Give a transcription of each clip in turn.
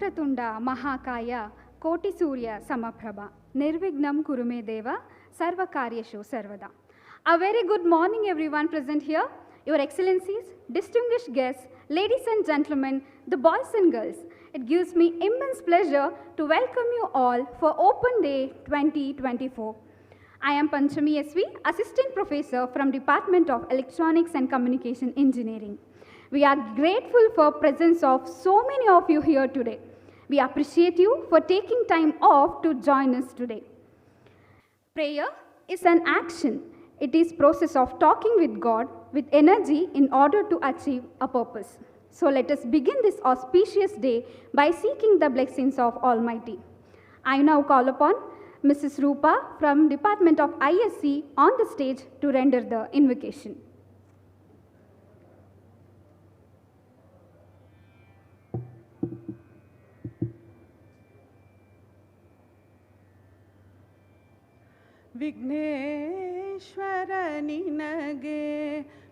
Vakratunda Mahakaya Koti Surya Samaprabha Nirvignam Kurume Deva Sarvakaryashu Sarvada. A very good morning everyone present here, Your Excellencies, distinguished guests, ladies and gentlemen, the boys and girls. It gives me immense pleasure to welcome you all for Open Day 2024. I am Panchami SV, Assistant Professor from Department of Electronics and Communication Engineering. We are grateful for presence of so many of you here today. We appreciate you for taking time off to join us today. Prayer is an action. It is process of talking with God with energy in order to achieve a purpose. So let us begin this auspicious day by seeking the blessings of Almighty. I now call upon Mrs. Rupa from Department of ISC on the stage to render the invocation. Vighneshwara ನಿನಗೆ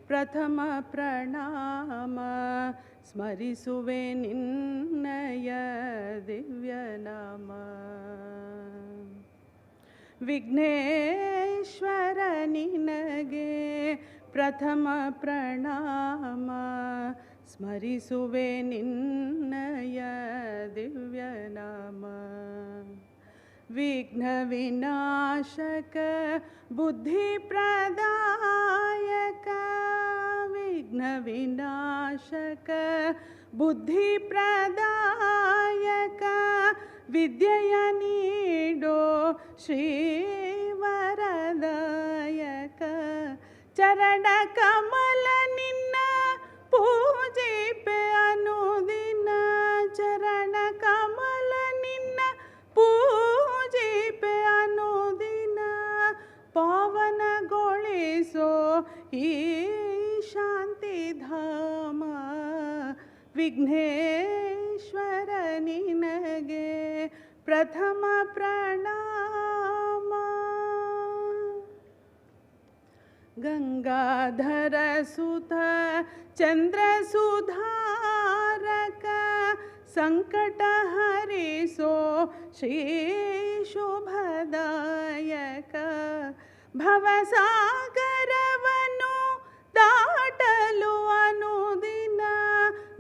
ಪ್ರಥಮ ಪ್ರಣಾಮ ಸ್ಮರಿಸುವೆ ನಿನ್ನಯ ದಿವ್ಯ ನಾಮ. ವಿಘ್ನೇಶ್ವರ ನಿನಗೆ ಪ್ರಥಮ ಪ್ರಣಾಮ ಸ್ಮರಿಸುವೆ ನಿನ್ನಯ ದಿವ್ಯ ನಾಮ. ವಿಘ್ನ ವಿನಾಶಕ ಬುದ್ಧಿ ಪ್ರದಾಯಕ ವಿಘ್ನ ವಿನಾಶಕ ಬುದ್ಧಿ ಪ್ರದಾಯಕ ವಿದ್ಯೆಯ ನೀಡೋ ಶ್ರೀವರದಾಯಕ ಚರಣ ಕಮಲ ನಿನ್ನ ಪೂಜಿಪೆ ಅನುದಿನ ಚರಣ ಕಮಲ ನಿನ್ನ ಪೂಜಿಪೆ ಅನುದಿನ ಪಾವನಗೊಳಿಸೋ ಈ ಶಾಂತಿಧಾಮ. ವಿಘ್ನೇಶ್ವರ ನಿನಗೆ ಪ್ರಥಮ ಪ್ರಣಾಮ. ಗಂಗಾಧರ ಸುತ ಚಂದ್ರ ಸುಧಾರಕ ಸಂಕಟ ಹರಿಸೋ ಶ್ರೀ ಶುಭದಾಯಕ ಭವಸಾಗರವನ್ನು ದಾಟಲು ಅನುದಿನ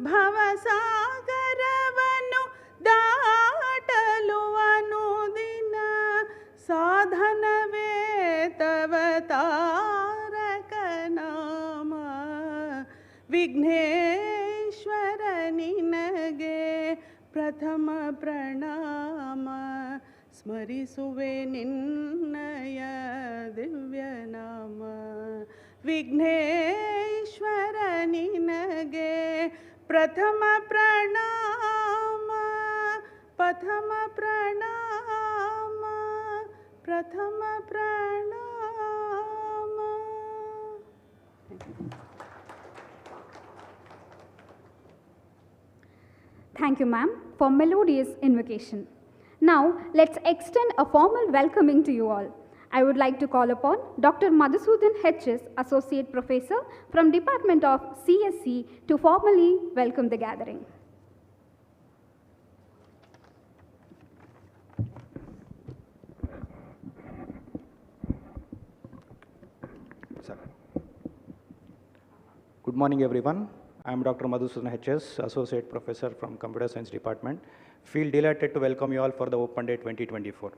ಭವಸಾಗರವನ್ನು ದಾಟಲು ಅನುದಿನ ಸಾಧನವೇ ತವ ತಾರಕ ನಾಮ. ವಿಘ್ನೇಶ್ವರ ನಿನಗೆ ಪ್ರಥಮ ಪ್ರಣಾಮ ಸ್ಮರಿಸುವೆ ನಿನ್ನಯ ದಿವ್ಯ ನಾಮ. ವಿಘ್ನೇಶ್ವರ ನಿನಗೆ ಪ್ರಥಮ ಪ್ರಣಾಮ ಪ್ರಥಮ ಪ್ರಣಾಮ ಪ್ರಥಮ ಪ್ರಣಾಮ. Thank you, ma'am, for melodious invocation. Now, let's extend a formal welcoming to you all. I would like to call upon Dr. Madhusudan H.S., Associate Professor from Department of CSC, to formally welcome the gathering. Good morning, everyone. I am Dr. Madhusudan H.S., Associate Professor from Computer Science Department. Feel delighted to welcome you all for the Open Day 2024.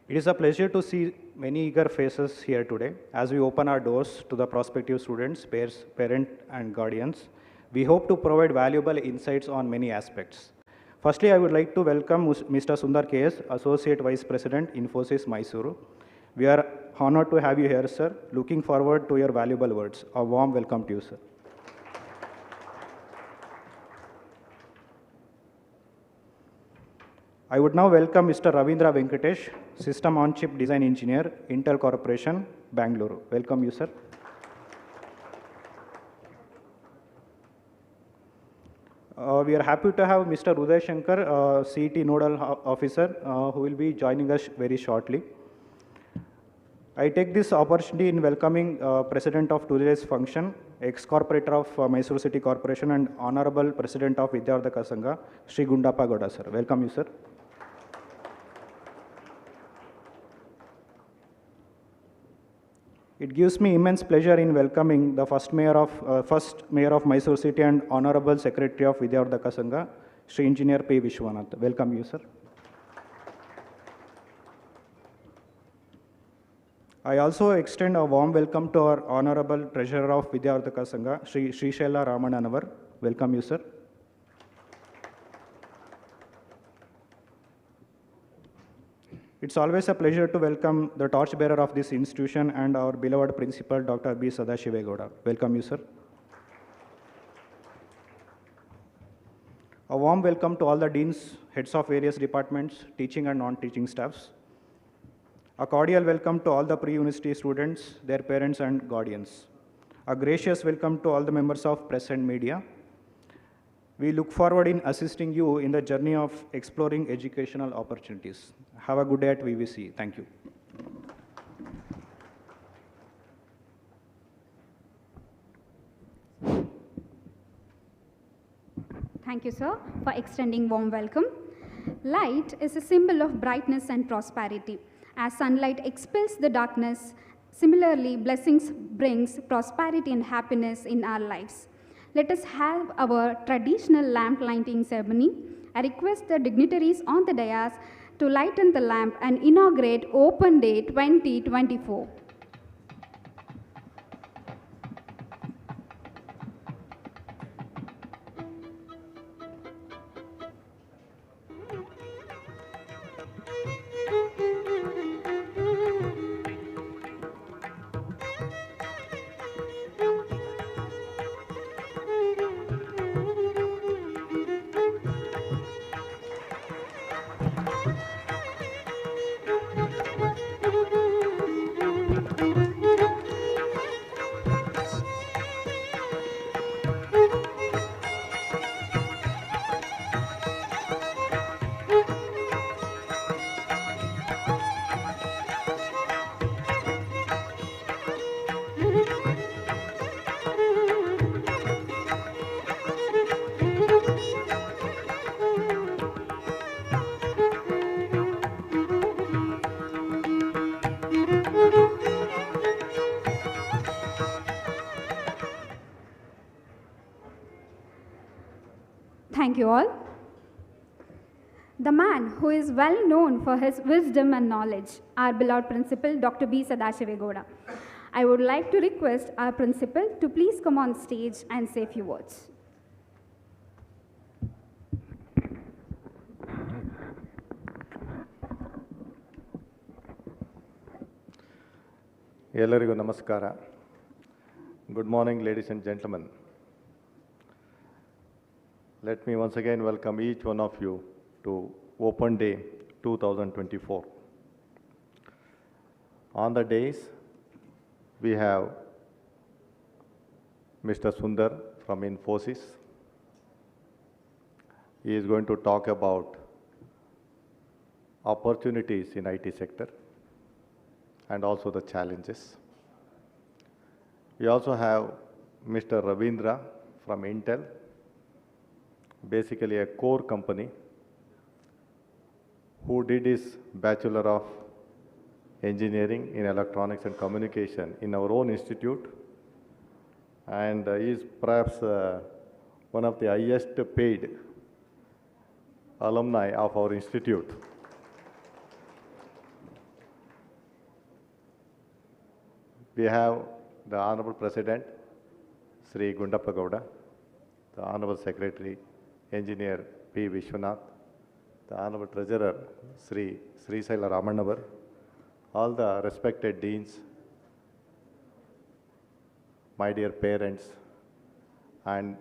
It is a pleasure to see many eager faces here today as we open our doors to the prospective students, parents, and guardians. We hope to provide valuable insights on many aspects. Firstly, I would like to welcome Mr. Sundar K.S., Associate Vice President, Infosys, Mysuru. We are honored to have you here, sir. Looking forward to your valuable words. A warm welcome to you, sir. I would now welcome Mr. Ravindra Venkatesh, System on Chip Design Engineer, Intel Corporation, Bangalore. Welcome you, sir. We are happy to have Mr. Uday Shankar, CET Nodal Officer, who will be joining us very shortly. I take this opportunity in welcoming President of today's function, ex-corporator of Mysuru City Corporation and Honorable President of Vidyavardhaka Sangha, Sri Gundappa Gowda sir. Welcome you, sir. It gives me immense pleasure in welcoming the first mayor of Mysuru City and Honorable Secretary of Vidyavardhaka Sangha, Sri Engineer P. Vishwanath. Welcome you, sir. I also extend a warm welcome to our Honorable Treasurer of Vidyavardhaka Sangha, Sri Srishaila Ramananavar. Welcome you, sir. It's always a pleasure to welcome the torchbearer of this institution and our beloved principal, Dr. B. Sadashivegowda. Welcome you, sir. A warm welcome to all the deans, heads of various departments, teaching and non-teaching staffs. A cordial welcome to all the pre-university students, their parents and guardians. A gracious welcome to all the members of press and media. We look forward in assisting you in the journey of exploring educational opportunities. Have a good day at VVC. Thank you. Thank you, sir, for extending warm welcome. Light is a symbol of brightness and prosperity. As sunlight expels the darkness, similarly, blessings brings prosperity and happiness in our lives. Let us have our traditional lamp lighting ceremony. I request the dignitaries on the dais to lighten the lamp and inaugurate Open Day 2024. Thank you all. The man who is well known for his wisdom and knowledge, our beloved principal, Dr. B. Sadashivegowda. I would like to request our principal to please come on stage and say a few words. ಎಲ್ಲರಿಗೂ ನಮಸ್ಕಾರ. Good morning, ladies and gentlemen. Let me once again welcome each one of you to Open Day 2024. On the days, we have Mr. Sundar from Infosys. He is going to talk about opportunities in IT sector and also the challenges. We also have Mr. Ravindra from Intel, basically a core company who did his Bachelor of Engineering in Electronics and Communication in our own institute, and is perhaps one of the highest paid alumni of our institute. We have the Honorable President, Sri Gundappa Gowda, the Honorable Secretary, Engineer P. Vishwanath, the Honorable Treasurer, Sri Srishaila Ramananavar, all the respected deans, my dear parents, and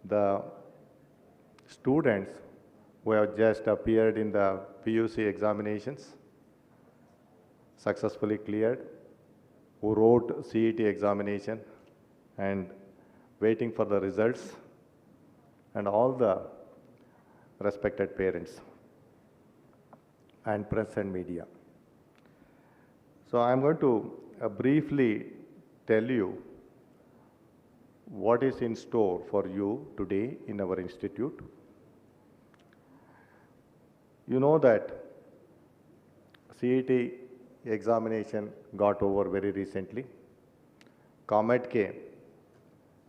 the students who have just appeared in the PUC examinations, successfully cleared, who wrote CET examination and waiting for the results, and all the respected parents and press and media. So I'm going to briefly tell you what is in store for you today in our institute. You know that CET examination got over very recently. Comet K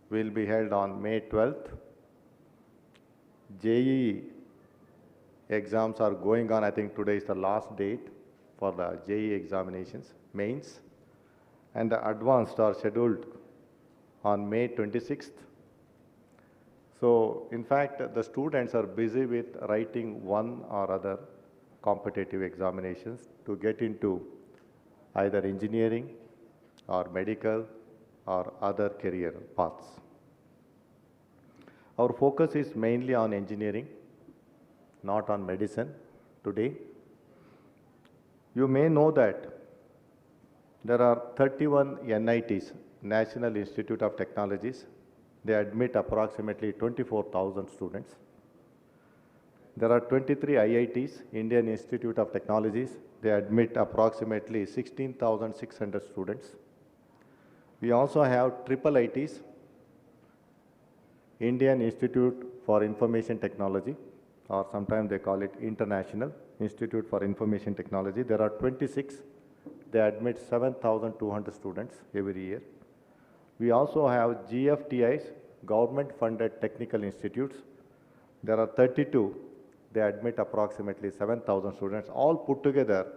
will be held on May 12th. JEE exams are going on. I think today is the last date for the JEE examinations, mains. And the advanced are scheduled on May 26th. So, in fact, the students are busy with writing one or other competitive examinations to get into either engineering or medical or other career paths. Our focus is mainly on engineering, not on medicine today. You may know that there are 31 NITs, National Institute of Technologies. They admit approximately 24,000 students. There are 23 IITs, Indian Institute of Technologies. They admit approximately 16,600 students. We also have triple ITs, Indian Institute for Information Technology, or sometimes they call it International Institute for Information Technology. There are 26. They admit 7,200 students every year. We also have GFTIs, government-funded technical institutes. There are 32. They admit approximately 7,000 students. All put together,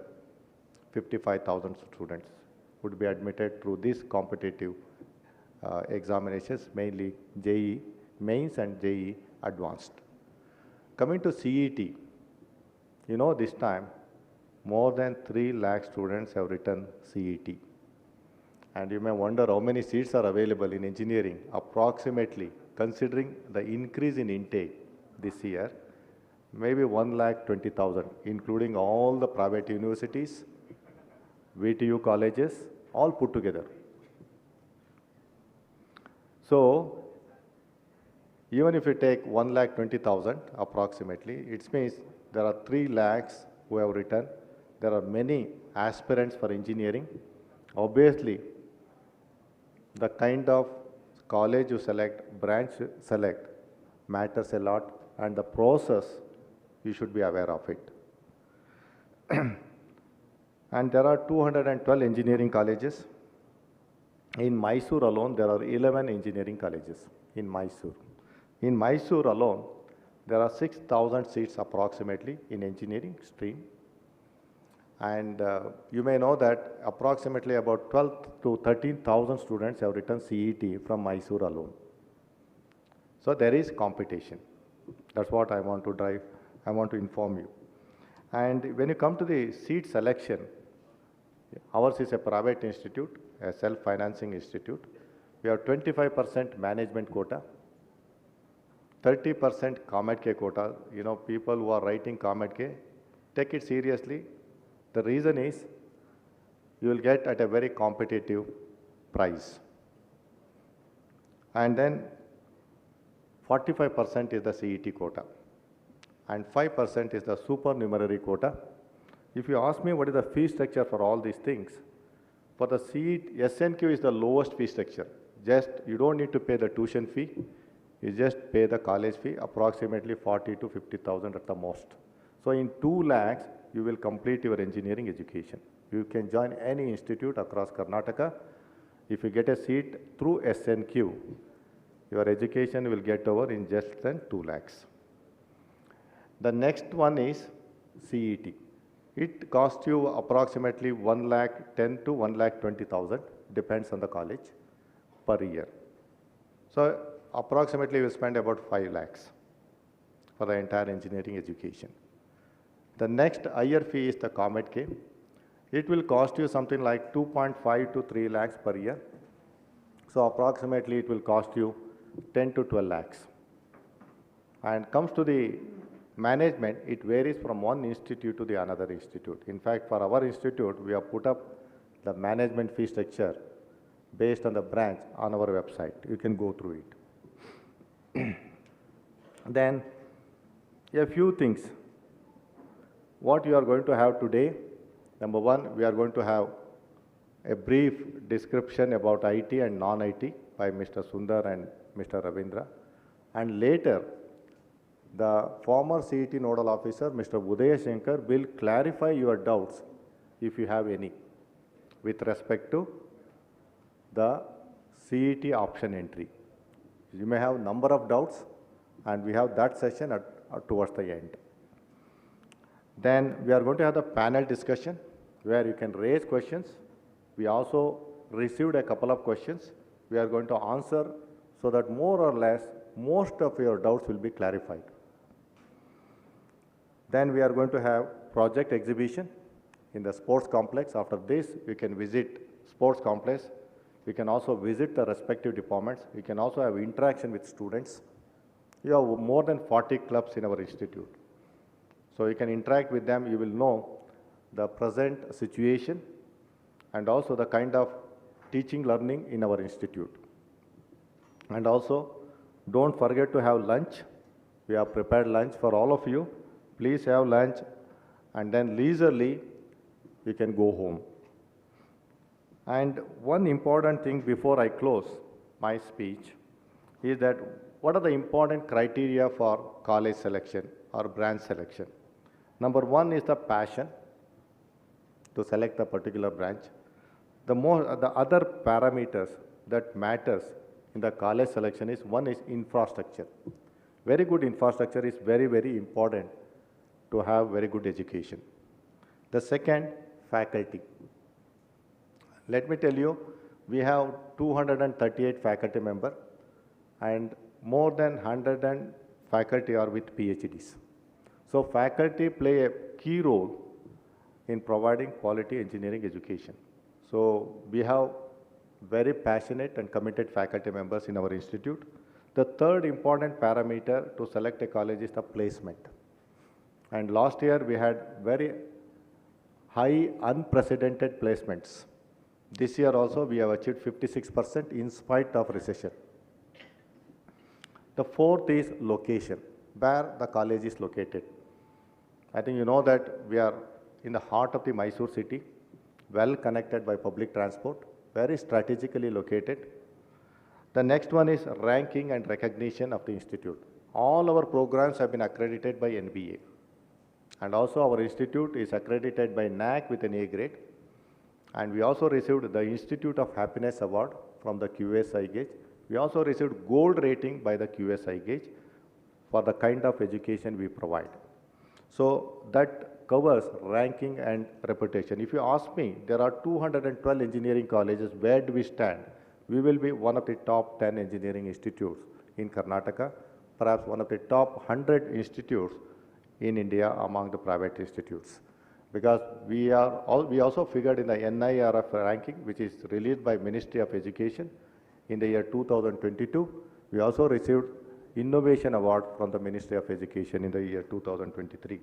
55,000 students would be admitted through these competitive examinations, mainly JEE Mains and JEE Advanced. Coming to CET, you know this time more than 3 lakh students have written CET. And you may wonder how many seats are available in engineering. Approximately, considering the increase in intake this year, maybe 1,20,000, including all the private universities, VTU colleges, all put together. So, even if you take 1,20,000 approximately, it means there are 3 lakhs who have written. There are many aspirants for engineering. Obviously, the kind of college you select, branch you select, matters a lot, and the process, you should be aware of it. And there are 212 engineering colleges. In Mysuru alone, there are 11 engineering colleges in Mysuru. In Mysuru alone, there are 6,000 seats approximately in engineering stream. And you may know that approximately about 12 to 13,000 students have written CET from Mysuru alone. So there is competition. That's what I want to drive. I want to inform you. And when you come to the seat selection, ours is a private institute, a self-financing institute. We have 25% management quota, 30% Comet K quota. You know, people who are writing Comet K, take it seriously. The reason is you will get at a very competitive price. And then 45% is the CET quota and 5% is the supernumerary quota. If you ask me what is the fee structure for all these things, for the CET, SNQ is the lowest fee structure. Just, you don't need to pay the tuition fee. You just pay the college fee, approximately 40 to 50,000 at the most. So in 2 lakhs, you will complete your engineering education. You can join any institute across Karnataka. If you get a seat through SNQ, your education will get over in just than 2 lakhs. The next one is CET. It costs you approximately 1,10,000 to 1,20,000, depends on the college, per year. So approximately you spend about 5 lakhs for the entire engineering education. The next higher fee is the Comet K. It will cost you something like 2.5 to 3 lakhs per year. So approximately it will cost you 10 to 12 lakhs. And comes to the management, it varies from one institute to the another institute. In fact, for our institute, we have put up the management fee structure based on the branch on our website. You can go through it. Then, a few things. What you are going to have today, number one, we are going to have a brief description about IT and non-IT by Mr. Sundar and Mr. Ravindra. And later, the former CET Nodal Officer, Mr. Udaya Shankar, will clarify your doubts if you have any with respect to the CET option entry. You may have number of doubts, and we have that session towards the end. Then we are going to have the panel discussion where you can raise questions. We also received a couple of questions. We are going to answer so that more or less most of your doubts will be clarified. Then we are going to have project exhibition in the sports complex. After this, you can visit sports complex. We can also visit the respective departments. We can also have interaction with students. You have more than 40 clubs in our institute. So you can interact with them. You will know the present situation and also the kind of teaching learning in our institute. And also, don't forget to have lunch. We have prepared lunch for all of you. Please have lunch, and then leisurely you can go home. And one important thing before I close my speech is that what are the important criteria for college selection or branch selection? Number one is the passion to select a particular branch. The other parameters that matters in the college selection is one is infrastructure. Very good infrastructure is very, very important to have very good education. The second, faculty. Let me tell you, we have 238 faculty members and more than 100 faculty are with PhDs. So faculty play a key role in providing quality engineering education. So we have very passionate and committed faculty members in our institute. The third important parameter to select a college is the placement. And last year we had very high unprecedented placements. This year also we have achieved 56% in spite of recession. The fourth is location, where the college is located. I think you know that we are in the heart of the Mysuru city, well connected by public transport, very strategically located. The next one is ranking and recognition of the institute. All our programs have been accredited by NBA. And also our institute is accredited by NAAC with an A grade. And we also received the Institute of Happiness Award from the QSI gauge. We also received gold rating by the QSI gauge for the kind of education we provide. So that covers ranking and reputation. If you ask me, there are 212 engineering colleges. Where do we stand? We will be one of the top 10 engineering institutes in Karnataka, perhaps one of the top 100 institutes in India among the private institutes. Because we also figured in the NIRF ranking, which is released by Ministry of Education in the year 2022. We also received Innovation Award from the Ministry of Education in the year 2023.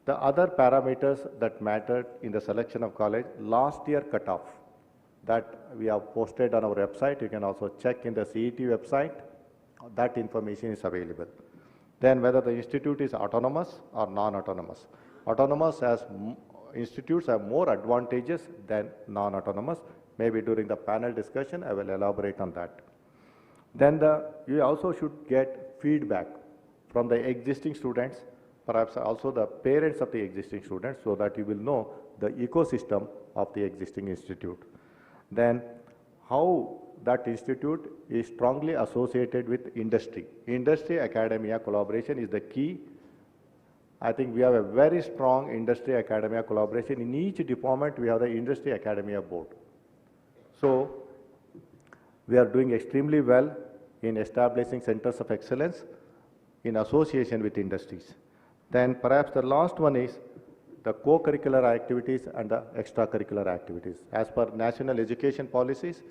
The other parameters that mattered in the selection of college, last year cutoff, that we have posted on our website. You can also check in the CET website. That information is available. Then whether the institute is autonomous or non-autonomous. Autonomous institutes have more advantages than non-autonomous. Maybe during the panel discussion, I will elaborate on that. Then you also should get feedback from the existing students, perhaps also the parents of the existing students, so that you will know the ecosystem of the existing institute. Then how that institute is strongly associated with industry. Industry-academia collaboration is the key. I think we have a very strong industry-academia collaboration. In each department, we have the industry-academia board. So we are doing extremely well in establishing centers of excellence in association with industries. Then perhaps the last one is the co-curricular activities and the extracurricular activities. As per national education policies,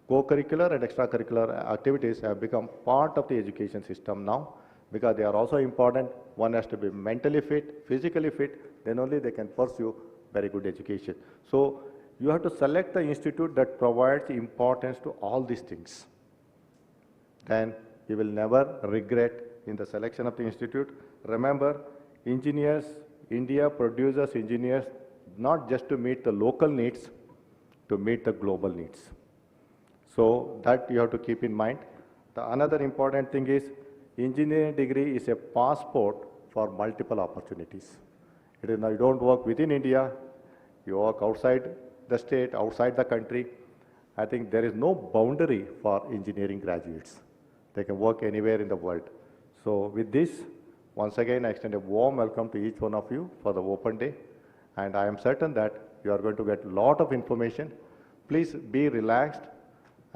co-curricular and extracurricular activities have become part of the education system now because they are also important. One has to be mentally fit, physically fit, then only they can pursue very good education. So you have to select the institute that provides importance to all these things. Then you will never regret in the selection of the institute. Remember, engineers, India produces engineers not just to meet the local needs, to meet the global needs. So that you have to keep in mind. The another important thing is engineering degree is a passport for multiple opportunities. It is now you don't work within India, you work outside the state, outside the country. I think there is no boundary for engineering graduates. They can work anywhere in the world. So with this, once again, I extend a warm welcome to each one of you for the open day. And I am certain that you are going to get a lot of information. Please be relaxed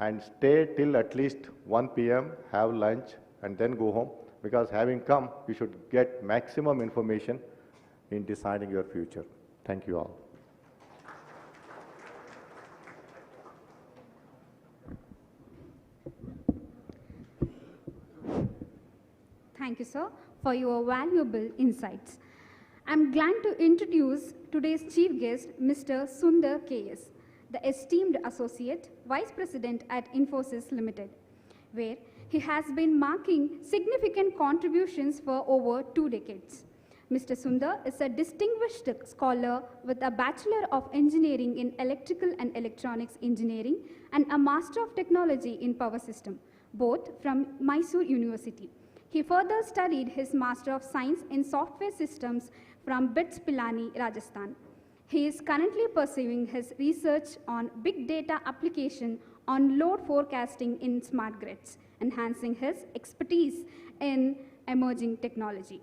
and stay till at least 1 p.m., have lunch, and then go home. Because having come, you should get maximum information in deciding your future. Thank you all. Thank you, sir, for your valuable insights. I'm glad to introduce today's chief guest, Mr. Sundar K.S., the esteemed Associate Vice President at Infosys Limited, where he has been marking significant contributions for over 2 decades. Mr. Sundar is a distinguished scholar with a Bachelor of Engineering in Electrical and Electronics Engineering and a Master of Technology in Power System, both from Mysuru University. He further studied his Master of Science in Software Systems from BITS Pilani, Rajasthan. He is currently pursuing his research on big data application on load forecasting in smart grids, enhancing his expertise in emerging technology.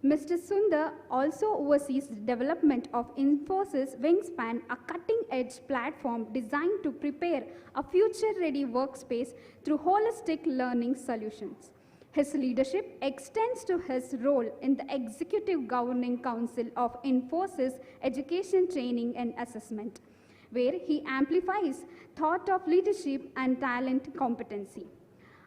Mr. Sundar also oversees the development of Infosys Wingspan, a cutting-edge platform designed to prepare a future-ready workspace through holistic learning solutions. His leadership extends to his role in the Executive Governing Council of Infosys Education, Training and Assessment, where he amplifies thought of leadership and talent competency.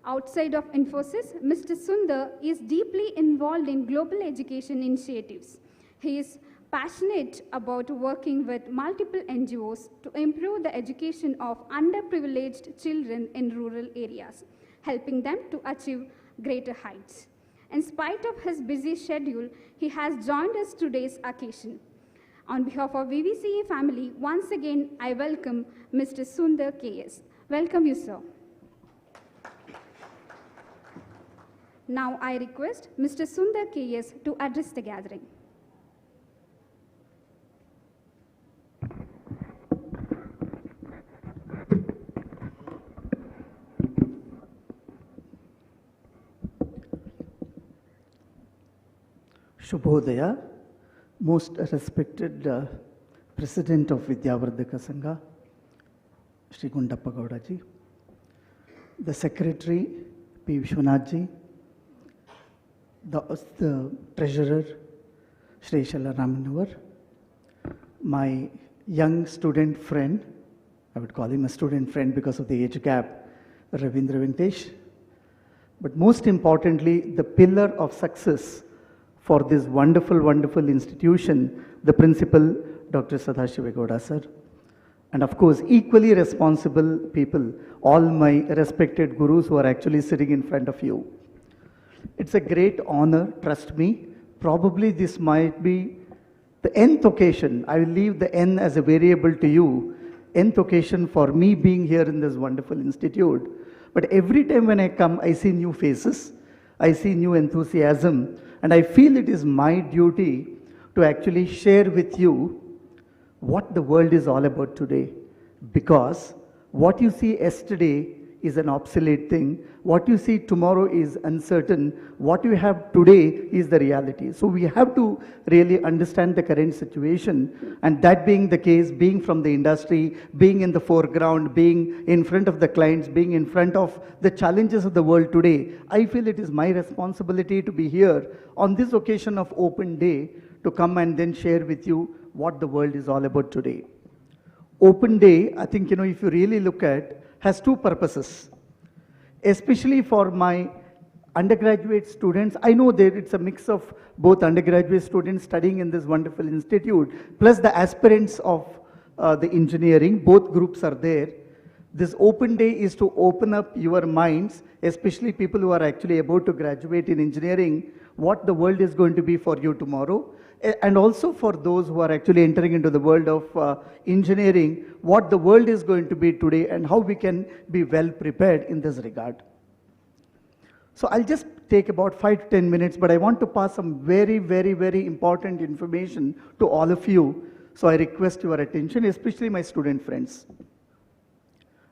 Outside of Infosys, Mr. Sundar is deeply involved in global education initiatives. He is passionate about working with multiple NGOs to improve the education of underprivileged children in rural areas, helping them to achieve greater heights. In spite of his busy schedule, he has joined us today's occasion. On behalf of VVCE family, once again, I welcome Mr. Sundar K.S. Welcome you, sir. Now I request Mr. Sundar K.S. to address the gathering. Shubhodaya, most respected President of Vidyavardhaka Sangha, Shri Gundappa Gowda ji, the Secretary, P. Vishwanath ji, the Treasurer, Shri Shala Ramanawar, my young student friend, I would call him a student friend because of the age gap, Ravindra Venkatesh, but most importantly, the pillar of success for this wonderful, wonderful institution, the principal, Dr. Sadashiva Gowda sir. And of course, equally responsible people, all my respected gurus who are actually sitting in front of you. It's a great honor, trust me. Probably this might be the nth occasion. I will leave the n as a variable to you. Nth occasion for me being here in this wonderful institute. But every time when I come, I see new faces. I see new enthusiasm. And I feel it is my duty to actually share with you what the world is all about today. Because what you see yesterday is an obsolete thing. What you see tomorrow is uncertain. What you have today is the reality. So we have to really understand the current situation. And that being the case, being from the industry, being in the foreground, being in front of the clients, being in front of the challenges of the world today, I feel it is my responsibility to be here on this occasion of open day to come and then share with you what the world is all about today. Open day, I think, if you really look at, has two purposes. Especially for my undergraduate students, I know that it's a mix of both undergraduate students studying in this wonderful institute, plus the aspirants of the engineering, both groups are there. This open day is to open up your minds, especially people who are actually about to graduate in engineering, what the world is going to be for you tomorrow. and also for those who are actually entering into the world of engineering, what the world is going to be today and how we can be well prepared in this regard. So I'll just take about 5 to 10 minutes, but I want to pass some very, very, very important information to all of you. So I request your attention, especially my student friends.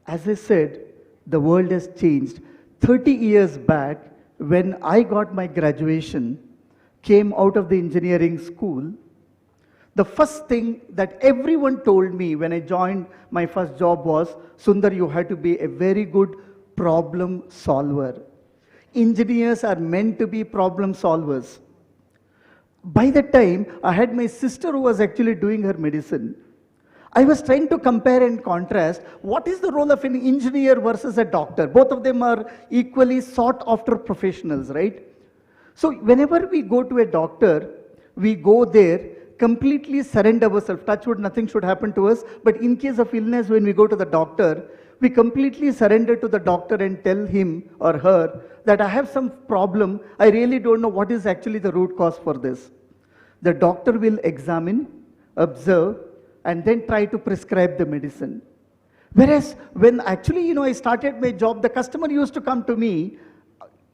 As I said, the world has changed. 30 years back, when I got my graduation, came out of the engineering school, the first thing that everyone told me when I joined my first job was, Sundar, you have to be a very good problem solver. Engineers are meant to be problem solvers. By that time, I had my sister who was actually doing her medicine. I was trying to compare and contrast what is the role of an engineer versus a doctor. Both of them are equally sought after professionals, right? So whenever we go to a doctor, we go there, completely surrender ourselves. Touch wood, nothing should happen to us. But in case of illness, when we go to the doctor, we completely surrender to the doctor and tell him or her that I have some problem. I really don't know what is actually the root cause for this. The doctor will examine, observe, and then try to prescribe the medicine. Whereas when actually, I started my job, the customer used to come to me,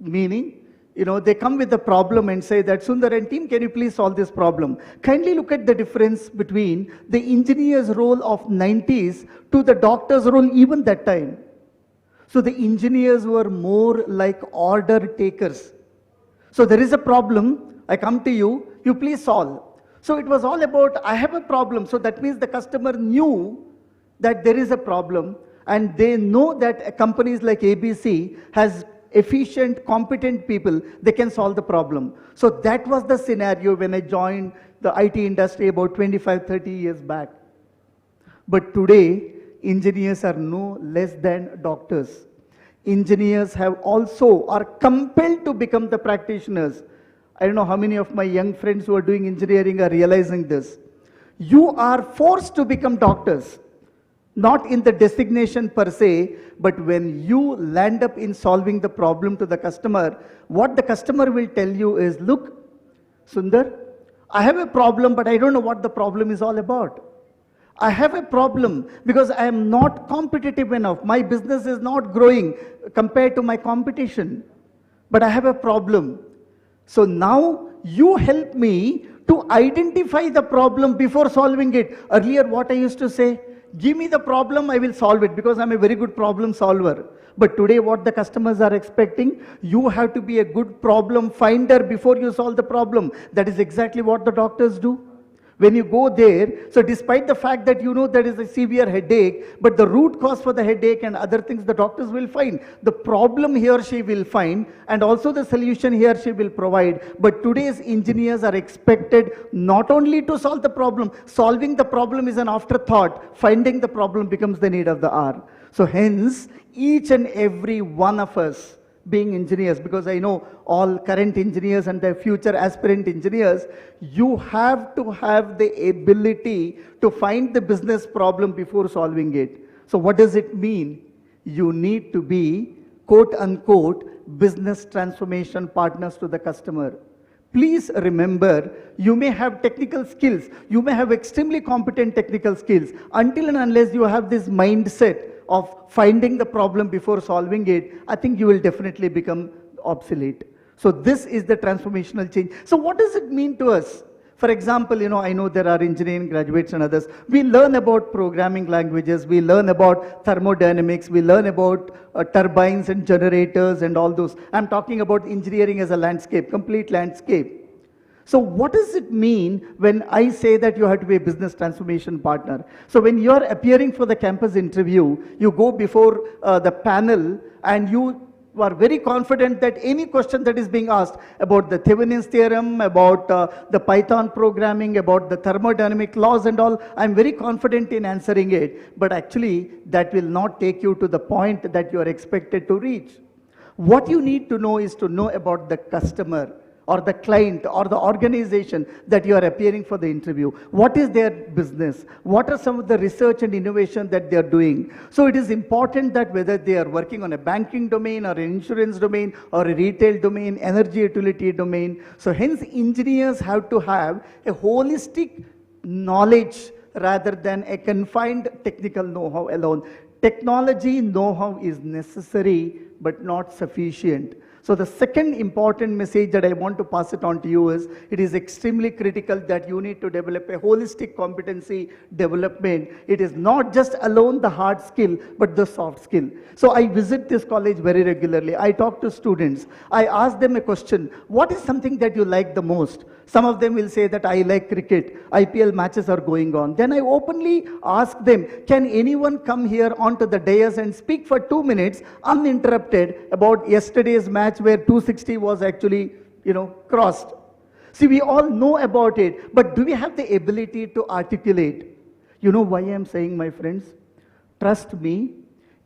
meaning, they come with a problem and say that, Sundar and team, can you please solve this problem? Kindly look at the difference between the engineer's role of 90s to the doctor's role even that time. So the engineers were more like order takers. So there is a problem, I come to you, you please solve. So it was all about, I have a problem. So that means the customer knew that there is a problem, and they know that companies like ABC has efficient, competent people, they can solve the problem. So that was the scenario when I joined the IT industry about 25, 30 years back. But today, engineers are no less than doctors. Engineers are compelled to become the practitioners. I don't know how many of my young friends who are doing engineering are realizing this. You are forced to become doctors, not in the designation per se, but when you land up in solving the problem to the customer, what the customer will tell you is, look, Sundar, I have a problem, but I don't know what the problem is all about. I have a problem because I am not competitive enough. My business is not growing compared to my competition, but I have a problem. So now you help me to identify the problem before solving it. Earlier, what I used to say, give me the problem, I will solve it because I'm a very good problem solver. But today, what the customers are expecting, you have to be a good problem finder before you solve the problem. That is exactly what the doctors do. When you go there, so despite the fact that there is a severe headache, but the root cause for the headache and other things the doctors will find. The problem he or she will find, and also the solution he or she will provide. But today's engineers are expected not only to solve the problem, solving the problem is an afterthought, finding the problem becomes the need of the hour. So hence, each and every one of us, being engineers, because I know all current engineers and the future aspirant engineers, you have to have the ability to find the business problem before solving it. So what does it mean? You need to be, quote unquote, business transformation partners to the customer. Please remember, you may have technical skills, you may have extremely competent technical skills, until and unless you have this mindset of finding the problem before solving it, I think you will definitely become obsolete. So this is the transformational change. So what does it mean to us? For example, I know there are engineering graduates and others. We learn about programming languages, we learn about thermodynamics, we learn about turbines and generators and all those. I'm talking about engineering as a landscape, complete landscape. So what does it mean when I say that you have to be a business transformation partner? So when you're appearing for the campus interview, you go before the panel and you are very confident that any question that is being asked about the Thevenin's theorem, about the Python programming, about the thermodynamic laws and all, I'm very confident in answering it. But actually, that will not take you to the point that you are expected to reach. What you need to know is to know about the customer. or the client or the organization that you are appearing for the interview. What is their business? What are some of the research and innovation that they are doing? So it is important that whether they are working on a banking domain or an insurance domain or a retail domain, energy utility domain. So hence engineers have to have a holistic knowledge rather than a confined technical know-how alone. Technology know-how is necessary but not sufficient. So the second important message that I want to pass it on to you is, it is extremely critical that you need to develop a holistic competency development. It is not just alone the hard skill, but the soft skill. So I visit this college very regularly. I talk to students. I ask them a question, what is something that you like the most? Some of them will say that I like cricket. IPL matches are going on. Then I openly ask them, can anyone come here onto the dais and speak for 2 minutes uninterrupted about yesterday's match where 260 was actually, crossed? See, we all know about it, but do we have the ability to articulate? You know why I'm saying, my friends? Trust me,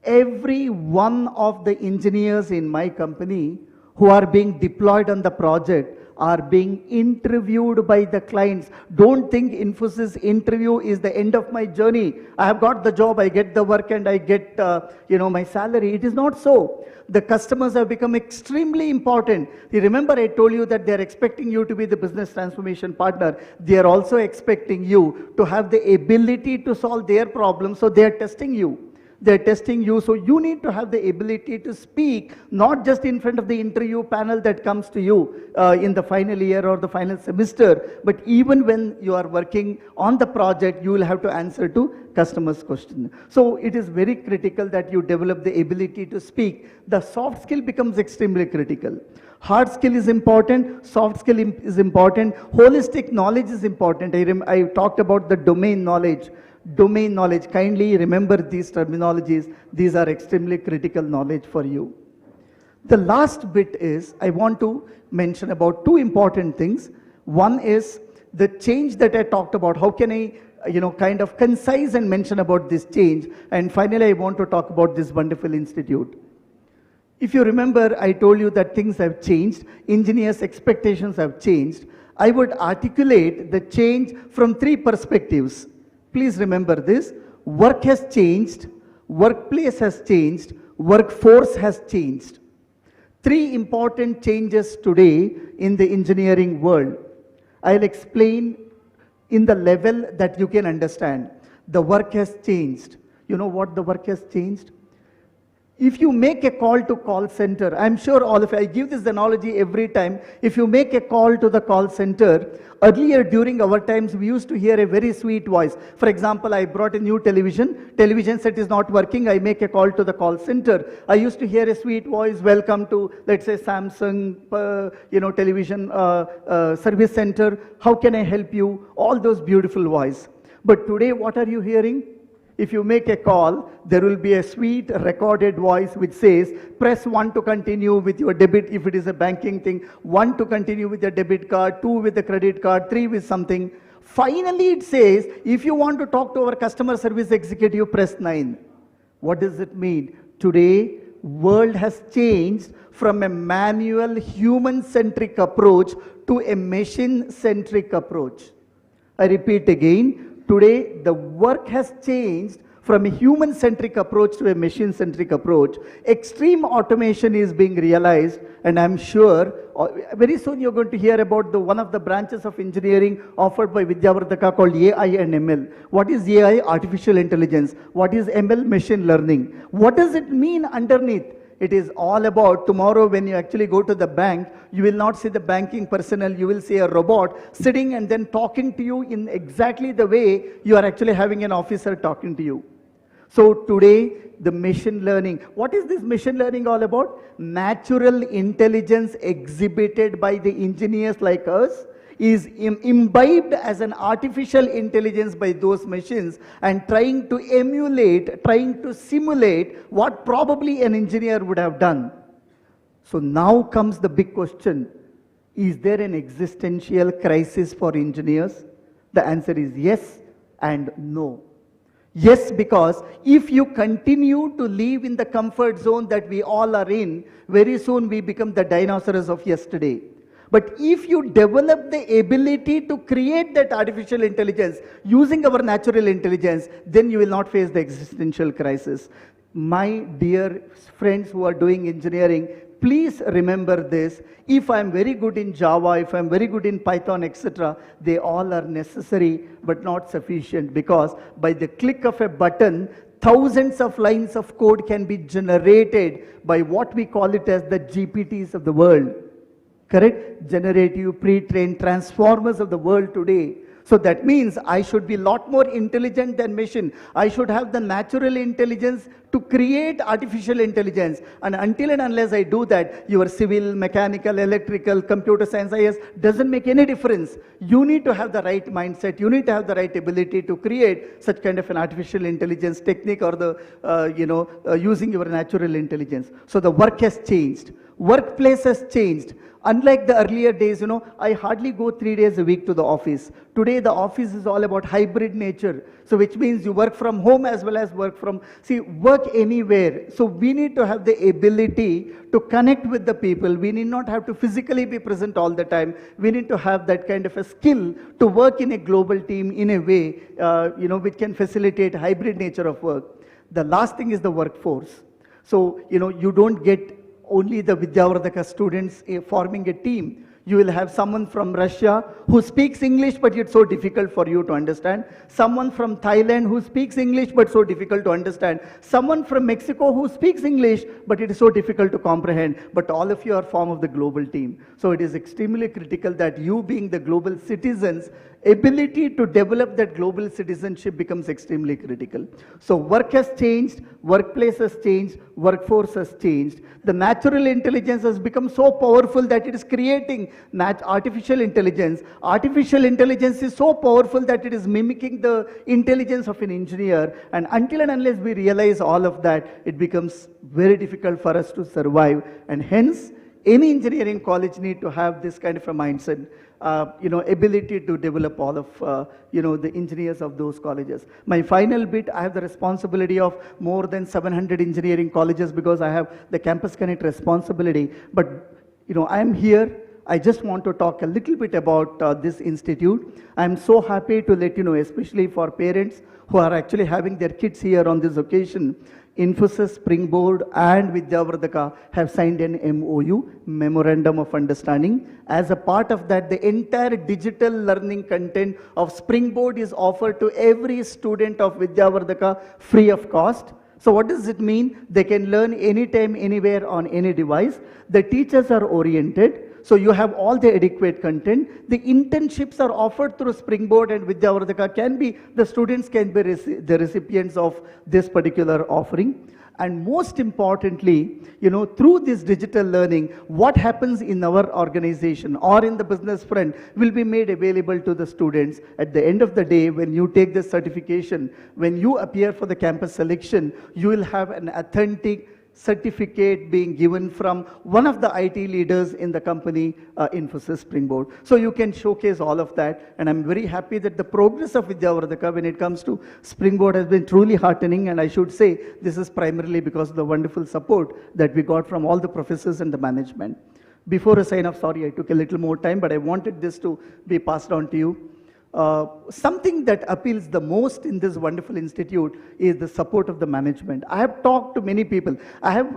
every one of the engineers in my company who are being deployed on the project are being interviewed by the clients. Don't think Infosys interview is the end of my journey. I have got the job, I get the work, and I get my salary. It is not so. The customers have become extremely important. You remember I told you that they are expecting you to be the business transformation partner. They are also expecting you to have the ability to solve their problems, so they are testing you. They're testing you, so you need to have the ability to speak, not just in front of the interview panel that comes to you in the final year or the final semester, but even when you are working on the project, you will have to answer to customers' questions. So it is very critical that you develop the ability to speak. The soft skill becomes extremely critical. Hard skill is important, soft skill is important, holistic knowledge is important. I talked about the domain knowledge. Domain knowledge, kindly remember these terminologies. These are extremely critical knowledge for you. The last bit is, I want to mention about two important things. One is the change that I talked about. How can I, kind of concise and mention about this change? And finally, I want to talk about this wonderful institute. If you remember, I told you that things have changed. Engineers' expectations have changed. I would articulate the change from three perspectives. Please remember this. Work has changed, workplace has changed, workforce has changed. Three important changes today in the engineering world. I'll explain in the level that you can understand. The work has changed. You know what the work has changed? If you make a call to call center, I'm sure all of you, I give this analogy every time. If you make a call to the call center, earlier during our times, we used to hear a very sweet voice. For example, I brought a new television set is not working, I make a call to the call center. I used to hear a sweet voice, welcome to, let's say, Samsung, television service center. How can I help you? All those beautiful voices. But today, what are you hearing? If you make a call, there will be a sweet recorded voice which says, press 1 to continue with your debit if it is a banking thing, 1 to continue with your debit card, 2 with the credit card, 3 with something. Finally, it says, if you want to talk to our customer service executive, press 9. What does it mean? Today, world has changed from a manual human-centric approach to a machine-centric approach. I repeat again. Today, the work has changed from a human-centric approach to a machine-centric approach. Extreme automation is being realized, and I'm sure very soon you're going to hear about one of the branches of engineering offered by Vidyavardhaka called AI and ML. What is AI? Artificial intelligence. What is ML? Machine learning. What does it mean underneath? It is all about tomorrow when you actually go to the bank, you will not see the banking personnel, you will see a robot sitting and then talking to you in exactly the way you are actually having an officer talking to you. So today, the machine learning. What is this machine learning all about? Natural intelligence exhibited by the engineers like us is imbibed as an artificial intelligence by those machines and trying to emulate, trying to simulate what probably an engineer would have done. So now comes the big question. Is there an existential crisis for engineers? The answer is yes and no. Yes, because if you continue to live in the comfort zone that we all are in, very soon we become the dinosaurs of yesterday. But if you develop the ability to create that artificial intelligence using our natural intelligence, then you will not face the existential crisis. My dear friends who are doing engineering, please remember this. If I'm very good in Java, if I'm very good in Python, etc., they all are necessary but not sufficient, because by the click of a button, thousands of lines of code can be generated by what we call it as the GPTs of the world. Correct? Generative, pre-trained transformers of the world today. So that means I should be a lot more intelligent than machine. I should have the natural intelligence to create artificial intelligence. And until and unless I do that, your civil, mechanical, electrical, computer science, IS doesn't make any difference. You need to have the right mindset. You need to have the right ability to create such kind of an artificial intelligence technique, or the, using your natural intelligence. So the work has changed. Workplace has changed. Unlike the earlier days, I hardly go 3 days a week to the office. Today, the office is all about hybrid nature. So which means you work from home as well as work anywhere. So we need to have the ability to connect with the people. We need not have to physically be present all the time. We need to have that kind of a skill to work in a global team in a way, which can facilitate hybrid nature of work. The last thing is the workforce. So, you don't get only the Vidyavardhaka students forming a team. You will have someone from Russia who speaks English, but it's so difficult for you to understand. Someone from Thailand who speaks English, but so difficult to understand. Someone from Mexico who speaks English, but it is so difficult to comprehend. But all of you are form of the global team. So it is extremely critical that you, being the global citizens, ability to develop that global citizenship becomes extremely critical. So work has changed, workplace has changed, workforce has changed. The natural intelligence has become so powerful that it is creating artificial intelligence. Artificial intelligence is so powerful that it is mimicking the intelligence of an engineer. And until and unless we realize all of that, it becomes very difficult for us to survive. And hence, any engineering college need to have this kind of a mindset. Ability to develop all of, the engineers of those colleges. My final bit, I have the responsibility of more than 700 engineering colleges because I have the Campus Connect responsibility. But, I am here. I just want to talk a little bit about this institute. I'm so happy to let you know, especially for parents who are actually having their kids here on this occasion, Infosys, Springboard, and Vidyavardhaka have signed an MOU, Memorandum of Understanding. As a part of that, the entire digital learning content of Springboard is offered to every student of Vidyavardhaka free of cost. So what does it mean? They can learn anytime, anywhere, on any device. The teachers are oriented. So you have all the adequate content. The internships are offered through Springboard and Vidyavardhaka. The students can be the recipients of this particular offering. And most importantly, through this digital learning, what happens in our organization or in the business front will be made available to the students. At the end of the day, when you take this certification, when you appear for the campus selection, you will have an authentic certificate being given from one of the IT leaders in the company, Infosys Springboard. So you can showcase all of that, and I'm very happy that the progress of Vidyavardhaka when it comes to Springboard has been truly heartening, and I should say this is primarily because of the wonderful support that we got from all the professors and the management. Before I sign off, sorry I took a little more time, but I wanted this to be passed on to you. Something that appeals the most in this wonderful institute is the support of the management. I have talked to many people. I have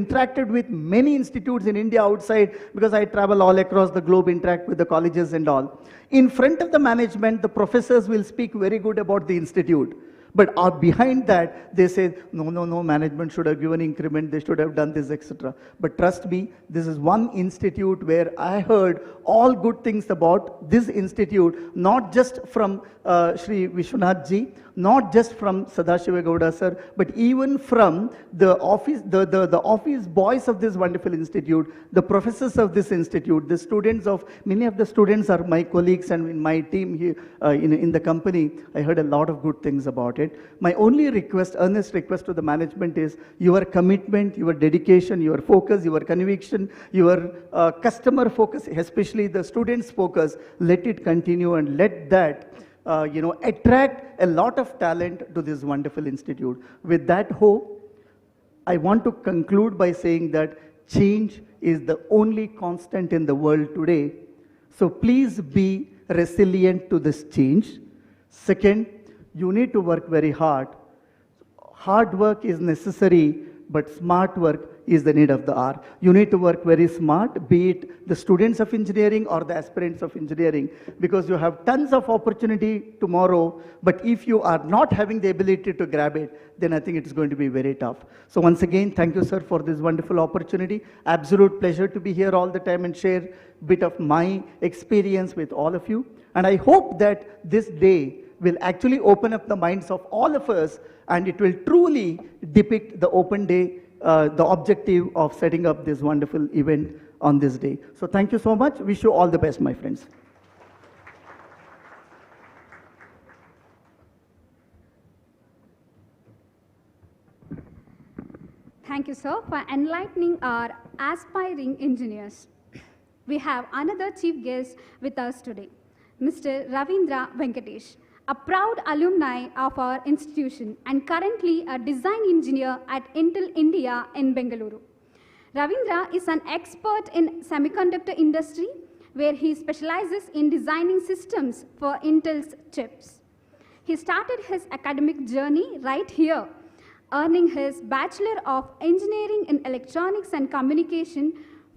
interacted with many institutes in India outside because I travel all across the globe, interact with the colleges and all. In front of the management, the professors will speak very good about the institute. But behind that, they say, no, management should have given increment, they should have done this, etc. But trust me, this is one institute where I heard all good things about this institute, not just from Shri Vishwanath ji, not just from Sadashiva Gowda sir, but even from the office, the office boys of this wonderful institute, the professors of this institute, the students of, many of the students are my colleagues and in my team here in the company. I heard a lot of good things about it. My only request, earnest request to the management is your commitment, your dedication, your focus, your conviction, your customer focus, especially the students' focus, let it continue and let that attract a lot of talent to this wonderful institute. With that hope, I want to conclude by saying that change is the only constant in the world today. So please be resilient to this change. Second, you need to work very hard. Hard work is necessary, but smart work is the need of the hour. You need to work very smart, be it the students of engineering or the aspirants of engineering, because you have tons of opportunity tomorrow, but if you are not having the ability to grab it, then I think it's going to be very tough. So once again, thank you, sir, for this wonderful opportunity. Absolute pleasure to be here all the time and share a bit of my experience with all of you. And I hope that this day will actually open up the minds of all of us, and it will truly depict the open day, the objective of setting up this wonderful event on this day. So thank you so much. Wish you all the best, my friends. Thank you, sir, for enlightening our aspiring engineers. We have another chief guest with us today, Mr. Ravindra Venkatesh, a proud alumni of our institution and currently a design engineer at Intel India in Bengaluru. Ravindra is an expert in semiconductor industry where he specializes in designing systems for Intel's chips. He started his academic journey right here, earning his Bachelor of Engineering in Electronics and Communication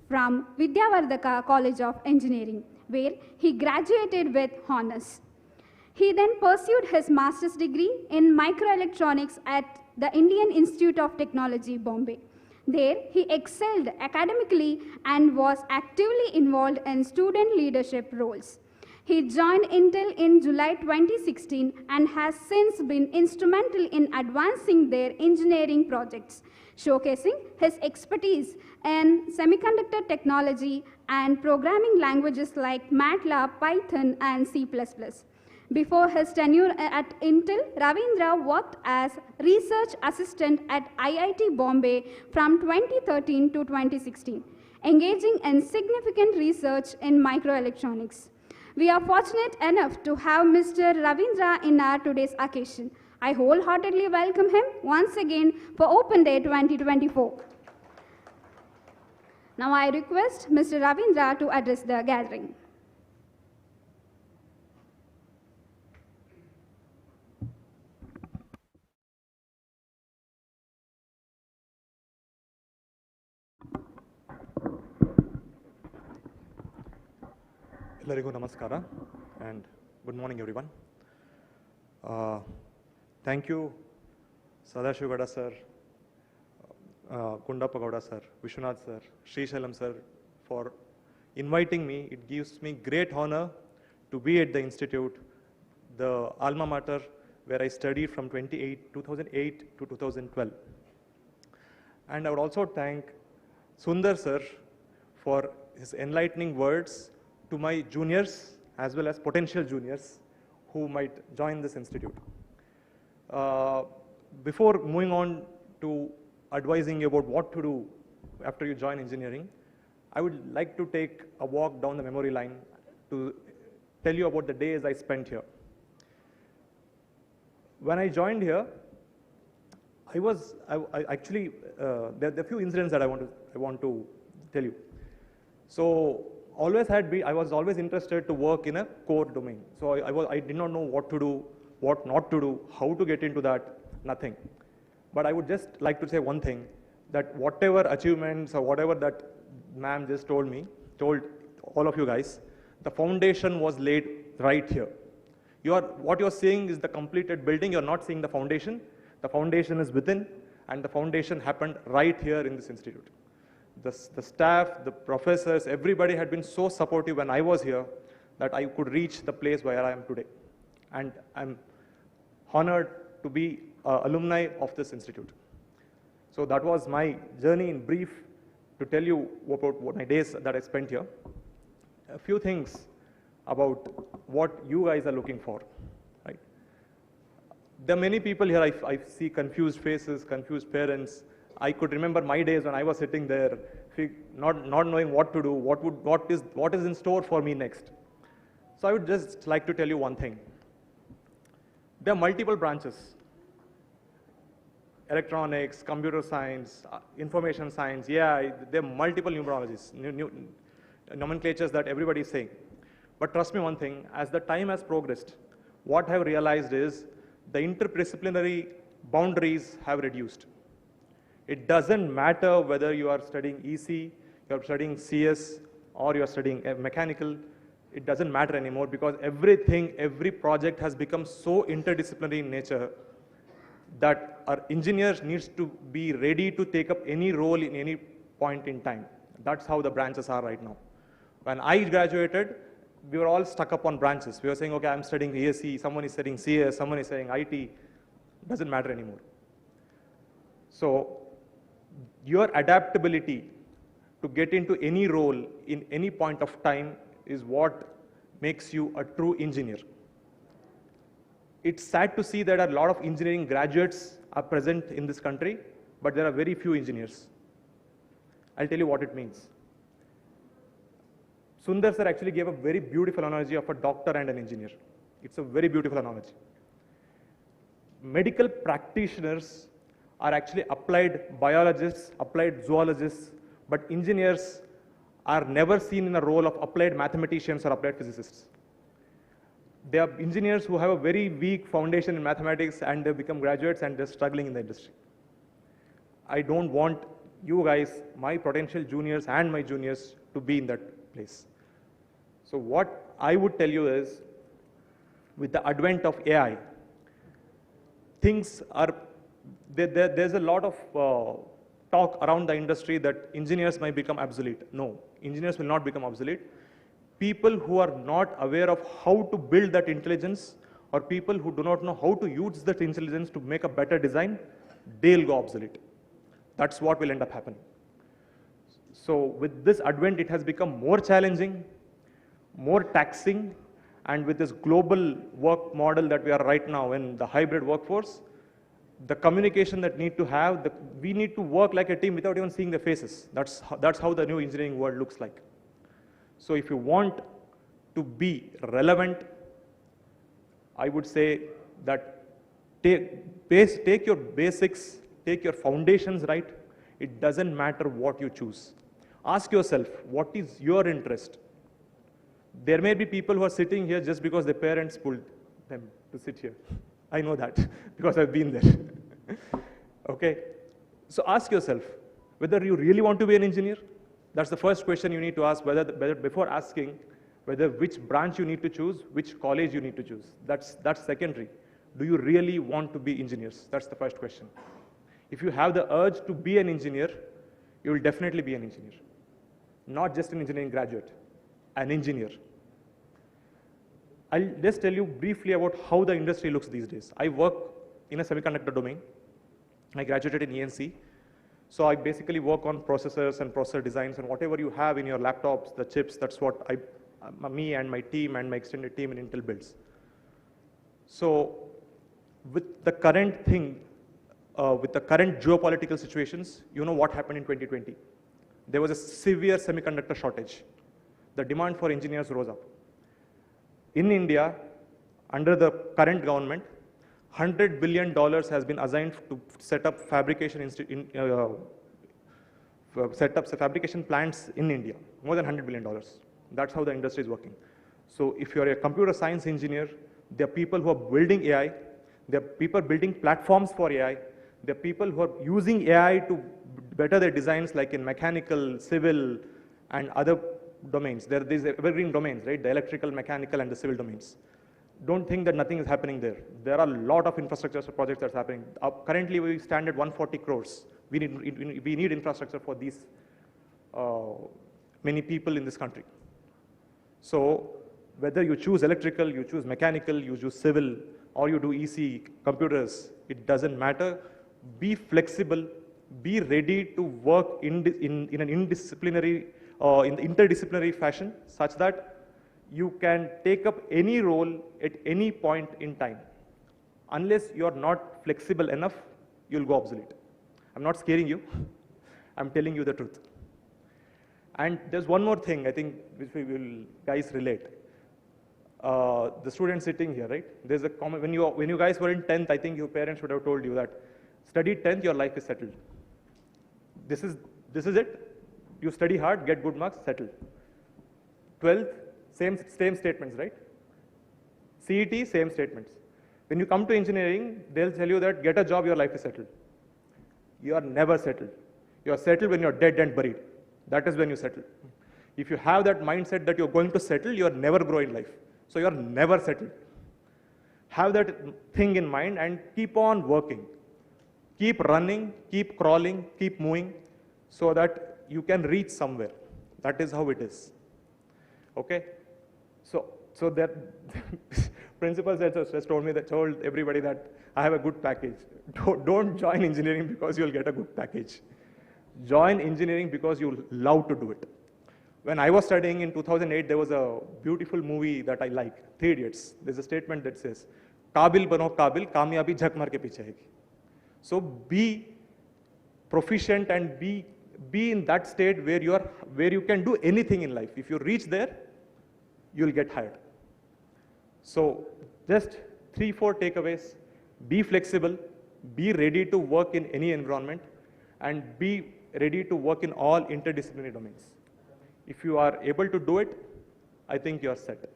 from Vidyavardhaka College of Engineering, where he graduated with honors. He then pursued his master's degree in microelectronics at the Indian Institute of Technology, Bombay. There, he excelled academically and was actively involved in student leadership roles. He joined Intel in July 2016 and has since been instrumental in advancing their engineering projects, showcasing his expertise in semiconductor technology and programming languages like MATLAB, Python, and C++. Before his tenure at Intel, Ravindra worked as research assistant at IIT Bombay from 2013 to 2016, engaging in significant research in microelectronics. We are fortunate enough to have Mr. Ravindra in our today's occasion. I wholeheartedly welcome him once again for Open Day 2024. Now I request Mr. Ravindra to address the gathering. Ellarigu namaskara and good morning everyone. Thank you Sadashiv Gada sir, Kundappa Gowda sir, Vishwanath sir, Srisailam sir for inviting me. It gives me great honor to be at the institute, the alma mater where I studied from 2008 to 2012. And I would also thank Sundar sir for his enlightening words to my juniors as well as potential juniors who might join this institute. Before moving on to advising you about what to do after you join engineering, I would like to take a walk down the memory line to tell you about the days I spent here. When I joined here, I actually, there are a few incidents that I want to tell you. So, I was always interested to work in a core domain. So I did not know what to do, what not to do, how to get into that, nothing. But I would just like to say one thing, that whatever achievements or whatever that ma'am just told all of you guys, the foundation was laid right here. What you're seeing is the completed building, you're not seeing the foundation. The foundation is within, and the foundation happened right here in this institute. The staff, the professors, everybody had been so supportive when I was here that I could reach the place where I am today. And I'm honored to be alumni of this institute. So that was my journey in brief to tell you about what my days that I spent here. A few things about what you guys are looking for, right? There are many people here, I see confused faces, confused parents. I could remember my days when I was sitting there, not knowing what to do, what is in store for me next. So I would just like to tell you one thing. There are multiple branches. electronics, computer science, information science. Yeah, there are multiple numerologies, new nomenclatures that everybody is saying. But trust me one thing, as the time has progressed, what I've realized is the interdisciplinary boundaries have reduced. It doesn't matter whether you are studying EC, you're studying CS, or you're studying mechanical. It doesn't matter anymore because every project has become so interdisciplinary in nature that our engineers needs to be ready to take up any role in any point in time. That's how the branches are right now. When I graduated, we were all stuck up on branches. We were saying, okay, I'm studying ASC, someone is studying CS, someone is studying IT. Doesn't matter anymore. So your adaptability to get into any role in any point of time is what makes you a true engineer. It's sad to see that a lot of engineering graduates are present in this country, but there are very few engineers. I'll tell you what it means. Sundar sir actually gave a very beautiful analogy of a doctor and an engineer. It's a very beautiful analogy. Medical practitioners are actually applied biologists, applied zoologists, but engineers are never seen in a role of applied mathematicians or applied physicists. They are engineers who have a very weak foundation in mathematics and they become graduates and they're struggling in the industry. I don't want you guys, my potential juniors and my juniors, to be in that place. So what I would tell you is, with the advent of AI, things are, there's a lot of talk around the industry that engineers might become obsolete. No, engineers will not become obsolete. People who are not aware of how to build that intelligence, or people who do not know how to use that intelligence to make a better design, they'll go obsolete. That's what will end up happening. So with this advent, it has become more challenging, more taxing, and with this global work model that we are right now in the hybrid workforce, the communication that we need to work like a team without even seeing their faces. That's how the new engineering world looks like. So if you want to be relevant, I would say that take your basics, take your foundations right. It doesn't matter what you choose. Ask yourself, what is your interest? There may be people who are sitting here just because their parents pulled them to sit here. I know that because I've been there. Okay? So ask yourself whether you really want to be an engineer. That's the first question you need to ask, before asking whether which branch you need to choose, which college you need to choose. That's secondary. Do you really want to be engineers? That's the first question. If you have the urge to be an engineer, you will definitely be an engineer. Not just an engineering graduate, an engineer. I'll just tell you briefly about how the industry looks these days. I work in a semiconductor domain. I graduated in ENC. So I basically work on processors and processor designs, and whatever you have in your laptops, the chips, that's what me and my team and my extended team in Intel builds. So with the current thing, with the current geopolitical situations, you know what happened in 2020. There was a severe semiconductor shortage. The demand for engineers rose up. In India, under the current government, $100 billion has been assigned to set up fabrication plants in India. More than $100 billion. That's how the industry is working. So if you're a computer science engineer, there are people who are building AI. There are people building platforms for AI. There are people who are using AI to better their designs, like in mechanical, civil, and other domains. There are these evergreen domains, right? The electrical, mechanical, and the civil domains. Don't think that nothing is happening there. There are a lot of infrastructure projects that's happening. Currently, we stand at 140 crores. We need infrastructure for these many people in this country. So whether you choose electrical, you choose mechanical, you choose civil, or you do EC, computers, it doesn't matter. Be flexible. Be ready to work in an interdisciplinary fashion, such that you can take up any role at any point in time. Unless you're not flexible enough, you'll go obsolete. I'm not scaring you. I'm telling you the truth. And there's one more thing, I think, which we will guys relate. The students sitting here, right? There's a comment, when you guys were in 10th, I think your parents would have told you that Study 10th, your life is settled. This is it. You study hard, get good marks, settle. 12th, same statements, right? CET, same statements. When you come to engineering, they'll tell you that get a job, your life is settled. You are never settled. You are settled when you're dead and buried. That is when you settle. If you have that mindset that you're going to settle, you'll never grow in life. So you're never settled. Have that thing in mind and keep on working. Keep running, keep crawling, keep moving so that you can reach somewhere. That is how it is. Okay? So that principal just told everybody that I have a good package. Don't join engineering because you'll get a good package. Join engineering because you love to do it. When I was studying in 2008, there was a beautiful movie that I like, 3 Idiots. There's a statement that says, "Kabil bano kabil, kamyabi jhak mar ke piche aayegi." So be proficient and be in that state where you can do anything in life. If you reach there, you'll get hired. So just 3-4 takeaways. Be flexible, be ready to work in any environment, and be ready to work in all interdisciplinary domains. If you are able to do it, I think you are set.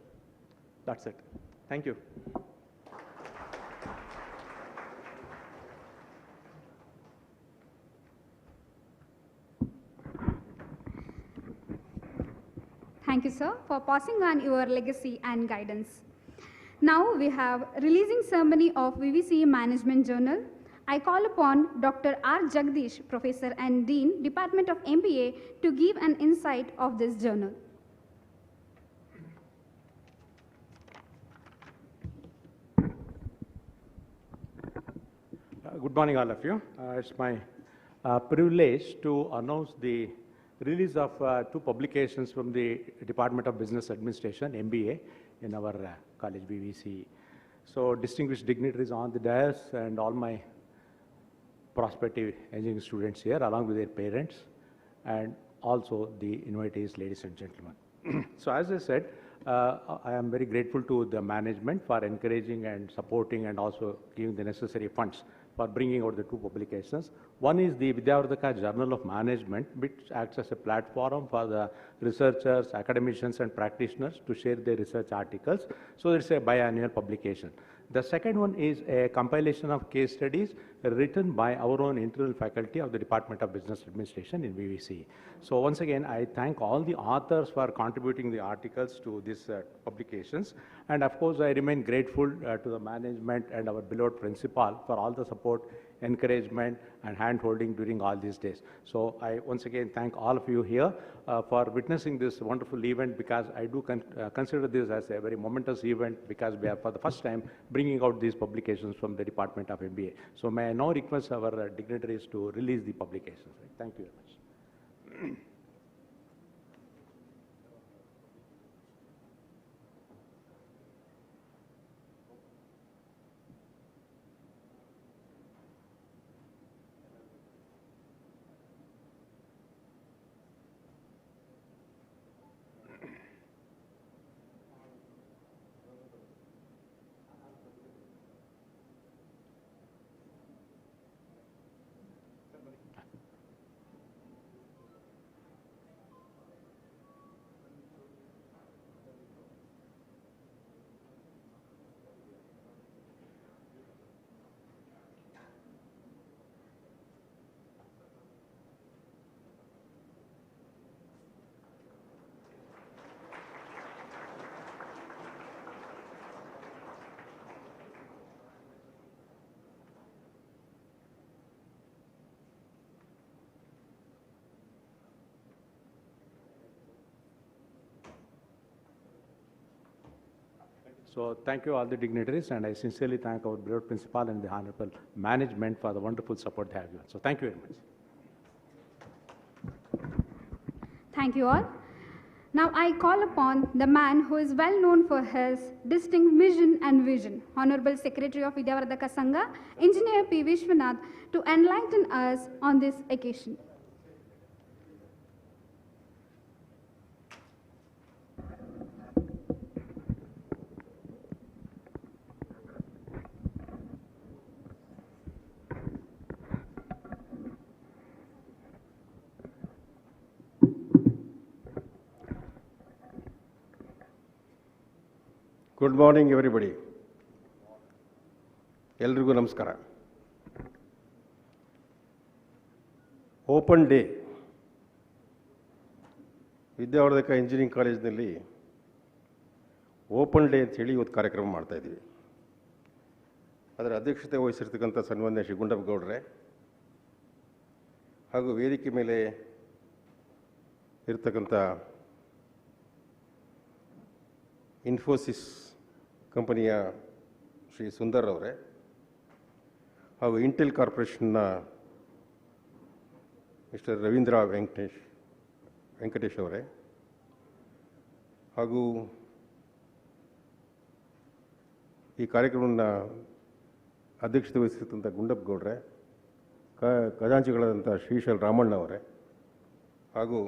That's it. Thank you. Thank you, sir, for passing on your legacy and guidance. Now we have releasing ceremony of VVCE Management Journal. I call upon Dr. R. Jagdish, Professor and Dean, Department of MBA, to give an insight of this journal. Good morning, all of you. It's my privilege to announce the release of 2 publications from the Department of Business Administration, MBA, in our college VVC. So distinguished dignitaries on the dais and all my prospective engineering students here, along with their parents, and also the invitees, ladies and gentlemen. So as I said, I am very grateful to the management for encouraging and supporting and also giving the necessary funds for bringing out the 2 publications. One is the Vidyavardhaka Journal of Management, which acts as a platform for the researchers, academicians, and practitioners to share their research articles. So it's a biannual publication. The second one is a compilation of case studies written by our own internal faculty of the Department of Business Administration in VVC. So once again, I thank all the authors for contributing the articles to these publications. And of course, I remain grateful to the management and our beloved principal for all the support, encouragement, and hand-holding during all these days. So I once again thank all of you here for witnessing this wonderful event, because I do consider this as a very momentous event, because we are for the first time bringing out these publications from the Department of MBA. So may I now request our dignitaries to release the publications. Thank you very much. So thank you all the dignitaries, and I sincerely thank our beloved principal and the honorable management for the wonderful support they have given. So thank you very much. Thank you all. Now I call upon the man who is well known for his distinct mission and vision, Honorable Secretary of Vidyavardhaka Sangha, Engineer P. Vishwanath, to enlighten us on this occasion. Good morning everybody. ಎಲ್ರಿಗೂ ನಮಸ್ಕಾರ. Open day ವಿದ್ಯಾವರ್ಧಕ engineering ಕಾಲೇಜಿನಲ್ಲಿ open day ಅಂತೇಳಿ ಇವತ್ತು ಕಾರ್ಯಕ್ರಮ ಮಾಡ್ತಾಯಿದ್ದೀವಿ. ಅದರ ಅಧ್ಯಕ್ಷತೆ ವಹಿಸಿರ್ತಕ್ಕಂಥ ಸನ್ಮಾನ್ಯ ಶ್ರೀ ಗುಂಡಪ್ಪಗೌಡ್ರೆ ಹಾಗೂ ವೇದಿಕೆ ಮೇಲೆ ಇರ್ತಕ್ಕಂಥ ಇನ್ಫೋಸಿಸ್ ಕಂಪನಿಯ ಶ್ರೀ ಸುಂದರ್ ಅವರೇ ಹಾಗೂ ಇಂಟೆಲ್ ಕಾರ್ಪೊರೇಷನ್ನ ಮಿಸ್ಟರ್ ರವೀಂದ್ರ ವೆಂಕಟೇಶ್ ಅವರೇ ಹಾಗೂ ಈ ಕಾರ್ಯಕ್ರಮವನ್ನು ಅಧ್ಯಕ್ಷತೆ ವಹಿಸಿರ್ತಂಥ ಗುಂಡಪ್ಪಗೌಡ್ರೆ, ಖಜಾಂಚಿಗಳಾದಂಥ ಶ್ರೀಶೈಲ್ ರಾಮಣ್ಣ ಅವರೇ ಹಾಗೂ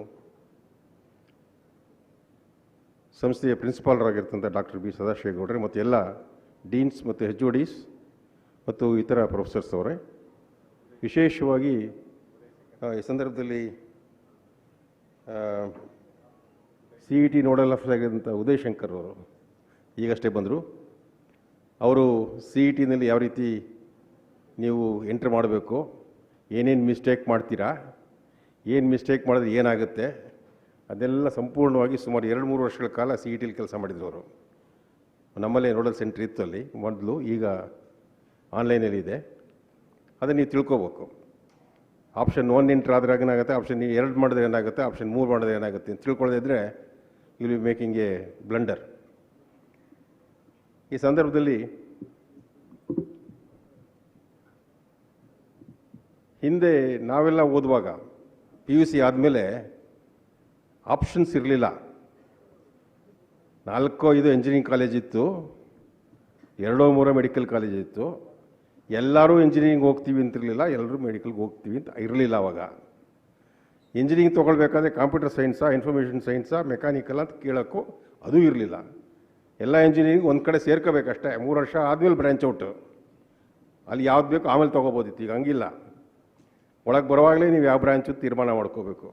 ಸಂಸ್ಥೆಯ ಪ್ರಿನ್ಸಿಪಾಲರಾಗಿರ್ತಂಥ ಡಾಕ್ಟರ್ ಬಿ ಸದಾಶಿವಗೌಡ್ರೆ ಮತ್ತು ಎಲ್ಲ ಡೀನ್ಸ್ ಮತ್ತು HODs ಮತ್ತು ಇತರ ಪ್ರೊಫೆಸರ್ಸ್ ಅವರೇ, ವಿಶೇಷವಾಗಿ ಈ ಸಂದರ್ಭದಲ್ಲಿ CET ನೋಡಲ್ ಆಫೀಸರ್ ಆಗಿದ್ದಂಥ ಉದಯ್ ಶಂಕರ್ ಅವರು ಈಗಷ್ಟೇ ಬಂದರು. ಅವರು CETನಲ್ಲಿ ಯಾವ ರೀತಿ ನೀವು ಎಂಟ್ರ್ ಮಾಡಬೇಕು, ಏನೇನು ಮಿಸ್ಟೇಕ್ ಮಾಡ್ತೀರಾ, ಏನು ಮಿಸ್ಟೇಕ್ ಮಾಡಿದ್ರೆ ಏನಾಗುತ್ತೆ, ಅದೆಲ್ಲ ಸಂಪೂರ್ಣವಾಗಿ ಸುಮಾರು 2-3 ವರ್ಷಗಳ ಕಾಲ CETಲಿ ಕೆಲಸ ಮಾಡಿದ್ರು ಅವರು. ನಮ್ಮಲ್ಲೇ ನೋಡಲ್ ಸೆಂಟ್ರ್ ಇತ್ತು ಅಲ್ಲಿ ಮೊದಲು, ಈಗ ಆನ್ಲೈನಲ್ಲಿ ಇದೆ. ಅದನ್ನು ನೀವು ತಿಳ್ಕೊಬೇಕು. ಆಪ್ಷನ್ 1 ಎಂಟ್ರ್ ಆದರೆ ಏನಾಗುತ್ತೆ, ಆಪ್ಷನ್ 2 ಮಾಡಿದ್ರೆ ಏನಾಗುತ್ತೆ, ಆಪ್ಷನ್ 3 ಮಾಡಿದ್ರೆ ಏನಾಗುತ್ತೆ ಅಂತ ತಿಳ್ಕೊಳ್ಳೋದೇ ಇದ್ದರೆ you will be making a blunder. ಈ ಸಂದರ್ಭದಲ್ಲಿ ಹಿಂದೆ ನಾವೆಲ್ಲ ಓದುವಾಗ PUC ಆದಮೇಲೆ ಆಪ್ಷನ್ಸ್ ಇರಲಿಲ್ಲ. 4-5 ಎಂಜಿನಿಯರಿಂಗ್ ಕಾಲೇಜ್ ಇತ್ತು, 2-3 ಮೆಡಿಕಲ್ ಕಾಲೇಜ್ ಇತ್ತು. ಎಲ್ಲರೂ ಇಂಜಿನಿಯರಿಂಗ್ ಹೋಗ್ತೀವಿ ಅಂತಿರಲಿಲ್ಲ, ಎಲ್ಲರೂ ಮೆಡಿಕಲ್ಗೆ ಹೋಗ್ತೀವಿ ಅಂತ ಇರಲಿಲ್ಲ. ಅವಾಗ ಇಂಜಿನಿಯರಿಂಗ್ ತೊಗೊಳ್ಬೇಕಾದ್ರೆ ಕಂಪ್ಯೂಟರ್ ಸೈನ್ಸಾ, ಇನ್ಫಾರ್ಮೇಷನ್ ಸೈನ್ಸಾ, ಮೆಕ್ಯಾನಿಕಲ್ ಅಂತ ಕೇಳೋಕ್ಕೂ ಅದೂ ಇರಲಿಲ್ಲ. ಎಲ್ಲ ಇಂಜಿನಿಯರಿಂಗ್ ಒಂದು ಕಡೆ ಸೇರ್ಕೋಬೇಕಷ್ಟೇ. 3 ವರ್ಷ ಆದಮೇಲೆ ಬ್ರ್ಯಾಂಚ್ ಔಟು, ಅಲ್ಲಿ ಯಾವ್ದು ಬೇಕು ಆಮೇಲೆ ತೊಗೋಬೋದಿತ್ತು. ಈಗ ಹಂಗಿಲ್ಲ. ಒಳಗೆ ಬರುವಾಗಲೇ ನೀವು ಯಾವ ಬ್ರ್ಯಾಂಚು ತೀರ್ಮಾನ ಮಾಡ್ಕೋಬೇಕು.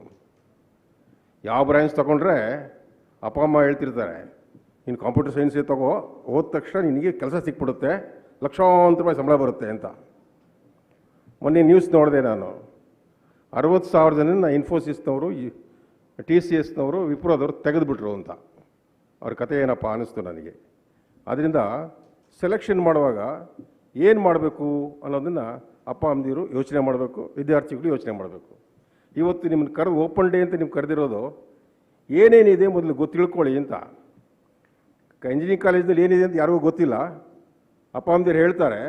ಯಾವ ಬ್ರ್ಯಾಂಚ್ ತೊಗೊಂಡ್ರೆ ಅಪ್ಪ ಅಮ್ಮ ಹೇಳ್ತಿರ್ತಾರೆ, ನೀನು ಕಂಪ್ಯೂಟರ್ ಸೈನ್ಸೇ ತಗೋ, ಹೋದ ತಕ್ಷಣ ನಿನಗೆ ಕೆಲಸ ಸಿಕ್ಬಿಡುತ್ತೆ, ಲಕ್ಷಾಂತರ ರೂಪಾಯಿ ಸಂಬಳ ಬರುತ್ತೆ ಅಂತ. ಮೊನ್ನೆ ನ್ಯೂಸ್ ನೋಡಿದೆ ನಾನು, 60,000 ಜನ ಇನ್ಫೋಸಿಸ್ನವರು, TCSನವರು, ವಿಪ್ರೋದವರು ತೆಗೆದುಬಿಟ್ರು ಅಂತ. ಅವ್ರ ಕತೆ ಏನಪ್ಪ ಅನ್ನಿಸ್ತು ನನಗೆ. ಆದ್ದರಿಂದ ಸೆಲೆಕ್ಷನ್ ಮಾಡುವಾಗ ಏನು ಮಾಡಬೇಕು ಅನ್ನೋದನ್ನು ಅಪ್ಪ ಅಮ್ಮದಿರು ಯೋಚನೆ ಮಾಡಬೇಕು, ವಿದ್ಯಾರ್ಥಿಗಳು ಯೋಚನೆ ಮಾಡಬೇಕು. ಇವತ್ತು ನಿಮ್ಮನ್ನು ಕರೆದು ಓಪನ್ ಡೇ ಅಂತ ನೀವು ಕರೆದಿರೋದು ಏನೇನಿದೆ ಮೊದಲು ತಿಳ್ಕೊಳ್ಳಿ ಅಂತ. ಇಂಜಿನಿಯರಿಂಗ್ ಕಾಲೇಜ್ನಲ್ಲಿ ಏನಿದೆ ಅಂತ ಯಾರಿಗೂ ಗೊತ್ತಿಲ್ಲ. ಅಪ್ಪ ಅಮ್ಮದಿರು ಹೇಳ್ತಾರೆ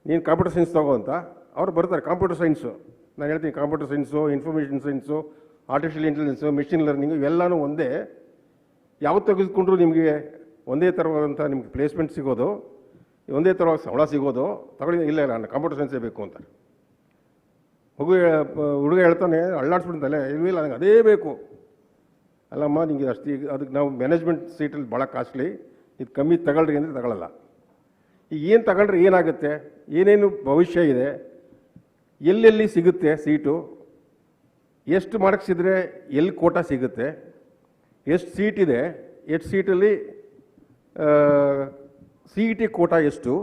ನೀನು ಕಂಪ್ಯೂಟರ್ ಸೈನ್ಸ್ ತಗೋ ಅಂತ, ಅವ್ರು ಬರ್ತಾರೆ ಕಂಪ್ಯೂಟರ್ ಸೈನ್ಸು. ನಾನು ಹೇಳ್ತೀನಿ computer science, information science, artificial intelligence, machine learning ಇವೆಲ್ಲನೂ ಒಂದೇ. ಯಾವ್ದು ತೆಗೆದುಕೊಂಡ್ರು ನಿಮಗೆ ಒಂದೇ ಥರವಾದಂಥ ನಿಮ್ಗೆ ಪ್ಲೇಸ್ಮೆಂಟ್ ಸಿಗೋದು, ಒಂದೇ ಥರವಾಗಿ ಸಂಬಳ ಸಿಗೋದು. ತಗೊಳ್ಳಿ, ಇಲ್ಲ ನಾನು ಕಂಪ್ಯೂಟರ್ ಸೈನ್ಸೇ ಬೇಕು ಅಂತಾರೆ. ಹುಡುಗ ಹೇಳ್ತಾನೆ ಅಳ್ಳಾಡ್ಸ್ಬಿಡ್ತಲ್ಲ, ಇಲ್ವಿಲ್ಲ ನನಗೆ ಅದೇ ಬೇಕು. ಅಲ್ಲಮ್ಮ ನಿಮಗೆ ಅಷ್ಟು, ಅದಕ್ಕೆ ನಾವು ಮ್ಯಾನೇಜ್ಮೆಂಟ್ ಸೀಟಲ್ಲಿ ಭಾಳ ಕಾಸ್ಟ್ಲಿ, ಇದು ಕಮ್ಮಿ ತಗೊಳ್ರಿ ಅಂದರೆ ತಗೊಳ್ಳಲ್ಲ. ಈಗ ಏನು ತಗೊಂಡ್ರೆ ಏನಾಗುತ್ತೆ, ಏನೇನು ಭವಿಷ್ಯ ಇದೆ, ಎಲ್ಲೆಲ್ಲಿ ಸಿಗುತ್ತೆ ಸೀಟು, ಎಷ್ಟು ಮಾರ್ಕ್ಸ್ ಇದ್ದರೆ ಎಲ್ಲಿ ಕೋಟಾ ಸಿಗುತ್ತೆ, ಎಷ್ಟು ಸೀಟ್ ಇದೆ, ಎಷ್ಟು ಸೀಟಲ್ಲಿ CET ಕೋಟಾ ಎಷ್ಟು,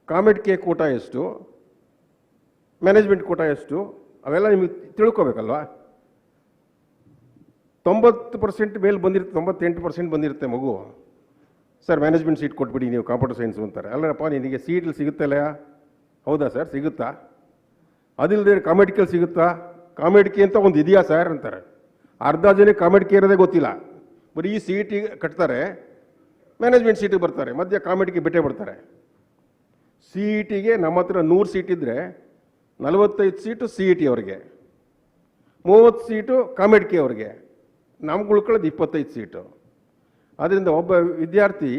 ಕಾಮೆಡ್-ಕೆ ಕೋಟಾ ಎಷ್ಟು, ಮ್ಯಾನೇಜ್ಮೆಂಟ್ ಕೋಟಾ ಎಷ್ಟು, ಅವೆಲ್ಲ ನಿಮಗೆ ತಿಳ್ಕೊಬೇಕಲ್ವಾ. 90% ಮೇಲೆ ಬಂದಿರುತ್ತೆ, 98% ಬಂದಿರುತ್ತೆ ಮಗು. ಸರ್ ಮ್ಯಾನೇಜ್ಮೆಂಟ್ ಸೀಟ್ ಕೊಟ್ಬಿಡಿ ನೀವು ಕಂಪ್ಯೂಟರ್ ಸೈನ್ಸು ಅಂತಾರೆ. ಅಲ್ಲಪ್ಪ ನಿನಗೆ ಸೀಟಲ್ಲಿ ಸಿಗುತ್ತಲ್ಲ, ಹೌದಾ ಸರ್ ಸಿಗುತ್ತಾ, ಅದಿಲ್ಲದೆ ಕಾಮೆಡ್-ಕೆ ಸಿಗುತ್ತಾ, ಕಾಮೆಡ್-ಕೆ ಅಂತ ಒಂದು ಇದೆಯಾ ಸರ್ ಅಂತಾರೆ. ಅರ್ಧ ಜನ ಕಾಮೆಡ್-ಕೆ ಇರೋದೇ ಗೊತ್ತಿಲ್ಲ. ಬರೀ ಈ CET ಕಟ್ತಾರೆ, ಮ್ಯಾನೇಜ್ಮೆಂಟ್ ಸೀಟಿಗೆ ಬರ್ತಾರೆ, ಮಧ್ಯ ಕಾಮೆಡ್-ಕೆ ಬಿಟ್ಟೇ ಬಿಡ್ತಾರೆ. CETಗೆ ನಮ್ಮ ಹತ್ರ 100 ಸೀಟ್ ಇದ್ದರೆ 45 ಸೀಟು CET ಅವ್ರಿಗೆ, 30 ಸೀಟು ಕಾಮೆಡ್-ಕೆ ಅವ್ರಿಗೆ, ನಮ್ಗೆ ಉಳ್ಕೊಳ್ಳೋದು 25 ಸೀಟು. ಆದ್ದರಿಂದ ಒಬ್ಬ ವಿದ್ಯಾರ್ಥಿ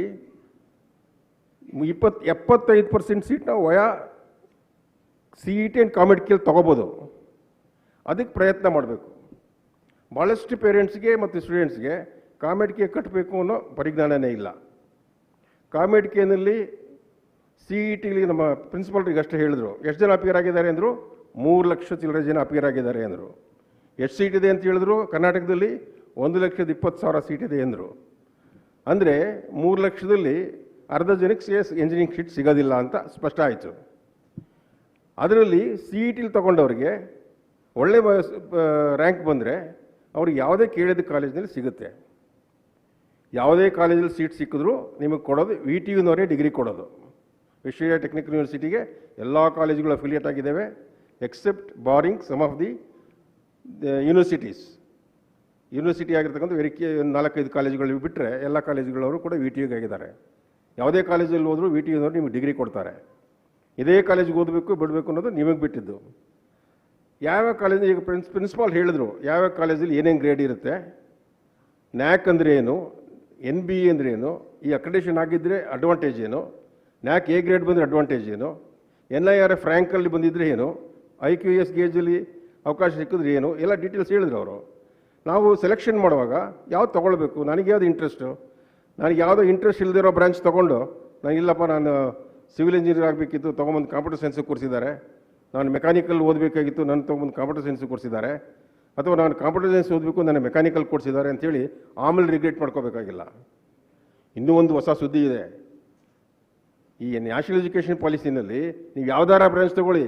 75% ಸೀಟ್ನ ವಯಾ CET ಆ್ಯಂಡ್ ಕಾಮೆಡ್-ಕೆ ತೊಗೋಬೋದು. ಅದಕ್ಕೆ ಪ್ರಯತ್ನ ಮಾಡಬೇಕು. ಭಾಳಷ್ಟು ಪೇರೆಂಟ್ಸ್ಗೆ ಮತ್ತು ಸ್ಟೂಡೆಂಟ್ಸ್ಗೆ ಕಾಮೆಡ್-ಕೆ ಕಟ್ಟಬೇಕು ಅನ್ನೋ ಪರಿಜ್ಞಾನನೇ ಇಲ್ಲ. ಕಾಮೆಡ್-ಕೆನಲ್ಲಿ CETಲಿ ನಮ್ಮ ಪ್ರಿನ್ಸಿಪಾಲ್ರಿಗೆ ಅಷ್ಟೇ ಹೇಳಿದ್ರು, ಎಷ್ಟು ಜನ ಅಪಿಯರ್ ಆಗಿದ್ದಾರೆ ಅಂದರು, 3 ಲಕ್ಷ ಚಿಲ್ಲರೆ ಜನ ಅಪಿಯರ್ ಆಗಿದ್ದಾರೆ ಅಂದರು. ಎಷ್ಟು ಸೀಟ್ ಇದೆ ಅಂತ ಹೇಳಿದ್ರು, ಕರ್ನಾಟಕದಲ್ಲಿ 1,20,000 ಸೀಟ್ ಇದೆ ಅಂದರು. ಅಂದರೆ 3 ಲಕ್ಷದಲ್ಲಿ ಅರ್ಧ ಜನಕ್ಕೆ ಎಂಜಿನಿಯರಿಂಗ್ ಸೀಟ್ ಸಿಗೋದಿಲ್ಲ ಅಂತ ಸ್ಪಷ್ಟ ಆಯಿತು. ಅದರಲ್ಲಿ CET ತಗೊಂಡವ್ರಿಗೆ ಒಳ್ಳೆ ರ್ಯಾಂಕ್ ಬಂದರೆ ಅವ್ರಿಗೆ ಯಾವುದೇ ಕೇಳಿದ ಕಾಲೇಜಿನಲ್ಲಿ ಸಿಗುತ್ತೆ. ಯಾವುದೇ ಕಾಲೇಜಲ್ಲಿ ಸೀಟ್ ಸಿಕ್ಕಿದ್ರೂ ನಿಮಗೆ ಕೊಡೋದು VTUನವರೇ ಡಿಗ್ರಿ ಕೊಡೋದು. ವಿಶ್ವೇಶ್ವರಯ್ಯ ಟೆಕ್ನಿಕಲ್ ಯೂನಿವರ್ಸಿಟಿಗೆ ಎಲ್ಲ ಕಾಲೇಜುಗಳು ಅಫಿಲಿಯೇಟ್ ಆಗಿದ್ದಾವೆ, except barring some of the university ಆಗಿರ್ತಕ್ಕಂಥ 4-5 ಕಾಲೇಜುಗಳು ಬಿಟ್ಟರೆ ಎಲ್ಲ ಕಾಲೇಜುಗಳವರು ಕೂಡ VTUಗೆ ಆಗಿದ್ದಾರೆ. ಯಾವುದೇ ಕಾಲೇಜಲ್ಲಿ ಹೋದರೂ VTUನವರು ನಿಮಗೆ ಡಿಗ್ರಿ ಕೊಡ್ತಾರೆ. ಇದೇ ಕಾಲೇಜಿಗೆ ಓದಬೇಕು ಬಿಡಬೇಕು ಅನ್ನೋದು ನಿಮಗೆ ಬಿಟ್ಟಿದ್ದು. ಯಾವ್ಯಾವ ಕಾಲೇಜ್ ಈಗ ಪ್ರಿನ್ಸಿಪಾಲ್ ಹೇಳಿದ್ರು ಯಾವ್ಯಾವ ಕಾಲೇಜಲ್ಲಿ ಏನೇನು ಗ್ರೇಡ್ ಇರುತ್ತೆ, ನ್ಯಾಕ್ ಅಂದರೆ ಏನು, NBA ಅಂದರೆ ಏನು, ಈ ಅಕ್ರೆಡಿಟೇಷನ್ ಆಗಿದ್ದರೆ ಅಡ್ವಾಂಟೇಜ್ ಏನು, ನ್ಯಾಕ್ A ಗ್ರೇಡ್ ಬಂದರೆ ಅಡ್ವಾಂಟೇಜ್ ಏನು, NIRF ರ್ಯಾಂಕಲ್ಲಿ ಬಂದಿದ್ದರೆ ಏನು, IQS ಗೇಜಲ್ಲಿ ಅವಕಾಶ ಸಿಕ್ಕಿದ್ರೆ ಏನು, ಎಲ್ಲ ಡೀಟೇಲ್ಸ್ ಹೇಳಿದ್ರು ಅವರು. ನಾವು ಸೆಲೆಕ್ಷನ್ ಮಾಡುವಾಗ ಯಾವ್ದು ತೊಗೊಳ್ಬೇಕು, ನನಗೆ ಯಾವುದು ಇಂಟ್ರೆಸ್ಟು, ನನಗೆ ಯಾವುದೋ ಇಂಟ್ರೆಸ್ಟ್ ಇಲ್ಲದಿರೋ ಬ್ರಾಂಚ್ ತೊಗೊಂಡು ಇಲ್ಲಪ್ಪ ನಾನು ಸಿವಿಲ್ ಇಂಜಿನಿಯರ್ ಆಗಬೇಕಿತ್ತು ತೊಗೊಂಬಂದು ಕಂಪ್ಯೂಟರ್ ಸೈನ್ಸಿಗೆ ಕೊಡಿಸಿದ್ದಾರೆ, ನಾನು ಮೆಕ್ಯಾನಿಕಲ್ ಓದಬೇಕಾಗಿತ್ತು ನನ್ನ ತೊಗೊಂಬಂದು ಕಂಪ್ಯೂಟರ್ ಸೈನ್ಸಿಗೆ ಕೊಡಿಸಿದ್ದಾರೆ, ಅಥವಾ ನಾನು ಕಂಪ್ಯೂಟರ್ ಸೈನ್ಸ್ ಓದಬೇಕು ನನ್ನ ಮೆಕ್ಯಾನಿಕಲ್ ಕೊಡಿಸಿದ್ದಾರೆ ಅಂಥೇಳಿ ಆಮೇಲೆ ರಿಗ್ರೆಟ್ ಮಾಡ್ಕೋಬೇಕಾಗಿಲ್ಲ. ಇನ್ನೂ ಒಂದು ಹೊಸ ಸುದ್ದಿ ಇದೆ. ಈ ನ್ಯಾಷನಲ್ ಎಜುಕೇಷನ್ ಪಾಲಿಸಿನಲ್ಲಿ ನೀವು ಯಾವ್ದಾರ ಬ್ರಾಂಚ್ ತೊಗೊಳ್ಳಿ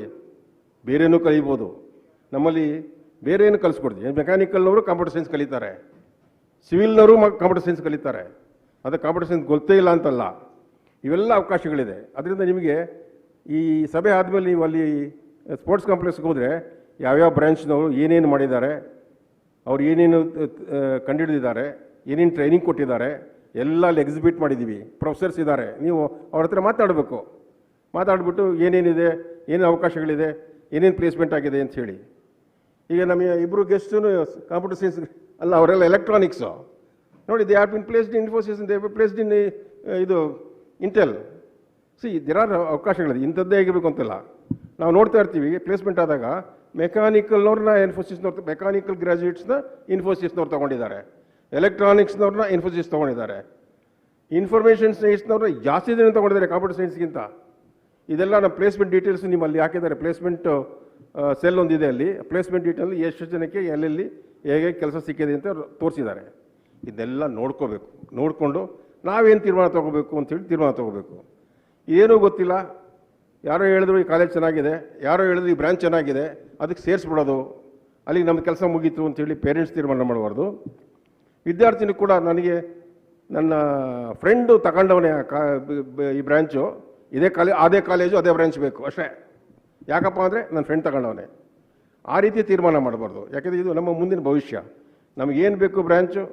ಬೇರೇನೂ ಕಲಿಬೋದು. ನಮ್ಮಲ್ಲಿ ಬೇರೆ ಏನು ಕಲಿಸ್ಕೊಡ್ತೀವಿ, ಮೆಕ್ಯಾನಿಕಲ್ನವರು ಕಂಪ್ಯೂಟರ್ ಸೈನ್ಸ್ ಕಲಿತಾರೆ, ಸಿವಿಲ್ನವರು ಕಂಪ್ಯೂಟರ್ ಸೈನ್ಸ್ ಕಲಿತಾರೆ. ಅದು ಕಂಪ್ಯೂಟರ್ ಸೈನ್ಸ್ ಗೊತ್ತೇ ಇಲ್ಲ ಅಂತಲ್ಲ, ಇವೆಲ್ಲ ಅವಕಾಶಗಳಿದೆ. ಅದರಿಂದ ನಿಮಗೆ ಈ ಸಭೆ ಆದಮೇಲೆ ನೀವು ಅಲ್ಲಿ ಸ್ಪೋರ್ಟ್ಸ್ ಕಾಂಪ್ಲೆಕ್ಸ್ಗೆ ಹೋದರೆ ಯಾವ್ಯಾವ ಬ್ರಾಂಚ್ನವರು ಏನೇನು ಮಾಡಿದ್ದಾರೆ, ಅವ್ರು ಏನೇನು ಕಂಡುಹಿಡಿದಿದ್ದಾರೆ, ಏನೇನು ಟ್ರೈನಿಂಗ್ ಕೊಟ್ಟಿದ್ದಾರೆ ಎಲ್ಲ ಅಲ್ಲಿ ಎಕ್ಸಿಬಿಟ್ ಮಾಡಿದ್ದೀವಿ. ಪ್ರೊಫೆಸರ್ಸ್ ಇದ್ದಾರೆ, ನೀವು ಅವ್ರ ಹತ್ರ ಮಾತಾಡ್ಬಿಟ್ಟು ಏನೇನಿದೆ, ಏನೇನು ಅವಕಾಶಗಳಿದೆ, ಏನೇನು ಪ್ಲೇಸ್ಮೆಂಟ್ ಆಗಿದೆ ಅಂತ ಹೇಳಿ. ಈಗ ನಮಗೆ ಇಬ್ಬರು ಗೆಸ್ಟು ಕಂಪ್ಯೂಟರ್ ಸೈನ್ಸ್ ಅಲ್ಲ, ಅವರೆಲ್ಲ ಎಲೆಕ್ಟ್ರಾನಿಕ್ಸು ನೋಡಿ, they have been placed in Infosys, they have placed in ಇದು ಇಂಟೆಲ್. ದೇರ್ ಆರ್ ಅವಕಾಶಗಳಿದೆ, ಇಂಥದ್ದೇ ಆಗಿರಬೇಕು ಅಂತಿಲ್ಲ. ನಾವು ನೋಡ್ತಾ ಇರ್ತೀವಿ ಪ್ಲೇಸ್ಮೆಂಟ್ ಆದಾಗ ಮೆಕ್ಯಾನಿಕಲ್ನವ್ರನ್ನ ಇನ್ಫೋಸಿಸ್ನವ್ರು, ಮೆಕ್ಯಾನಿಕಲ್ ಗ್ರಾಜ್ಯುಯೇಟ್ಸ್ನ ಇನ್ಫೋಸಿಸ್ನವ್ರು ತೊಗೊಂಡಿದ್ದಾರೆ, ಎಲೆಕ್ಟ್ರಾನಿಕ್ಸ್ನವ್ರನ್ನ ಇನ್ಫೋಸಿಸ್ ತೊಗೊಂಡಿದ್ದಾರೆ, ಇನ್ಫಾರ್ಮೇಷನ್ ಸೈನ್ಸ್ನವ್ರನ್ನ ಜಾಸ್ತಿ ಜನ ತೊಗೊಂಡಿದ್ದಾರೆ ಕಂಪ್ಯೂಟರ್ ಸೈನ್ಸ್ಗಿಂತ. ಇದೆಲ್ಲ ನಮ್ಮ ಪ್ಲೇಸ್ಮೆಂಟ್ ಡೀಟೇಲ್ಸ್ ನಿಮ್ಮಲ್ಲಿ ಹಾಕಿದ್ದಾರೆ. ಪ್ಲೇಸ್ಮೆಂಟ್ ಸೆಲ್ ಒಂದಿದೆ, ಅಲ್ಲಿ ಪ್ಲೇಸ್ಮೆಂಟ್ ಡೀಟೇಲ್ ಎಷ್ಟು ಜನಕ್ಕೆ ಎಲ್ಲೆಲ್ಲಿ ಹೇಗೆ ಕೆಲಸ ಸಿಕ್ಕಿದೆ ಅಂತ ತೋರಿಸಿದ್ದಾರೆ. ಇದೆಲ್ಲ ನೋಡ್ಕೋಬೇಕು. ನೋಡಿಕೊಂಡು ನಾವೇನು ತೀರ್ಮಾನ ತೊಗೋಬೇಕು ಅಂಥೇಳಿ ತೀರ್ಮಾನ ತೊಗೋಬೇಕು. ಏನೂ ಗೊತ್ತಿಲ್ಲ, ಯಾರೋ ಹೇಳಿದ್ರು ಈ ಕಾಲೇಜ್ ಚೆನ್ನಾಗಿದೆ, ಯಾರೋ ಹೇಳಿದ್ರು ಈ ಬ್ರಾಂಚ್ ಚೆನ್ನಾಗಿದೆ, ಅದಕ್ಕೆ ಸೇರಿಸ್ಬಿಡೋದು, ಅಲ್ಲಿಗೆ ನಮ್ಮ ಕೆಲಸ ಮುಗೀತು ಅಂಥೇಳಿ ಪೇರೆಂಟ್ಸ್ ತೀರ್ಮಾನ ಮಾಡಬಾರ್ದು. ವಿದ್ಯಾರ್ಥಿನೂ ಕೂಡ ನನಗೆ ನನ್ನ ಫ್ರೆಂಡು ತಗೊಂಡವನೇ ಈ ಬ್ರ್ಯಾಂಚು, ಅದೇ ಕಾಲೇಜು ಅದೇ ಬ್ರಾಂಚ್ ಬೇಕು ಅಷ್ಟೇ. ಯಾಕಪ್ಪ ಅಂದರೆ ನನ್ನ ಫ್ರೆಂಡ್ ತಗೊಂಡವನೇ. ಆ ರೀತಿ ತೀರ್ಮಾನ ಮಾಡಬಾರ್ದು. ಯಾಕೆಂದರೆ ಇದು ನಮ್ಮ ಮುಂದಿನ ಭವಿಷ್ಯ. ನಮಗೇನು ಬೇಕು ಬ್ರ್ಯಾಂಚು,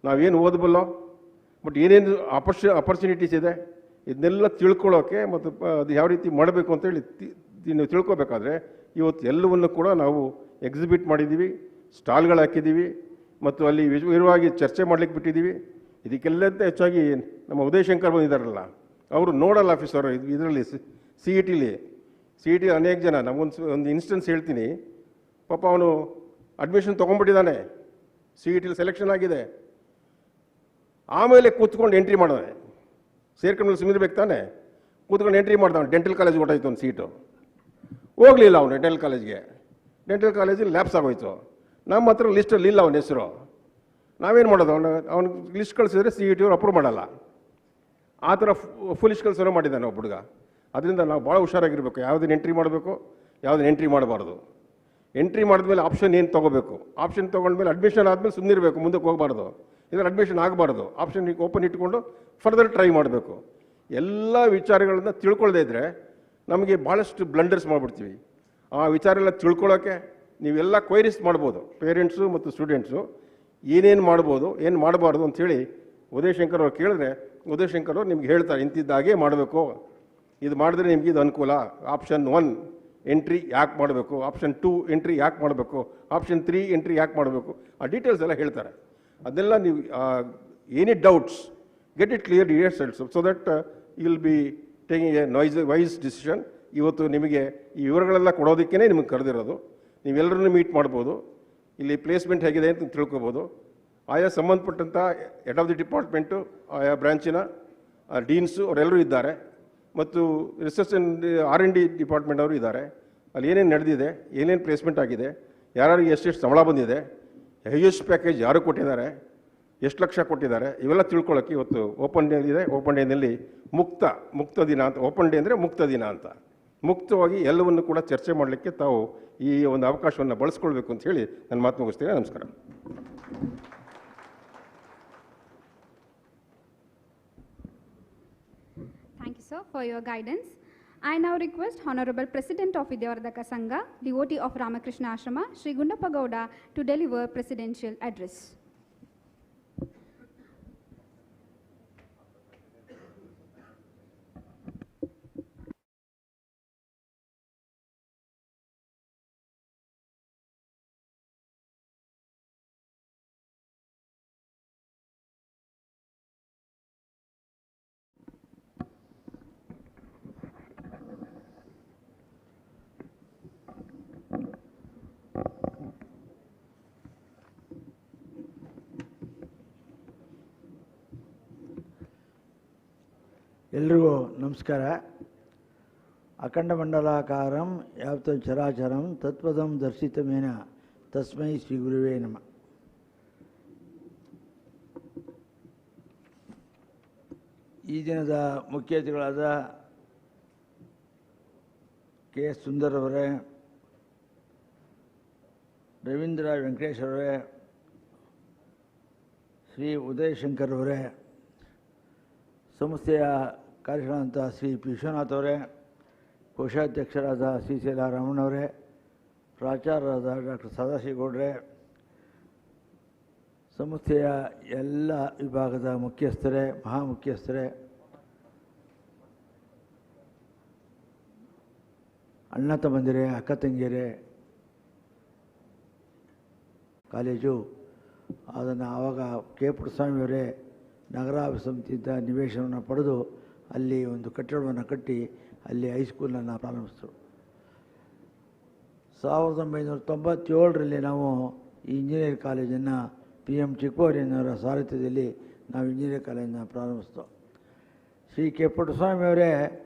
ನಾವೇನು ಓದಬಲ್ಲೋ, ಬಟ್ ಏನೇನು ಅಪರ್ಚುನಿಟೀಸ್ ಇದೆ ಇದನ್ನೆಲ್ಲ ತಿಳ್ಕೊಳ್ಳೋಕ್ಕೆ ಮತ್ತು ಅದು ಯಾವ ರೀತಿ ಮಾಡಬೇಕು ಅಂತೇಳಿ ನೀವು ತಿಳ್ಕೊಬೇಕಾದ್ರೆ ಇವತ್ತು ಎಲ್ಲವನ್ನು ಕೂಡ ನಾವು ಎಕ್ಸಿಬಿಟ್ ಮಾಡಿದ್ದೀವಿ, ಸ್ಟಾಲ್ಗಳು ಹಾಕಿದ್ದೀವಿ ಮತ್ತು ಅಲ್ಲಿ ವಿವರವಾಗಿ ಚರ್ಚೆ ಮಾಡಲಿಕ್ಕೆ ಬಿಟ್ಟಿದ್ದೀವಿ. ಇದಕ್ಕೆಲ್ಲಂತ ಹೆಚ್ಚಾಗಿ ನಮ್ಮ ಉದಯಶಂಕರ್ ಬಂದಿದ್ದಾರಲ್ಲ, ಅವರು ನೋಡಲ್ ಆಫೀಸರು ಇದರಲ್ಲಿ CET ಅನೇಕ ಜನ. ನಮಗೊಂದು ಇನ್ಸ್ಟೆನ್ಸ್ ಹೇಳ್ತೀನಿ. ಪಾಪ ಅವನು ಅಡ್ಮಿಷನ್ ತೊಗೊಂಡ್ಬಿಟ್ಟಿದ್ದಾನೆ, CET ಸೆಲೆಕ್ಷನ್ ಆಗಿದೆ, ಆಮೇಲೆ ಕೂತ್ಕೊಂಡು ಎಂಟ್ರಿ ಮಾಡೋನೆ. ಸೇರ್ಕೊಂಡು ಸುಮ್ಮನಿರ್ಬೇಕು ತಾನೆ, ಕೂತ್ಕೊಂಡು ಎಂಟ್ರಿ ಮಾಡ್ದವನು. ಡೆಂಟಲ್ ಕಾಲೇಜ್ಗೆ ಹೊಟ್ಟೋಯ್ತು ಒಂದು ಸೀಟು, ಹೋಗಲಿಲ್ಲ ಅವನು ಡೆಂಟಲ್ ಕಾಲೇಜ್ಗೆ. ಡೆಂಟಲ್ ಕಾಲೇಜಲ್ಲಿ ಲ್ಯಾಬ್ಸ್ ಆಗೋಯ್ತು. ನಮ್ಮ ಹತ್ರ ಲಿಸ್ಟಲ್ಲಿ ಇಲ್ಲ ಅವನ ಹೆಸರು. ನಾವೇನು ಮಾಡೋದು, ಅವ್ನು ಲಿಸ್ಟ್ ಕಳಿಸಿದ್ರೆ CET ಅವ್ರು ಅಪ್ರೂವ್ ಮಾಡಲ್ಲ. ಆ ಥರ ಫುಲಿಶ್ ಕೆಲಸನೂ ಮಾಡಿದ್ದಾನೆ ಒಬ್ಬ ಹುಡುಗ. ಅದರಿಂದ ನಾವು ಭಾಳ ಹುಷಾರಾಗಿರಬೇಕು. ಯಾವುದನ್ನು ಎಂಟ್ರಿ ಮಾಡಬೇಕು, ಯಾವುದನ್ನು ಎಂಟ್ರಿ ಮಾಡಬಾರ್ದು. ಎಂಟ್ರಿ ಮಾಡಿದ್ಮೇಲೆ ಆಪ್ಷನ್ ಏನು ತೊಗೋಬೇಕು, ಆಪ್ಷನ್ ತೊಗೊಂಡ್ಮೇಲೆ ಅಡ್ಮಿಷನ್ ಆದಮೇಲೆ ಸುಮ್ಮನಿರಬೇಕು, ಮುಂದಕ್ಕೆ ಹೋಗಬಾರ್ದು. ಇದರಲ್ಲಿ ಅಡ್ಮಿಷನ್ ಆಗಬಾರ್ದು. ಆಪ್ಷನ್ ಓಪನ್ ಇಟ್ಕೊಂಡು ಫರ್ದರ್ ಟ್ರೈ ಮಾಡಬೇಕು. ಎಲ್ಲ ವಿಚಾರಗಳನ್ನ ತಿಳ್ಕೊಳ್ಳದೇ ಇದ್ದರೆ ನಮಗೆ ಭಾಳಷ್ಟು ಬ್ಲಂಡರ್ಸ್ ಮಾಡಿಬಿಡ್ತೀವಿ. ಆ ವಿಚಾರ ಎಲ್ಲ ತಿಳ್ಕೊಳ್ಳೋಕ್ಕೆ ನೀವೆಲ್ಲ ಕ್ವೈರೀಸ್ ಮಾಡ್ಬೋದು. ಪೇರೆಂಟ್ಸು ಮತ್ತು ಸ್ಟೂಡೆಂಟ್ಸು ಏನೇನು ಮಾಡ್ಬೋದು, ಏನು ಮಾಡಬಾರ್ದು ಅಂಥೇಳಿ ಉದಯಶಂಕರ್ ಅವ್ರು ಕೇಳಿದ್ರೆ ಉದಯಶಂಕರ್ ಅವ್ರು ನಿಮ್ಗೆ ಹೇಳ್ತಾರೆ, ಇಂತಿದ್ದಾಗೆ ಮಾಡಬೇಕು, ಇದು ಮಾಡಿದ್ರೆ ನಿಮ್ಗೆ ಇದು ಅನುಕೂಲ. ಆಪ್ಷನ್ 1 ಎಂಟ್ರಿ ಯಾಕೆ ಮಾಡಬೇಕು, ಆಪ್ಷನ್ 2 ಎಂಟ್ರಿ ಯಾಕೆ ಮಾಡಬೇಕು, ಆಪ್ಷನ್ 3 ಎಂಟ್ರಿ ಯಾಕೆ ಮಾಡಬೇಕು, ಆ ಡೀಟೇಲ್ಸ್ ಎಲ್ಲ ಹೇಳ್ತಾರೆ. ಅದೆಲ್ಲ ನೀವು any doubts get it clear yourself so that you will be taking a wise decision. ಇವತ್ತು ನಿಮಗೆ ಈ ವಿವರಗಳೆಲ್ಲ ಕೊಡೋದಕ್ಕೇ ನಿಮಗೆ ಕರೆದಿರೋದು. ನೀವೆಲ್ಲರನ್ನೂ ಮೀಟ್ ಮಾಡ್ಬೋದು, ಇಲ್ಲಿ ಪ್ಲೇಸ್ಮೆಂಟ್ ಹೇಗಿದೆ ಅಂತ ತಿಳ್ಕೊಬೋದು. ಆಯಾ ಸಂಬಂಧಪಟ್ಟಂಥ ಹೆಡ್ ಆಫ್ ದಿ ಡಿಪಾರ್ಟ್ಮೆಂಟು, ಆಯಾ ಬ್ರಾಂಚಿನ ಡೀನ್ಸು ಅವರೆಲ್ಲರೂ ಇದ್ದಾರೆ, ಮತ್ತು ರಿಸರ್ಚ್ ಆ್ಯಂಡ್ R&D ಡಿಪಾರ್ಟ್ಮೆಂಟ್ ಅವರು ಇದ್ದಾರೆ. ಅಲ್ಲಿ ಏನೇನು ನಡೆದಿದೆ, ಏನೇನು ಪ್ಲೇಸ್ಮೆಂಟ್ ಆಗಿದೆ, ಯಾರಿಗೆ ಎಷ್ಟೆಷ್ಟು ಸಂಬಳ ಬಂದಿದೆ, ಹೈಯೆಸ್ಟ್ ಪ್ಯಾಕೇಜ್ ಯಾರು ಕೊಟ್ಟಿದ್ದಾರೆ, ಎಷ್ಟು ಲಕ್ಷ ಕೊಟ್ಟಿದ್ದಾರೆ, ಇವೆಲ್ಲ ತಿಳ್ಕೊಳ್ಳೋಕ್ಕೆ ಇವತ್ತು ಓಪನ್ ಡೇ ಇದೆ. ಓಪನ್ ಡೇನಲ್ಲಿ ಮುಕ್ತ ದಿನ ಅಂತ, ಓಪನ್ ಡೇ ಅಂದರೆ ಮುಕ್ತ ದಿನ ಅಂತ, ಮುಕ್ತವಾಗಿ ಎಲ್ಲವನ್ನು ಕೂಡ ಚರ್ಚೆ ಮಾಡಲಿಕ್ಕೆ ತಾವು ಈ ಒಂದು ಅವಕಾಶವನ್ನು ಬಳಸ್ಕೊಳ್ಬೇಕು ಅಂತ ಹೇಳಿ ನನ್ನ ಮಾತು ಮುಗಿಸ್ತೇನೆ. ನಮಸ್ಕಾರ. Thank you, sir, for your guidance. I now request Honorable President of Vidyavardhaka Sangha, devotee of Ramakrishna Ashrama, Sri Gundappa Gowda, to deliver presidential address. ಎಲ್ರಿಗೂ ನಮಸ್ಕಾರ. ಅಖಂಡ ಮಂಡಲಾಕಾರಂ ಯಾವತ್ತ ಚರಾಚರಂ ತತ್ಪದಂ ದರ್ಶಿತಮೇನ ತಸ್ಮೈ ಶ್ರೀ ಗುರುವೇ ನಮಃ. ಈ ದಿನದ ಮುಖ್ಯ ಅತಿಥಿಗಳಾದ ಕೆ ಎಸ್ ಸುಂದರ್ ಅವರೇ, ರವೀಂದ್ರ ವೆಂಕಟೇಶ್ ಅವರೇ, ಶ್ರೀ ಉದಯಶಂಕರ್ ಅವರೇ, ಸಂಸ್ಥೆಯ ಕಾರ್ಯಗಳಂತ ಶ್ರೀ ಪಿ ವಿಶ್ವನಾಥ್ ಅವರೇ, ಕೋಶಾಧ್ಯಕ್ಷರಾದ ಶ್ರೀ ರಾಮಣ್ಣವರೇ, ಪ್ರಾಚಾರ್ಯರಾದ ಡಾಕ್ಟರ್ ಸದಾಶಿವಗೌಡ್ರೆ, ಸಂಸ್ಥೆಯ ಎಲ್ಲ ವಿಭಾಗದ ಮುಖ್ಯಸ್ಥರೇ, ಮಹಾಮುಖ್ಯಸ್ಥರೇ, ಅಣ್ಣ ತಮ್ಮಂದಿರೇ, ಅಕ್ಕ ತಂಗಿಯರೇ, ಕಾಲೇಜು ಅದನ್ನು ಆವಾಗ ಕೆ ಪುಟ್ಟಸ್ವಾಮಿಯವರೇ ನಗರಾಭಿವೃದ್ಧಿಯಿಂದ ನಿವೇಶನವನ್ನು ಪಡೆದು ಅಲ್ಲಿ ಒಂದು ಕಟ್ಟಡವನ್ನು ಕಟ್ಟಿ ಅಲ್ಲಿ ಹೈಸ್ಕೂಲನ್ನು ಪ್ರಾರಂಭಿಸಿದ್ರು. 1997ರಲ್ಲಿ ನಾವು ಈ ಇಂಜಿನಿಯರಿಂಗ್ ಕಾಲೇಜನ್ನು ಪಿ ಎಂ ಚಿಕ್ಕವರಿನವರ ಸಾರಥ್ಯದಲ್ಲಿ ನಾವು ಇಂಜಿನಿಯರಿಂಗ್ ಕಾಲೇಜನ್ನು ಪ್ರಾರಂಭಿಸಿದ್ದು. ಶ್ರೀ ಕೆ ಪುಟ್ಟಸ್ವಾಮಿಯವರೇ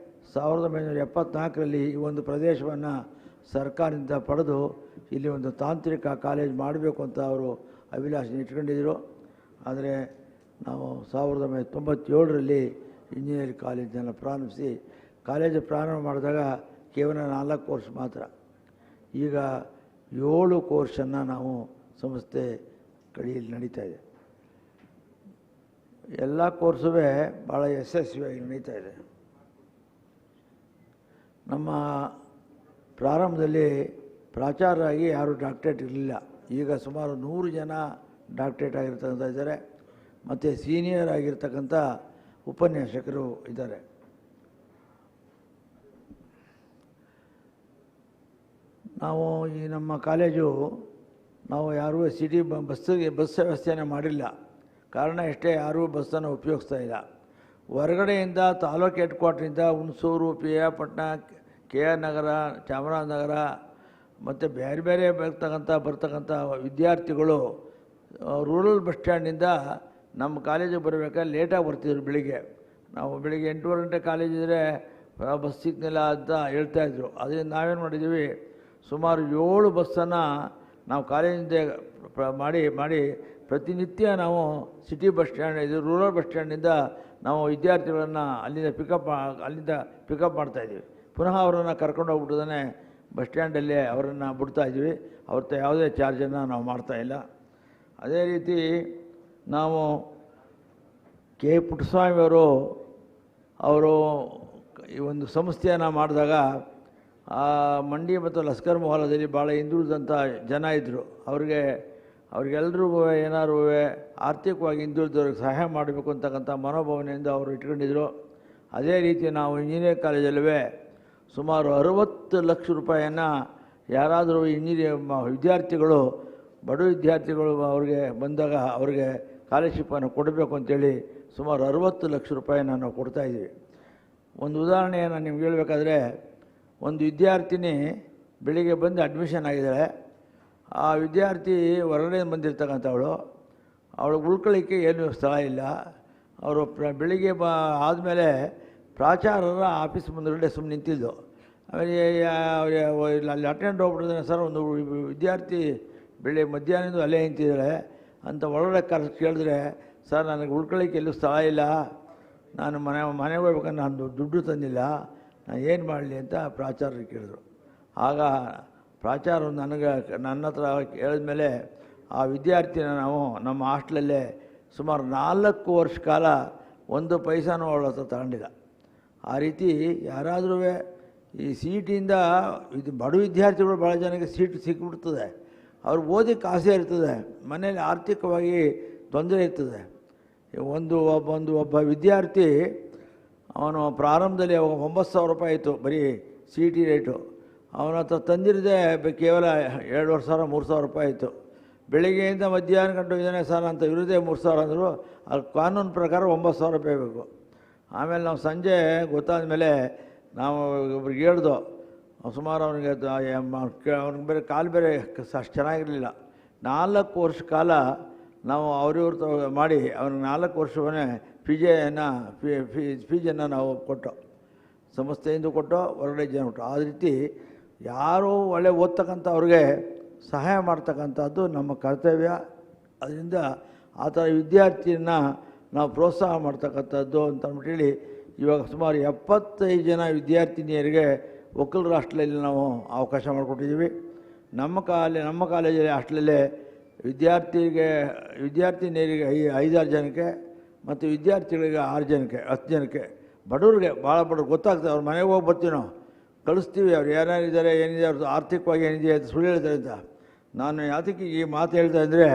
1974ರಲ್ಲಿ ಈ ಒಂದು ಪ್ರದೇಶವನ್ನು ಸರ್ಕಾರದಿಂದ ಪಡೆದು ಇಲ್ಲಿ ಒಂದು ತಾಂತ್ರಿಕ ಕಾಲೇಜ್ ಮಾಡಬೇಕು ಅಂತ ಅವರು ಅಭಿಲಾಷೆ ಇಟ್ಕೊಂಡಿದ್ದರು. ಆದರೆ ನಾವು 1997ರಲ್ಲಿ ಇಂಜಿನಿಯರಿಂಗ್ ಕಾಲೇಜನ್ನು ಪ್ರಾರಂಭಿಸಿ ಕಾಲೇಜು ಪ್ರಾರಂಭ ಮಾಡಿದಾಗ ಕೇವಲ 4 ಕೋರ್ಸ್ ಮಾತ್ರ. ಈಗ 7 ಕೋರ್ಸನ್ನು ನಾವು ಸಂಸ್ಥೆ ಕಡೆಯಲ್ಲಿ ನಡೀತಾ ಇದೆ. ಎಲ್ಲ ಕೋರ್ಸೂ ಭಾಳ ಯಶಸ್ವಿಯಾಗಿ ನಡೀತಾ ಇದೆ. ನಮ್ಮ ಪ್ರಾರಂಭದಲ್ಲಿ ಪ್ರಾಚಾರ್ಯರಾಗಿ ಯಾರೂ ಡಾಕ್ಟ್ರೇಟ್ ಇರಲಿಲ್ಲ. ಈಗ ಸುಮಾರು 100 ಜನ ಡಾಕ್ಟ್ರೇಟ್ ಆಗಿರ್ತಕ್ಕಂಥ ಇದ್ದಾರೆ ಮತ್ತು ಸೀನಿಯರ್ ಆಗಿರ್ತಕ್ಕಂಥ ಉಪನ್ಯಾಸಕರು ಇದ್ದಾರೆ. ನಾವು ಈ ನಮ್ಮ ಕಾಲೇಜು ನಾವು ಯಾರೂ ಸಿಟಿ ಬಸ್ ವ್ಯವಸ್ಥೆಯನ್ನು ಮಾಡಿಲ್ಲ. ಕಾರಣ ಎಷ್ಟೇ ಯಾರೂ ಬಸ್ಸನ್ನು ಉಪಯೋಗಿಸ್ತಾ ಇಲ್ಲ. ಹೊರಗಡೆಯಿಂದ ತಾಲೂಕು ಹೆಡ್ ಕ್ವಾರ್ಟ್ರಿಂದ ಹುಣಸೂರು, ಪಿರಿಯಾಪಟ್ಟಣ, ಕೆ ಆರ್ ನಗರ, ಚಾಮರಾಜನಗರ ಮತ್ತು ಬೇರೆ ಬೇರೆ ಬರ್ತಕ್ಕಂಥ ವಿದ್ಯಾರ್ಥಿಗಳು ರೂರಲ್ ಬಸ್ ಸ್ಟ್ಯಾಂಡಿಂದ ನಮ್ಮ ಕಾಲೇಜಿಗೆ ಬರಬೇಕಾದ್ರೆ ಲೇಟಾಗಿ ಬರ್ತಿದ್ರು. ನಾವು ಬೆಳಿಗ್ಗೆ 8:30 ಗಂಟೆ ಕಾಲೇಜ್ ಇದ್ದರೆ ಬಸ್ ಸಿಗ್ನಿಲ್ಲ ಅಂತ ಹೇಳ್ತಾಯಿದ್ರು. ಅದರಿಂದ ನಾವೇನು ಮಾಡಿದ್ದೀವಿ, ಸುಮಾರು 7 ಬಸ್ಸನ್ನು ನಾವು ಕಾಲೇಜಿಂದ ಮಾಡಿ ಪ್ರತಿನಿತ್ಯ ನಾವು ಸಿಟಿ ಬಸ್ ಸ್ಟ್ಯಾಂಡ್, ಇದು ರೂರಲ್ ಬಸ್ ಸ್ಟ್ಯಾಂಡಿಂದ ನಾವು ವಿದ್ಯಾರ್ಥಿಗಳನ್ನು ಅಲ್ಲಿಂದ ಪಿಕಪ್ ಮಾಡ್ತಾಯಿದ್ದೀವಿ. ಪುನಃ ಅವರನ್ನು ಕರ್ಕೊಂಡು ಹೋಗ್ಬಿಟ್ಟದೇ ಬಸ್ ಸ್ಟ್ಯಾಂಡಲ್ಲೇ ಅವರನ್ನು ಬಿಡ್ತಾಯಿದ್ವಿ. ಅವ್ರದ್ದು ಯಾವುದೇ ಚಾರ್ಜನ್ನು ನಾವು ಮಾಡ್ತಾಯಿಲ್ಲ. ಅದೇ ರೀತಿ ನಾವು ಕೆ ಪುಟ್ಟಸ್ವಾಮಿಯವರು ಈ ಒಂದು ಸಂಸ್ಥೆಯನ್ನು ಮಾಡಿದಾಗ ಮಂಡಿ ಮತ್ತು ಲಸ್ಕರ್ ಮೊಹಲ್ಲದಲ್ಲಿ ಭಾಳ ಹಿಂದುಳಿದಂಥ ಜನ ಇದ್ದರು. ಅವ್ರಿಗೆಲ್ರಿಗೂ ಏನಾದ್ರು ಆರ್ಥಿಕವಾಗಿ ಹಿಂದುಳಿದವ್ರಿಗೆ ಸಹಾಯ ಮಾಡಬೇಕು ಅಂತಕ್ಕಂಥ ಮನೋಭಾವನೆಯಿಂದ ಅವರು ಇಟ್ಕೊಂಡಿದ್ರು. ಅದೇ ರೀತಿ ನಾವು ಇಂಜಿನಿಯರಿಂಗ್ ಕಾಲೇಜಲ್ಲೇ ಸುಮಾರು 60 ಲಕ್ಷ ರೂಪಾಯಿಯನ್ನು ಯಾರಾದರೂ ವಿದ್ಯಾರ್ಥಿಗಳು, ಬಡ ವಿದ್ಯಾರ್ಥಿಗಳು ಅವ್ರಿಗೆ ಬಂದಾಗ ಅವ್ರಿಗೆ ಸ್ಕಾಲರ್ಶಿಪ್ಪನ್ನು ಕೊಡಬೇಕು ಅಂತೇಳಿ ಸುಮಾರು 60 ಲಕ್ಷ ರೂಪಾಯಿನ ನಾವು ಕೊಡ್ತಾಯಿದ್ದೀವಿ. ಒಂದು ಉದಾಹರಣೆಯನ್ನು ನಿಮ್ಗೆ ಹೇಳಬೇಕಾದ್ರೆ, ಒಂದು ವಿದ್ಯಾರ್ಥಿನಿ ಬೆಳಿಗ್ಗೆ ಬಂದು ಅಡ್ಮಿಷನ್ ಆಗಿದ್ದಾಳೆ. ಆ ವಿದ್ಯಾರ್ಥಿ ಹೊರಗಡೆ ಬಂದಿರ್ತಕ್ಕಂಥವಳು, ಅವಳಿಗೆ ಉಳ್ಕೊಳ್ಳಿಕ್ಕೆ ಏನು ಸ್ಥಳ ಇಲ್ಲ. ಅವರು ಬೆಳಿಗ್ಗೆ ಆದಮೇಲೆ ಪ್ರಾಚಾರ್ಯರ ಆಫೀಸ್ ಮುಂದುಗಡೆ ಸುಮ್ಮನೆ ನಿಂತಿದ್ದು. ಆಮೇಲೆ ಅಲ್ಲಿ ಅಟೆಂಡ್ ಹೋಗ್ಬಿಟ್ಟಿದ್ದಾನೆ, ಸರ್ ಒಂದು ವಿದ್ಯಾರ್ಥಿ ಮಧ್ಯಾಹ್ನದಿಂದ ಅಲ್ಲೇ ನಿಂತಿದ್ದಾಳೆ, ಅಂತ ಒಳಗಡೆ ಕೇಳಿದ್ರೆ, ಸರ್ ನನಗೆ ಉಳ್ಕೊಳ್ಳಿಕ್ಕೆ ಎಲ್ಲೂ ಸ್ಥಳ ಇಲ್ಲ, ನಾನು ಮನೆಗೆ ಹೋಗ್ಬೇಕಂದ್ರೆ ನಾನು ದುಡ್ಡು ತಂದಿಲ್ಲ, ನಾನು ಏನು ಮಾಡಲಿ ಅಂತ ಪ್ರಾಚಾರ್ಯರು ಕೇಳಿದ್ರು. ಆಗ ಪ್ರಾಚಾರ್ಯರು ನನ್ನ ಹತ್ರ ಹೇಳಿದ್ಮೇಲೆ ಆ ವಿದ್ಯಾರ್ಥಿನ ನಾವು ನಮ್ಮ ಹಾಸ್ಟ್ಲಲ್ಲೇ ಸುಮಾರು 4 ವರ್ಷ ಕಾಲ 1 ಪೈಸಾನೂ ಅವಳ ಹತ್ರ ತಗೊಂಡಿಲ್ಲ. ಆ ರೀತಿ ಯಾರಾದರೂ ಈ ಸೀಟಿಂದ ಇದು ಬಡ ವಿದ್ಯಾರ್ಥಿಗಳು ಭಾಳ ಜನಕ್ಕೆ ಸೀಟ್ ಸಿಕ್ಬಿಡ್ತದೆ, ಅವ್ರಿಗೆ ಓದಕ್ಕೆ ಆಸೆ ಇರ್ತದೆ, ಮನೇಲಿ ಆರ್ಥಿಕವಾಗಿ ತೊಂದರೆ ಇರ್ತದೆ. ಒಬ್ಬ ವಿದ್ಯಾರ್ಥಿ ಅವನು ಪ್ರಾರಂಭದಲ್ಲಿ 9,000 ರೂಪಾಯಿ ಇತ್ತು ಬರೀ ಸಿ ಟಿ ರೇಟು, ಅವನ ಹತ್ರ ತಂದಿರದೆ ಕೇವಲ 2,500 3,000 ರೂಪಾಯಿ ಇತ್ತು. ಬೆಳಿಗ್ಗೆಯಿಂದ ಮಧ್ಯಾಹ್ನ ಗಂಟೆ ಇದ್ದಾನೆ ಸರ್ ಅಂತ ಇರೋದೇ 3,000 ಅಂದರು. ಅಲ್ಲಿ ಕಾನೂನು ಪ್ರಕಾರ 9,000 ರೂಪಾಯಿ ಬೇಕು. ಆಮೇಲೆ ನಾವು ಸಂಜೆ ಗೊತ್ತಾದ ಮೇಲೆ ನಾವು ಒಬ್ರಿಗೆ ಹೇಳ್ದೋ, ಸುಮಾರು ಅವನಿಗೆ ಅವ್ನಿಗೆ ಬೇರೆ ಕಾಲು ಬೇರೆ ಅಷ್ಟು ಚೆನ್ನಾಗಿರಲಿಲ್ಲ. 4 ವರ್ಷ ಕಾಲ ನಾವು ಅವ್ರಿವ್ರ ಮಾಡಿ ಅವ್ನಿಗೆ 4 ವರ್ಷವನ್ನೇ ಫೀಜನ್ನು ನಾವು ಕೊಟ್ಟು, ಸಂಸ್ಥೆಯಿಂದ ಕೊಟ್ಟು, ಹೊರಗಡೆ ಜನ ಕೊಟ್ಟು. ಆ ರೀತಿ ಯಾರೂ ಒಳ್ಳೆ ಓದ್ತಕ್ಕಂಥ ಅವ್ರಿಗೆ ಸಹಾಯ ಮಾಡ್ತಕ್ಕಂಥದ್ದು ನಮ್ಮ ಕರ್ತವ್ಯ. ಅದರಿಂದ ಆ ಥರ ವಿದ್ಯಾರ್ಥಿಯನ್ನು ನಾವು ಪ್ರೋತ್ಸಾಹ ಮಾಡ್ತಕ್ಕಂಥದ್ದು ಅಂತ ಅಂದ್ಬಿಟ್ಟು ಇವಾಗ ಸುಮಾರು 75 ಜನ ವಿದ್ಯಾರ್ಥಿನಿಯರಿಗೆ ಒಕ್ಕಲರ ಹಾಸ್ಟೆಲಲ್ಲಿ ನಾವು ಅವಕಾಶ ಮಾಡಿಕೊಟ್ಟಿದ್ದೀವಿ. ನಮ್ಮ ಕಾಲೇಜಲ್ಲಿ ಹಾಸ್ಟೆಲಲ್ಲೇ ವಿದ್ಯಾರ್ಥಿನಿಯರಿಗೆ 5-6 ಜನಕ್ಕೆ ಮತ್ತು ವಿದ್ಯಾರ್ಥಿಗಳಿಗೆ 6 ಜನಕ್ಕೆ 10 ಜನಕ್ಕೆ, ಬಡವ್ರಿಗೆ ಭಾಳ ಬಡವ್ರು ಗೊತ್ತಾಗ್ತದೆ, ಅವ್ರ ಮನೆಗೆ ಹೋಗಿ ಬರ್ತೀವಿ ನಾವು, ಕಳಿಸ್ತೀವಿ. ಅವ್ರು ಯಾರ್ಯಾರಿದ್ದಾರೆ ಏನಿದೆ ಅವ್ರದ್ದು ಆರ್ಥಿಕವಾಗಿ ಏನಿದೆ ಅಂತ ಸುಳ್ಳು ಹೇಳ್ತಾರೆ ಅಂತ. ನಾನು ಯಾತಕ್ಕೆ ಈ ಮಾತು ಹೇಳ್ತಾ ಅಂದರೆ,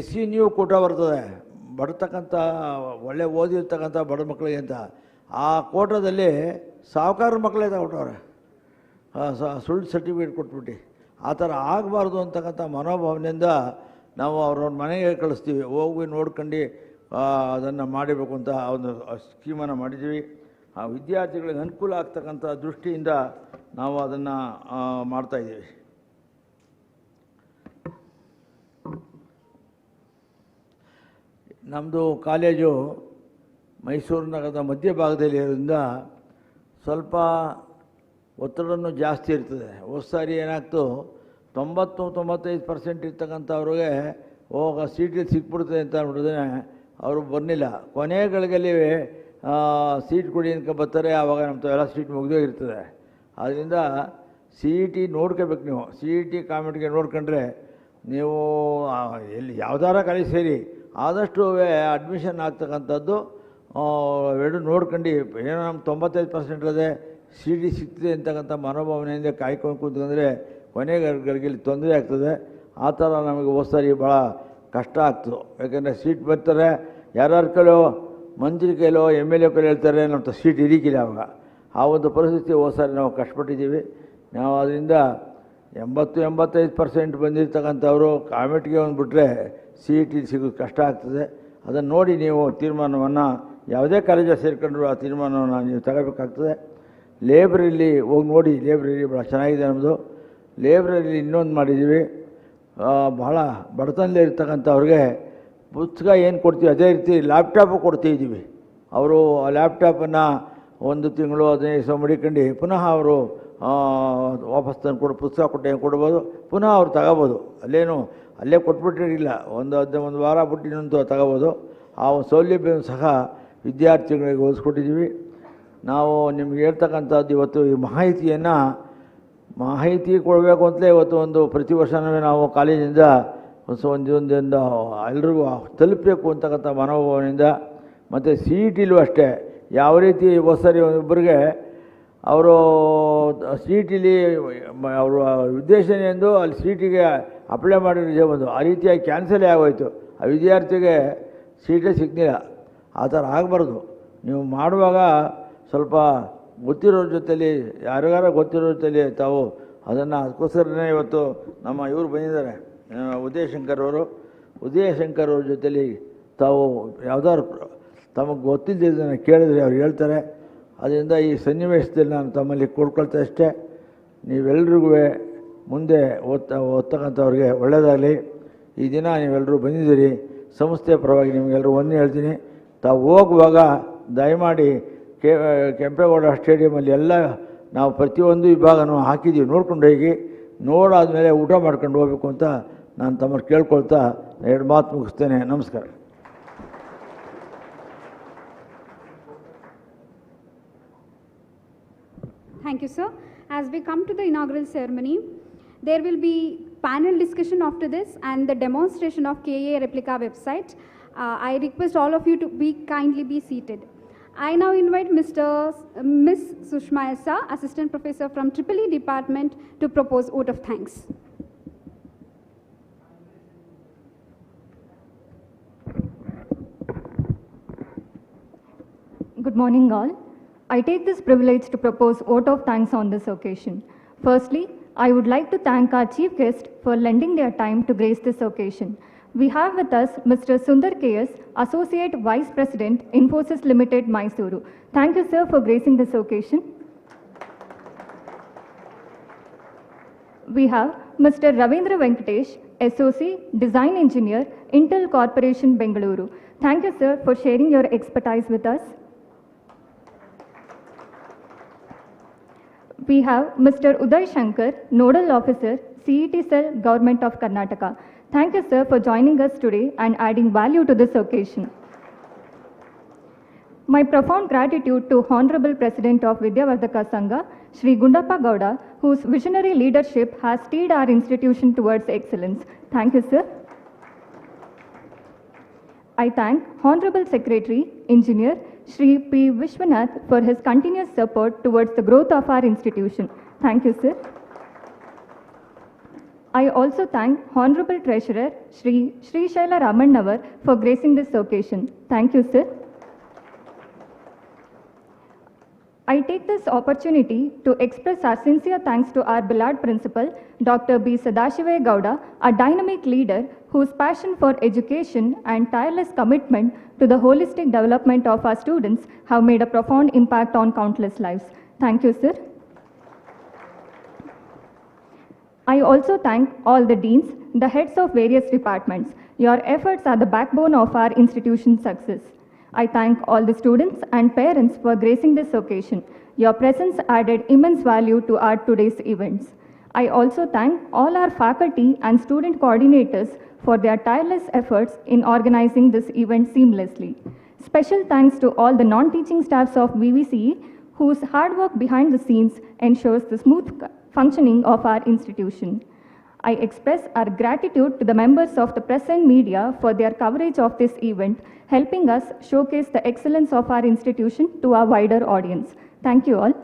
SU ಕೂಟ ಬರ್ತದೆ ಬಡತಕ್ಕಂಥ ಒಳ್ಳೆ ಓದಿರ್ತಕ್ಕಂಥ ಬಡ ಮಕ್ಕಳಿಗೆ ಅಂತ. ಆ ಕೋಟದಲ್ಲಿ ಸಾಹುಕಾರ ಮಕ್ಕಳೇ ತಗೊಟ್ಟವ್ರೆ, ಸುಳ್ಳು ಸರ್ಟಿಫಿಕೇಟ್ ಕೊಟ್ಬಿಟ್ಟು. ಆ ಥರ ಆಗಬಾರ್ದು ಅಂತಕ್ಕಂಥ ಮನೋಭಾವನೆಯಿಂದ ನಾವು ಅವ್ರವ್ರ ಮನೆಗೆ ಕಳಿಸ್ತೀವಿ, ಹೋಗಿ ನೋಡ್ಕೊಂಡು ಅದನ್ನು ಮಾಡಬೇಕು ಅಂತ ಒಂದು ಸ್ಕೀಮನ್ನು ಮಾಡಿದ್ದೀವಿ. ಆ ವಿದ್ಯಾರ್ಥಿಗಳಿಗೆ ಅನುಕೂಲ ಆಗ್ತಕ್ಕಂಥ ದೃಷ್ಟಿಯಿಂದ ನಾವು ಅದನ್ನು ಮಾಡ್ತಾಯಿದ್ದೀವಿ. ನಮ್ಮದು ಕಾಲೇಜು ಮೈಸೂರು ನಗರದ ಮಧ್ಯಭಾಗದಲ್ಲಿ ಇರೋದ್ರಿಂದ ಸ್ವಲ್ಪ ಒತ್ತಡನೂ ಜಾಸ್ತಿ ಇರ್ತದೆ. ಹೋದ ಸಾರಿ ಏನಾಗ್ತು, 90-95% ಇರ್ತಕ್ಕಂಥವ್ರಿಗೆ ಸೀಟ್ ಸಿಕ್ಬಿಡ್ತದೆ ಅಂತ ಅಂದ್ಬಿಟ್ಟಿದ್ರೆ ಅವರು ಬರಲಿಲ್ಲ. ಕೊನೆಗಳಿಗಲ್ಲಿ ಸೀಟ್ ಕೊಡಿ ಅಂತ ಬರ್ತಾರೆ, ಆವಾಗ ನಮ್ಮ ಎಲ್ಲ ಸೀಟ್ ಮುಗಿದೋಗಿರ್ತದೆ. ಆದ್ದರಿಂದ ಸಿ ಇ ಟಿ ನೋಡ್ಕೋಬೇಕು. ನೀವು ಸಿ ಇ ಟಿ ಕಾಮೆಂಟ್ಗೆ ನೋಡ್ಕೊಂಡ್ರೆ ನೀವು ಎಲ್ಲಿ ಯಾವ್ದಾರ ಕಾಲೇಜ್ ಸೇರಿ ಆದಷ್ಟು ಅಡ್ಮಿಷನ್ ಆಗ್ತಕ್ಕಂಥದ್ದು ಎರಡು ನೋಡ್ಕೊಂಡು, ಏನೋ ನಮ್ಮ 95% ಅದೇ ಸಿ ಟಿ ಸಿಗ್ತದೆ ಅಂತಕ್ಕಂಥ ಮನೋಭಾವನೆಯಿಂದ ಕಾಯ್ಕೊಂಡು ಕೂತ್ಕೊಂಡ್ರೆ ಕೊನೆಗಳಿಗೆ ತೊಂದರೆ ಆಗ್ತದೆ. ಆ ಥರ ನಮಗೆ ಹೋದ ಸಾರಿ ಭಾಳ ಕಷ್ಟ ಆಗ್ತದೆ. ಯಾಕೆಂದರೆ ಸೀಟ್ ಬರ್ತಾರೆ, ಯಾರ್ಯಾರ ಕೈಲೋ ಮಂತ್ರಿ ಕೈಲೋ MLA ಕೈಲೋ ಹೇಳ್ತಾರೆ, ನಮ್ಮ ಸೀಟ್ ಇರಿಕಿಲ್ಲ. ಆವಾಗ ಆ ಒಂದು ಪರಿಸ್ಥಿತಿ ಹೋದ ಸಾರಿ ನಾವು ಕಷ್ಟಪಟ್ಟಿದ್ದೀವಿ. ನಾವು ಅದರಿಂದ 80-85% ಬಂದಿರ್ತಕ್ಕಂಥವರು ಕಾಮೆಂಟ್ಗೆ ಬಂದುಬಿಟ್ರೆ ಸಿ ಇ ಟಿ ಸಿಗೋದು ಕಷ್ಟ ಆಗ್ತದೆ. ಅದನ್ನು ನೋಡಿ ನೀವು ತೀರ್ಮಾನವನ್ನು ಯಾವುದೇ ಕಾಲೇಜಲ್ಲಿ ಸೇರ್ಕೊಂಡ್ರು ಆ ತೀರ್ಮಾನವನ್ನು ನೀವು ತಗೋಬೇಕಾಗ್ತದೆ. ಲೈಬ್ರರಿಲಿ ಹೋಗಿ ನೋಡಿ, ಲೈಬ್ರರಿ ಭಾಳ ಚೆನ್ನಾಗಿದೆ ನಮ್ಮದು. ಲೈಬ್ರರಿಲಿ ಇನ್ನೊಂದು ಮಾಡಿದ್ದೀವಿ, ಭಾಳ ಬಡತನದಲ್ಲಿ ಇರ್ತಕ್ಕಂಥವ್ರಿಗೆ ಪುಸ್ತಕ ಏನು ಕೊಡ್ತೀವಿ ಅದೇ ರೀತಿ ಲ್ಯಾಪ್ಟಾಪು ಕೊಡ್ತಿದ್ದೀವಿ. ಅವರು ಆ ಲ್ಯಾಪ್ಟಾಪನ್ನು 1 ತಿಂಗಳು 15 ದಿವಸ ಮಡಿಕೊಂಡು ಪುನಃ ಅವರು ವಾಪಸ್ ತಂದು ಪುಸ್ತಕ ಕೊಟ್ಟು ಏನು ಕೊಡ್ಬೋದು, ಪುನಃ ಅವ್ರು ತಗೋಬೋದು. ಅಲ್ಲೇ ಕೊಟ್ಬಿಟ್ಟಿರಲಿಲ್ಲ, ಒಂದು ವಾರ ಬಿಟ್ಟು ಇನ್ನೊಂದು ತಗೋಬೋದು. ಆ ಒಂದು ಸೌಲಭ್ಯವನ್ನು ಸಹ ವಿದ್ಯಾರ್ಥಿಗಳಿಗೆ ಒದಗಿಸ್ಕೊಟ್ಟಿದ್ದೀವಿ. ನಾವು ನಿಮ್ಗೆ ಹೇಳ್ತಕ್ಕಂಥದ್ದು ಇವತ್ತು ಈ ಮಾಹಿತಿ ಕೊಡಬೇಕು ಅಂತಲೇ ಇವತ್ತು ಪ್ರತಿ ವರ್ಷವೇ ನಾವು ಕಾಲೇಜಿಂದ ಒಂದೊಂದು ಎಲ್ರಿಗೂ ತಲುಪಬೇಕು ಅಂತಕ್ಕಂಥ ಮನೋಭಾವನೆಯಿಂದ, ಮತ್ತು ಸಿ ಇ ಟಿಲೂ ಅಷ್ಟೇ ಯಾವ ರೀತಿ ಹೊಸರಿ ಒಬ್ಬರಿಗೆ ಅವರು ಸಿ ಇ ಟಿಲಿ ಅವರು ಉದ್ದೇಶ ಎಂದು ಅಲ್ಲಿ ಸಿ ಇ ಟಿಗೆ ಅಪ್ಲೈ ಮಾಡಿರೋ ಒಂದು ಆ ರೀತಿಯಾಗಿ ಕ್ಯಾನ್ಸಲೇ ಆಗೋಯ್ತು. ಆ ವಿದ್ಯಾರ್ಥಿಗೆ ಸೀಟೇ ಸಿಗಲಿಲ್ಲ. ಆ ಥರ ಆಗಬಾರ್ದು. ನೀವು ಮಾಡುವಾಗ ಸ್ವಲ್ಪ ಗೊತ್ತಿರೋರ ಜೊತೆಲಿ ಯಾರಿಗಾರ ಗೊತ್ತಿರೋ ಜೊತೆಲಿ ತಾವು ಅದನ್ನು ಅದಕ್ಕೋಸ್ಕರನೇ ಇವತ್ತು ನಮ್ಮ ಇವರು ಬಂದಿದ್ದಾರೆ ಉದಯಶಂಕರ್ ಅವ್ರ ಜೊತೆಲಿ ತಾವು ಯಾವುದಾದ್ರು ತಮಗೆ ಗೊತ್ತಿದ್ದದನ್ನು ಕೇಳಿದ್ರೆ ಅವ್ರು ಹೇಳ್ತಾರೆ. ಅದರಿಂದ ಈ ಸನ್ನಿವೇಶದಲ್ಲಿ ನಾನು ತಮ್ಮಲ್ಲಿ ಕೊಡ್ಕೊಳ್ತಾ ಅಷ್ಟೇ. ನೀವೆಲ್ರಿಗೂ ಮುಂದೆ ಓದ್ತಕ್ಕಂಥವ್ರಿಗೆ ಒಳ್ಳೆಯದಾಗಲಿ. ಈ ದಿನ ನೀವೆಲ್ಲರೂ ಬಂದಿದ್ದೀರಿ, ಸಂಸ್ಥೆಯ ಪರವಾಗಿ ನಿಮಗೆಲ್ಲರೂ ಒಂದೇ ಹೇಳ್ತೀನಿ, ತಾವು ಹೋಗುವಾಗ ದಯಮಾಡಿ ಕೆಂಪೇಗೌಡ ಸ್ಟೇಡಿಯಮಲ್ಲಿ ಎಲ್ಲ ನಾವು ಪ್ರತಿಯೊಂದು ವಿಭಾಗನೂ ಹಾಕಿದ್ದೀವಿ, ನೋಡ್ಕೊಂಡು ಹೋಗಿ ನೋಡಾದಮೇಲೆ ಊಟ ಮಾಡ್ಕೊಂಡು ಹೋಗಬೇಕು ಅಂತ ನಾನು ತಮ್ಮನ್ನು ಕೇಳ್ಕೊಳ್ತಾ ಎರಡು ಮಾತು ಮುಗಿಸ್ತೇನೆ. ನಮಸ್ಕಾರ. Thank you, sir. As we come to the inaugural ceremony, there will be panel discussion after this and the demonstration of KA replica website. I request all of you to kindly be seated. I now invite Miss Sushma Essa, Assistant Professor from EEE Department, to propose vote of thanks. Good morning, all. I take this privilege to propose vote of thanks on this occasion. Firstly, I would like to thank our chief guest for lending their time to grace this occasion. We have with us Mr. Sundar KS, Associate Vice President, Infosys Limited, Mysuru. Thank you, sir, for gracing this occasion. We have Mr. Ravindra Venkatesh, SOC, Design Engineer, Intel Corporation, Bengaluru. Thank you, sir, for sharing your expertise with us. We have Mr. Uday Shankar, Nodal Officer, CET Cell, Government of Karnataka. Thank you, sir, for joining us today and adding value to this occasion. My profound gratitude to Honorable President of Vidyavardhaka Sangha, Shri Gundappa Gowda, whose visionary leadership has steered our institution towards excellence. Thank you, sir. I thank Honorable Secretary, Engineer, Shri P. Vishwanath for his continuous support towards the growth of our institution. Thank you, sir. I also thank Honorable Treasurer, Shri Shaila Ramannavar, for gracing this occasion. Thank you, sir. I take this opportunity to express our sincere thanks to our beloved principal, Dr. B. Sadashiva Gowda, a dynamic leader whose passion for education and tireless commitment to the holistic development of our students have made a profound impact on countless lives. Thank you, sir. I also thank all the deans, the heads of various departments. Your efforts are the backbone of our institution's success. I thank all the students and parents for gracing this occasion. Your presence added immense value to our today's events. I also thank all our faculty and student coordinators for their tireless efforts in organizing this event seamlessly. Special thanks to all the non-teaching staffs of VVCE whose hard work behind the scenes ensures the smooth functioning of our institution. I express our gratitude to the members of the press and media for their coverage of this event, helping us showcase the excellence of our institution to a wider audience. Thank you all.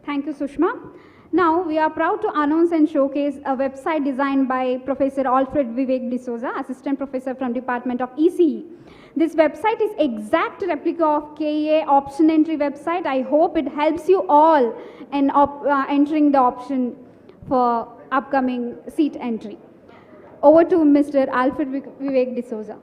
Thank you, Sushma. Now, we are proud to announce and showcase a website designed by Professor Alfred Vivek D'Souza, Assistant Professor from Department of ECE. This website is exact replica of KA option entry website. I hope it helps you all in entering the option for upcoming seat entry. Over to Mr. Alfred Vivek D'Souza.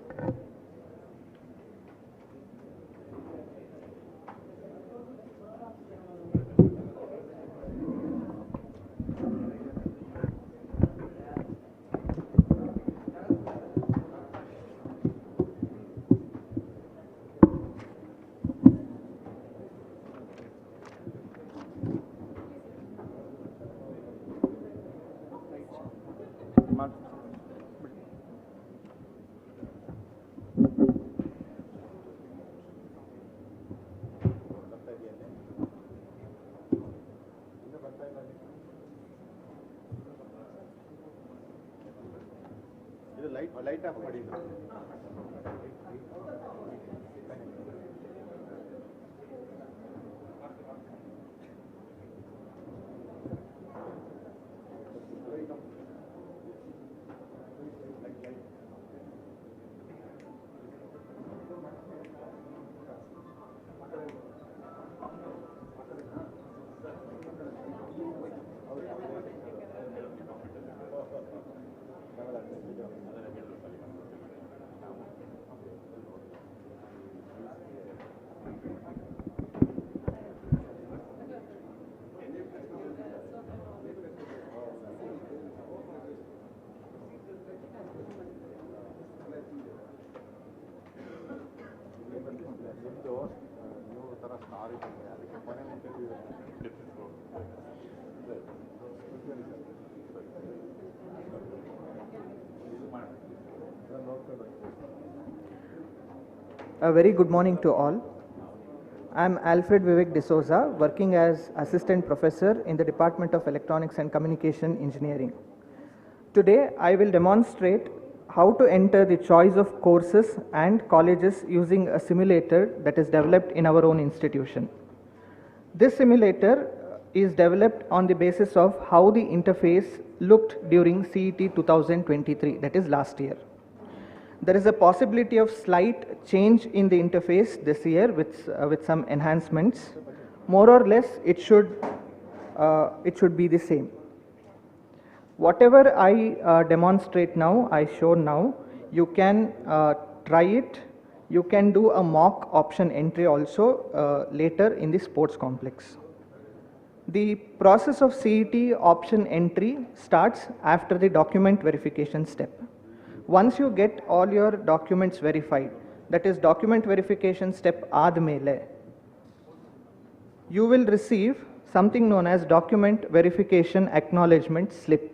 Light off ಮಾಡಿ. A very good morning to all. I am Alfred Vivek D'Souza, working as Assistant Professor in the Department of Electronics and Communication Engineering. Today, I will demonstrate how to enter the choice of courses and colleges using a simulator that is developed in our own institution. This simulator is developed on the basis of how the interface looked during CET 2023, that is last year. There is a possibility of slight change in the interface this year with some enhancements. More or less, it should be the same. Whatever I demonstrate now, I show now, you can try it. You can do a mock option entry also later in the sports complex. The process of CET option entry starts after the document verification step. Once you get all your documents verified, that is document verification step aadmele, you will receive something known as document verification acknowledgement slip.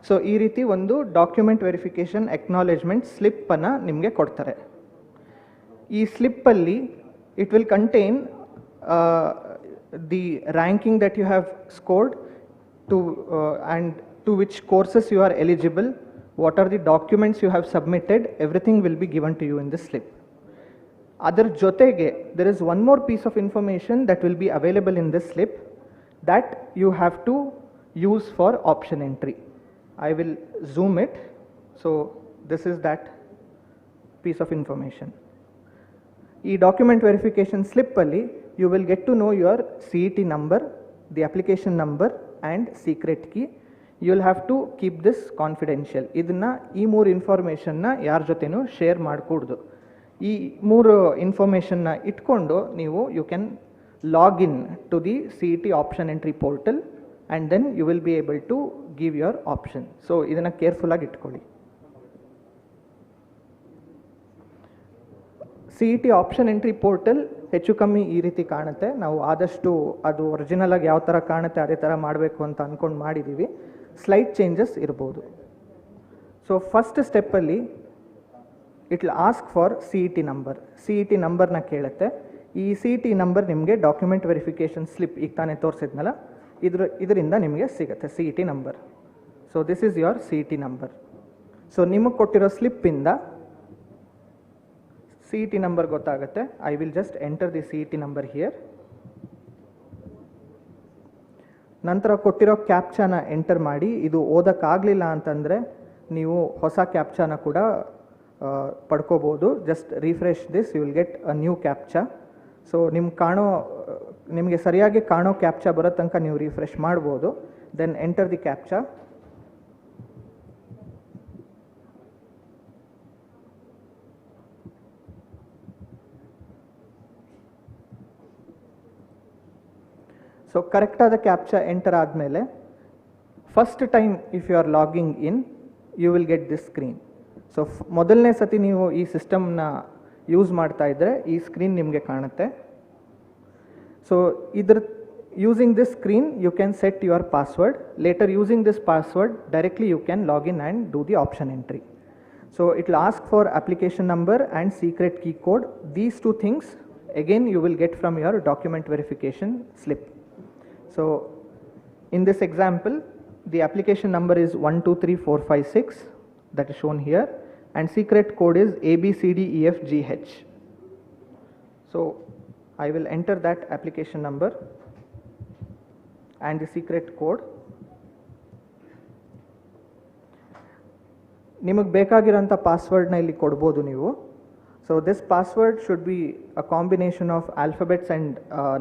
So ee riti ಒಂದು document verification acknowledgement slip ಅನ್ನು ನಿಮಗೆ ಕೊಡ್ತಾರೆ. ಈ slip ಅಲ್ಲಿ it will contain the ranking that you have scored and to which courses you are eligible, what are the documents you have submitted, everything will be given to you in this slip. Adar jotege, there is one more piece of information that will be available in this slip that you have to use for option entry. I will zoom it. So this is that piece of information. E document verification slip alli you will get to know your CET number, the application number and secret key. You will have to keep this confidential. ಇದನ್ನ ಈ ಮೂರು ಇನ್ಫಾರ್ಮೇಷನ್ನ ಯಾರ ಜೊತೆನೂ share ಮಾಡಕೂಡ್ದು. ಈ ಮೂರು ಇನ್ಫಾರ್ಮೇಷನ್ನ ಇಟ್ಕೊಂಡು ನೀವು you can log in to the CET option entry portal and then you will be able to give your option. So ಇದನ್ನು ಕೇರ್ಫುಲ್ಲಾಗಿ ಇಟ್ಕೊಳ್ಳಿ. CET ಆಪ್ಷನ್ ಎಂಟ್ರಿ ಪೋರ್ಟಲ್ ಹೆಚ್ಚು ಕಮ್ಮಿ ಈ ರೀತಿ ಕಾಣುತ್ತೆ. ನಾವು ಆದಷ್ಟು ಅದು ಒರಿಜಿನಲ್ ಆಗಿ ಯಾವ ಥರ ಕಾಣುತ್ತೆ ಅದೇ ಥರ ಮಾಡಬೇಕು ಅಂತ ಅಂದ್ಕೊಂಡು ಮಾಡಿದ್ದೀವಿ. ಸ್ಲೈಟ್ ಚೇಂಜಸ್ ಇರ್ಬೋದು. ಸೊ ಫಸ್ಟ್ ಸ್ಟೆಪ್ಪಲ್ಲಿ it will ask for CET number. CET ನಂಬರ್ನ ಕೇಳುತ್ತೆ. ಈ CET ನಂಬರ್ ನಿಮಗೆ ಡಾಕ್ಯುಮೆಂಟ್ ವೆರಿಫಿಕೇಷನ್ ಸ್ಲಿಪ್ ಈಗ ತಾನೇ ತೋರಿಸಿದ್ನಲ್ಲ ಇದರಿಂದ ನಿಮಗೆ ಸಿಗುತ್ತೆ CET number. So this is your CET number. So ನಿಮಗೆ ಕೊಟ್ಟಿರೋ ಸ್ಲಿಪ್ಪಿಂದ CET ನಂಬರ್ ಗೊತ್ತಾಗುತ್ತೆ. I will just enter the CET number here. ನಂತರ ಕೊಟ್ಟಿರೋ ಕ್ಯಾಪ್ಚಾನ ಎಂಟರ್ ಮಾಡಿ. ಇದು ಓದಕ್ಕಾಗಲಿಲ್ಲ ಅಂತಂದರೆ ನೀವು ಹೊಸ ಕ್ಯಾಪ್ಚಾನ ಕೂಡ ಪಡ್ಕೋಬೋದು. Just refresh this, you will get a new captcha. So ನಿಮಗೆ ಸರಿಯಾಗಿ ಕಾಣೋ ಕ್ಯಾಪ್ಚಾ ಬರೋ ತನಕ ನೀವು ರಿಫ್ರೆಶ್ ಮಾಡ್ಬೋದು. Then enter the captcha. So ಕರೆಕ್ಟಾದ ಕ್ಯಾಪ್ಚಾ ಎಂಟರ್ ಆದಮೇಲೆ first time if you are logging in you will get this screen. So ಮೊದಲನೇ ಸತಿ ನೀವು ಈ ಸಿಸ್ಟಮ್ನ ಯೂಸ್ ಮಾಡ್ತಾ ಇದ್ದರೆ ಈ ಸ್ಕ್ರೀನ್ ನಿಮಗೆ ಕಾಣುತ್ತೆ. So using this screen you can set your password. Later using this password directly you can log in and do the option entry. So it will ask for application number and secret key code. These two things again you will get from your document verification slip. So in this example the application number is 123456 that is shown here and secret code is ABCDEFGH. So I will enter that application number and the secret code. ನಿಮಗೆ ಬೇಕಾಗಿರೋಂಥ ಪಾಸ್ವರ್ಡ್ನ ಇಲ್ಲಿ ಕೊಡ್ಬೋದು ನೀವು. So this password should be a combination of alphabets and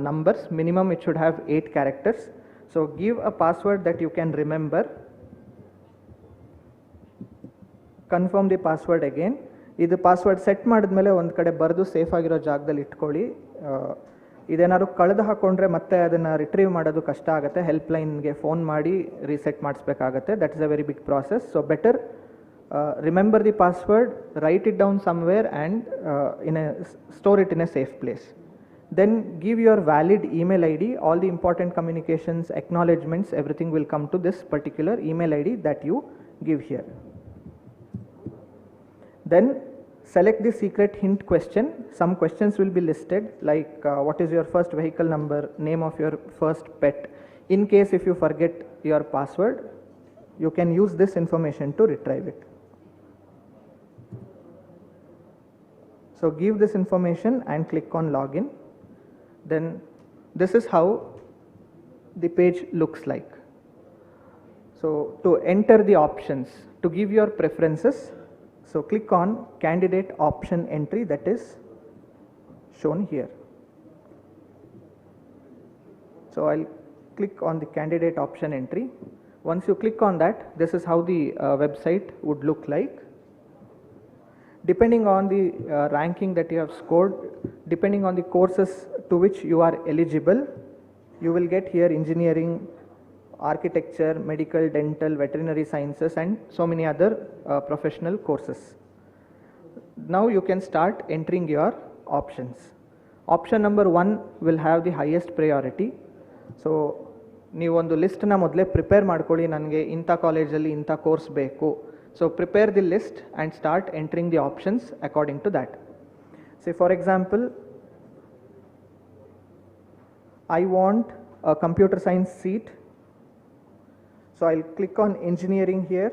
numbers. Minimum it should have 8 characters. So give a password that you can remember. Confirm the password again. ಇದು password set ಮಾಡಿದ್ಮೇಲೆ ಒಂದು ಕಡೆ ಬರೆದು safe ಆಗಿರೋ ಜಾಗದಲ್ಲಿ ಇಟ್ಕೊಳ್ಳಿ. ಇದೇನಾದ್ರು ಕಳೆದು ಹಾಕೊಂಡ್ರೆ ಮತ್ತೆ ಅದನ್ನು ರಿಟ್ರೀವ್ ಮಾಡೋದು ಕಷ್ಟ ಆಗುತ್ತೆ. ಹೆಲ್ಪ್ಲೈನ್ಗೆ ಫೋನ್ ಮಾಡಿ ರೀಸೆಟ್ ಮಾಡಿಸ್ಬೇಕಾಗತ್ತೆ. That is a very big process. So better remember the password, write it down somewhere and store it in a safe place. Then give your valid email ID. All the important communications, acknowledgements, everything will come to this particular email ID that you give here. Then select the secret hint question. Some questions will be listed like what is your first vehicle number, name of your first pet. In case if you forget your password, you can use this information to retrieve it. So give this information and click on login. Then this is how the page looks like. So to enter the options, to give your preferences, so click on candidate option entry, that is shown here. So I'll click on the candidate option entry. Once you click on that, this is how the website would look like. Depending on the ranking that you have scored, depending on the courses to which you are eligible, you will get here engineering, architecture, medical, dental, veterinary sciences, and so many other professional courses. Now you can start entering your options. Option number 1 will have the highest priority. So ನೀವೊಂದು ಲಿಸ್ಟನ್ನ ಮೊದಲೇ prepare ಮಾಡ್ಕೊಳ್ಳಿ, ನನಗೆ ಇಂಥ ಕಾಲೇಜಲ್ಲಿ ಇಂಥ course ಬೇಕು. So prepare the list and start entering the options according to that. Say for example, I want a computer science seat. So I'll click on engineering here.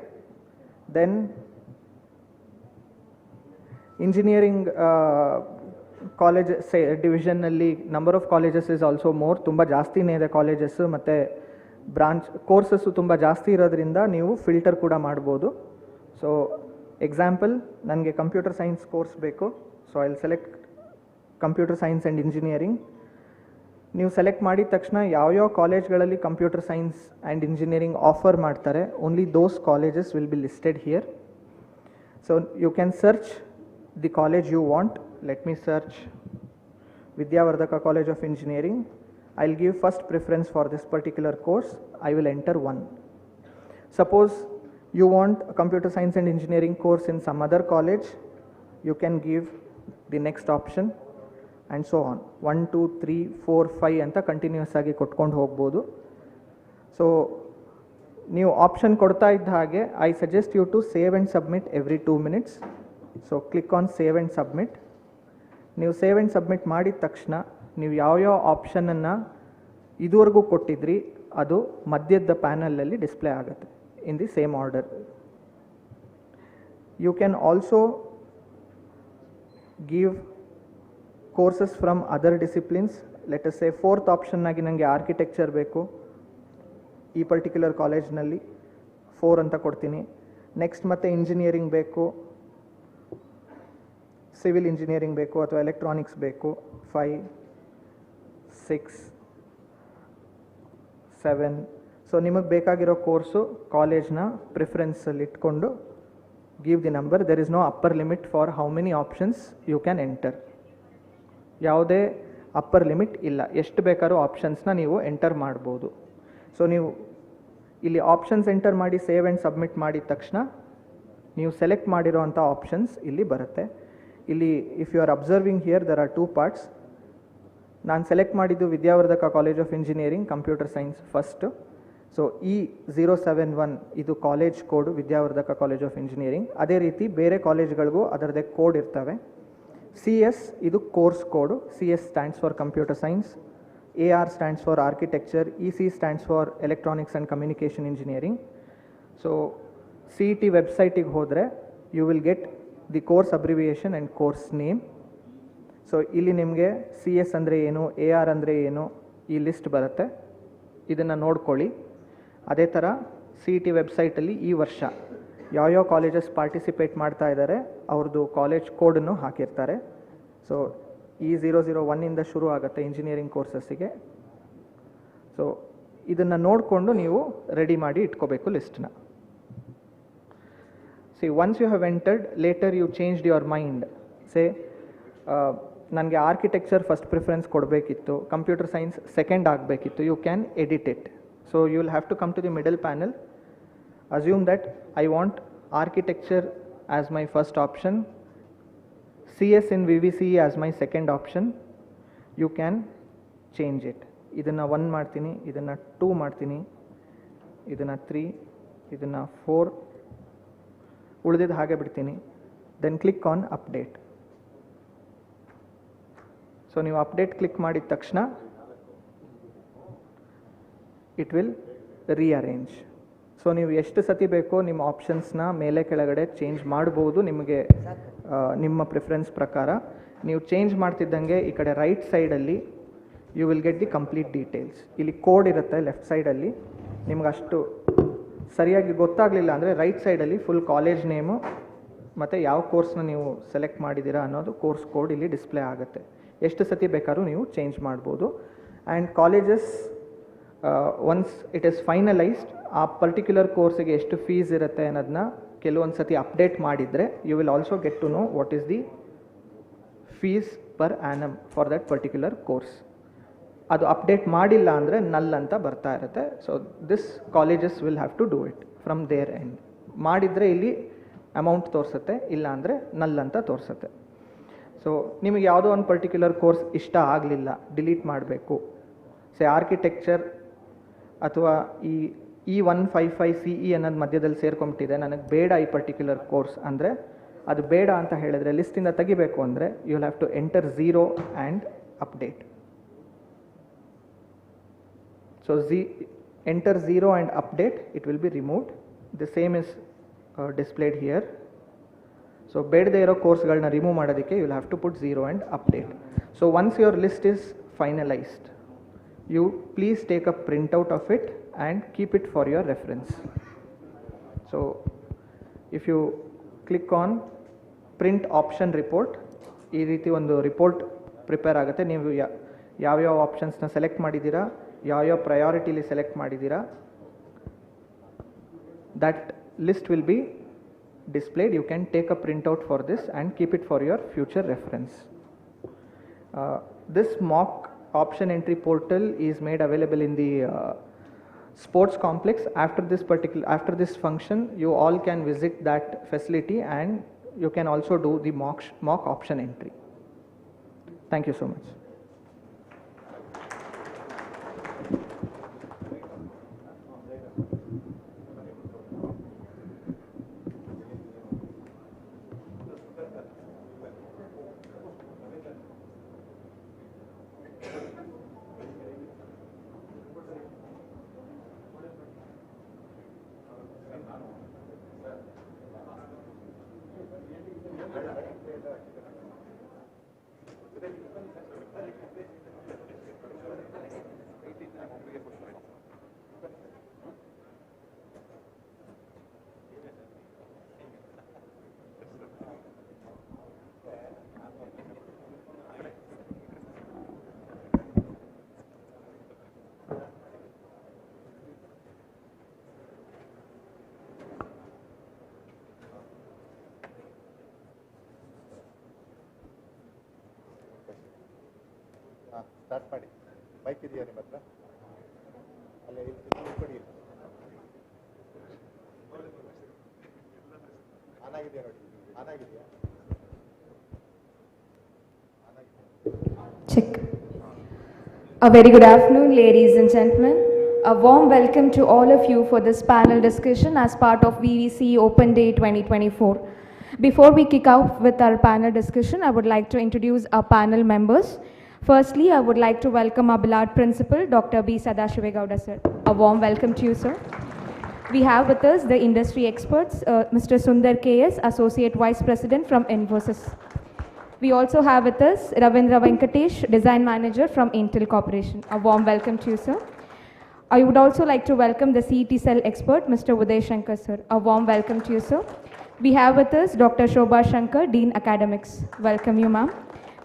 Then engineering college division alli number of colleges is also more, tumba ಜಾಸ್ತಿ ಇದೆ colleges, ಮತ್ತು branch courses ತುಂಬ ಜಾಸ್ತಿ ಇರೋದ್ರಿಂದ ನೀವು filter ಕೂಡ ಮಾಡ್ಬೋದು. So example, ನನಗೆ ಕಂಪ್ಯೂಟರ್ ಸೈನ್ಸ್ ಕೋರ್ಸ್ ಬೇಕು. So I will select computer science and engineering. ನೀವು ಸೆಲೆಕ್ಟ್ ಮಾಡಿದ ತಕ್ಷಣ ಯಾವ್ಯಾವ ಕಾಲೇಜ್ಗಳಲ್ಲಿ computer science and engineering offer ಮಾಡ್ತಾರೆ, only those colleges will be listed here. So you can search the college you want. Let me search Vidyavardhaka College of Engineering. I'll give first preference for this particular course. I will enter 1. Suppose you want a computer science and engineering course in some other college, you can give the next option and so on. 1, 2, 3, 4, 5 ಅಂತ continuous ಆಗಿ ಕೊಟ್ಕೊಂಡು ಹೋಗ್ಬೋದು. So ನೀವು option ಕೊಡ್ತಾ ಇದ್ದ ಹಾಗೆ I suggest you to save and submit every 2 minutes. So click on save and submit. ನೀವು save and submit ಮಾಡಿದ ತಕ್ಷಣ ನೀವು ಯಾವ್ಯಾವ ಆಪ್ಷನನ್ನು ಇದುವರೆಗೂ ಕೊಟ್ಟಿದ್ರಿ ಅದು ಮಧ್ಯದ ಪ್ಯಾನಲಲ್ಲಿ ಡಿಸ್ಪ್ಲೇ ಆಗುತ್ತೆ in the same order. You can also give courses from other disciplines. Let us say 4th ಆಪ್ಷನ್ನಾಗಿ ನನಗೆ ಆರ್ಕಿಟೆಕ್ಚರ್ ಬೇಕು, ಈ ಪರ್ಟಿಕ್ಯುಲರ್ ಕಾಲೇಜ್ನಲ್ಲಿ 4 ಅಂತ ಕೊಡ್ತೀನಿ. ನೆಕ್ಸ್ಟ್ ಮತ್ತೆ ಇಂಜಿನಿಯರಿಂಗ್ ಬೇಕು, ಸಿವಿಲ್ ಇಂಜಿನಿಯರಿಂಗ್ ಬೇಕು ಅಥವಾ ಎಲೆಕ್ಟ್ರಾನಿಕ್ಸ್ ಬೇಕು, 5, 6, 7. ಸೊ ನಿಮಗೆ ಬೇಕಾಗಿರೋ ಕೋರ್ಸು ಕಾಲೇಜ್ನ ಪ್ರಿಫರೆನ್ಸಲ್ಲಿ ಇಟ್ಕೊಂಡು give the number. There is no upper limit for how many options you can enter. ಯಾವುದೇ ಅಪ್ಪರ್ ಲಿಮಿಟ್ ಇಲ್ಲ, ಎಷ್ಟು ಬೇಕಾದ್ರೂ ಆಪ್ಷನ್ಸ್ನ ನೀವು ಎಂಟರ್ ಮಾಡ್ಬೋದು. ಸೊ ನೀವು ಇಲ್ಲಿ ಆಪ್ಷನ್ಸ್ ಎಂಟರ್ ಮಾಡಿ ಸೇವ್ ಆ್ಯಂಡ್ ಸಬ್ಮಿಟ್ ಮಾಡಿದ ತಕ್ಷಣ ನೀವು ಸೆಲೆಕ್ಟ್ ಮಾಡಿರೋವಂಥ ಆಪ್ಷನ್ಸ್ ಇಲ್ಲಿ ಬರುತ್ತೆ. ಇಲ್ಲಿ if you are observing here there are 2 parts. ನಾನು ಸೆಲೆಕ್ಟ್ ಮಾಡಿದ್ದು Vidyavardhaka college of engineering computer science first. So E071 ಇದು college code, Vidyavardhaka college of engineering. ಅದೇ ರೀತಿ ಬೇರೆ ಕಾಲೇಜ್ಗಳಿಗೂ ಅದರದ್ದೇ ಕೋಡ್ ಇರ್ತವೆ. CS ಇದು course code. CS stands for computer science, AR stands for architecture, EC stands for electronics and communication engineering. So CET ವೆಬ್ಸೈಟಿಗೆ ಹೋದರೆ you will get the course abbreviation and course name. So ಇಲ್ಲಿ ನಿಮಗೆ CS ಅಂದರೆ ಏನು, AR ಅಂದರೆ ಏನು, ಈ list ಬರುತ್ತೆ. ಇದನ್ನು ನೋಡ್ಕೊಳ್ಳಿ. ಅದೇ ಥರ CET ವೆಬ್ಸೈಟಲ್ಲಿ ಈ ವರ್ಷ ಯಾವ್ಯಾವ ಕಾಲೇಜಸ್ ಪಾರ್ಟಿಸಿಪೇಟ್ ಮಾಡ್ತಾ ಇದ್ದಾರೆ ಅವ್ರದ್ದು ಕಾಲೇಜ್ ಕೋಡನ್ನು ಹಾಕಿರ್ತಾರೆ. ಸೊ E001 ಶುರು ಆಗುತ್ತೆ ಇಂಜಿನಿಯರಿಂಗ್ ಕೋರ್ಸಸ್ಸಿಗೆ. ಸೊ ಇದನ್ನು ನೋಡಿಕೊಂಡು ನೀವು ರೆಡಿ ಮಾಡಿ ಇಟ್ಕೋಬೇಕು ಲಿಸ್ಟ್ನ. See, once you have entered, later you changed your mind. Say, ನನಗೆ ಆರ್ಕಿಟೆಕ್ಚರ್ ಫಸ್ಟ್ ಪ್ರಿಫರೆನ್ಸ್ ಕೊಡಬೇಕಿತ್ತು, ಕಂಪ್ಯೂಟರ್ ಸೈನ್ಸ್ ಸೆಕೆಂಡ್ ಆಗಬೇಕಿತ್ತು. You can edit it. So you will have to come to the middle panel. Assume that I want architecture as my first option, CS in VVCE as my second option. You can change it. ಇದನ್ನು 1 ಮಾಡ್ತೀನಿ, ಇದನ್ನು 2 ಮಾಡ್ತೀನಿ, ಇದನ್ನು 3, ಇದನ್ನು 4, ಉಳಿದಿದ್ದು ಹಾಗೆ ಬಿಡ್ತೀನಿ. then click on update. So ನೀವು update click ಮಾಡಿದ ತಕ್ಷಣ it will rearrange. ಸೊ ನೀವು ಎಷ್ಟು ಸತಿ ಬೇಕೋ ನಿಮ್ಮ ಆಪ್ಷನ್ಸ್ನ ಮೇಲೆ ಕೆಳಗಡೆ ಚೇಂಜ್ ಮಾಡ್ಬೋದು, ನಿಮಗೆ ನಿಮ್ಮ ಪ್ರಿಫರೆನ್ಸ್ ಪ್ರಕಾರ. ನೀವು ಚೇಂಜ್ ಮಾಡ್ತಿದ್ದಂಗೆ ಈ ಕಡೆ ರೈಟ್ ಸೈಡಲ್ಲಿ you will get the complete details. ಇಲ್ಲಿ ಕೋಡ್ ಇರುತ್ತೆ ಲೆಫ್ಟ್ ಸೈಡಲ್ಲಿ, ನಿಮ್ಗೆ ಅಷ್ಟು ಸರಿಯಾಗಿ ಗೊತ್ತಾಗಲಿಲ್ಲ ಅಂದರೆ ರೈಟ್ ಸೈಡಲ್ಲಿ ಫುಲ್ ಕಾಲೇಜ್ ನೇಮು ಮತ್ತು ಯಾವ ಕೋರ್ಸ್ನ ನೀವು ಸೆಲೆಕ್ಟ್ ಮಾಡಿದ್ದೀರಾ ಅನ್ನೋದು ಕೋರ್ಸ್ ಕೋಡ್ ಇಲ್ಲಿ ಡಿಸ್ಪ್ಲೇ ಆಗುತ್ತೆ. ಎಷ್ಟು ಸತಿ ಬೇಕಾದ್ರೂ ನೀವು ಚೇಂಜ್ ಮಾಡ್ಬೋದು. And colleges once it is finalised, ಆ ಪರ್ಟಿಕ್ಯುಲರ್ ಕೋರ್ಸಿಗೆ ಎಷ್ಟು ಫೀಸ್ ಇರುತ್ತೆ ಅನ್ನೋದನ್ನ ಕೆಲವೊಂದು ಸತಿ ಅಪ್ಡೇಟ್ ಮಾಡಿದರೆ you will also get to know what is the fees per annum for that particular course. ಅದು ಅಪ್ಡೇಟ್ ಮಾಡಿಲ್ಲ ಅಂದರೆ ನಲ್ ಅಂತ ಬರ್ತಾ ಇರುತ್ತೆ. So this colleges will have to do it from their end. ಮಾಡಿದರೆ ಇಲ್ಲಿ ಅಮೌಂಟ್ ತೋರಿಸುತ್ತೆ, ಇಲ್ಲ ಅಂದರೆ ನಲ್ ಅಂತ ತೋರಿಸುತ್ತೆ. ಸೊ ನಿಮಗೆ ಯಾವುದೋ ಒಂದು ಪರ್ಟಿಕ್ಯುಲರ್ ಕೋರ್ಸ್ ಇಷ್ಟ ಆಗಲಿಲ್ಲ, ಡಿಲೀಟ್ ಮಾಡಬೇಕು, ಆರ್ಕಿಟೆಕ್ಚರ್ ಅಥವಾ ಈ 155 CE ಅನ್ನೋದು ಮಧ್ಯದಲ್ಲಿ ಸೇರ್ಕೊಂಬಿಟ್ಟಿದೆ, ನನಗೆ ಬೇಡ ಈ ಪರ್ಟಿಕ್ಯುಲರ್ ಕೋರ್ಸ್ ಅಂದರೆ, ಅದು ಬೇಡ ಅಂತ ಹೇಳಿದ್ರೆ ಲಿಸ್ಟಿಂದ ತೆಗಿಬೇಕು ಅಂದರೆ you will have to enter 0 and update. So enter 0 and update, it will be removed. The same is displayed here. So ಬೇಡದೇ ಇರೋ ಕೋರ್ಸ್ಗಳನ್ನ ರಿಮೂವ್ ಮಾಡೋದಕ್ಕೆ you will have to put 0 and update. So once your list is finalized, you please take a printout of it and keep it for your reference. So if you click on print option report, ಈ ರೀತಿ ಒಂದು report prepare ಆಗುತ್ತೆ. ನೀವು ಯಾವ್ಯಾವ ಆಪ್ಷನ್ಸ್ನ select ಮಾಡಿದ್ದೀರಾ, ಯಾವ್ಯಾವ ಪ್ರಯಾರಿಟಿಲಿ select ಮಾಡಿದ್ದೀರಾ, that list will be displayed. You can take a printout for this and keep it for your future reference. This mock option entry portal is made available in the sports complex. After this function, you all can visit that facility and you can also do the mock option entry. Thank you so much. Start ಮಾಡಿ. Bike ಇದೆಯಾ ನಿಮ್ಮ ಹತ್ರ? ಅಲ್ಲೇ ಕೊಡಿ. On ಆಗಿದೆಯಾ ನೋಡಿ, on ಆಗಿದೆಯಾ? Check. A very good afternoon, ladies and gentlemen. A warm welcome to all of you for this panel discussion as part of VVC Open Day 2024. Before we kick off with our panel discussion, I would like to introduce our panel members. Firstly, I would like to welcome our beloved principal, Dr. B. Sadashivegowda sir. A warm welcome to you, sir. We have with us the industry experts, Mr. Sundar K.S., Associate Vice President from Infosys. We also have with us Ravindra Venkatesh, Design Manager from Intel Corporation. A warm welcome to you, sir. I would also like to welcome the CET Cell expert, Mr. Uday Shankar, sir. A warm welcome to you, sir. We have with us Dr. Shobha Shankar, Dean Academics. Welcome you, ma'am.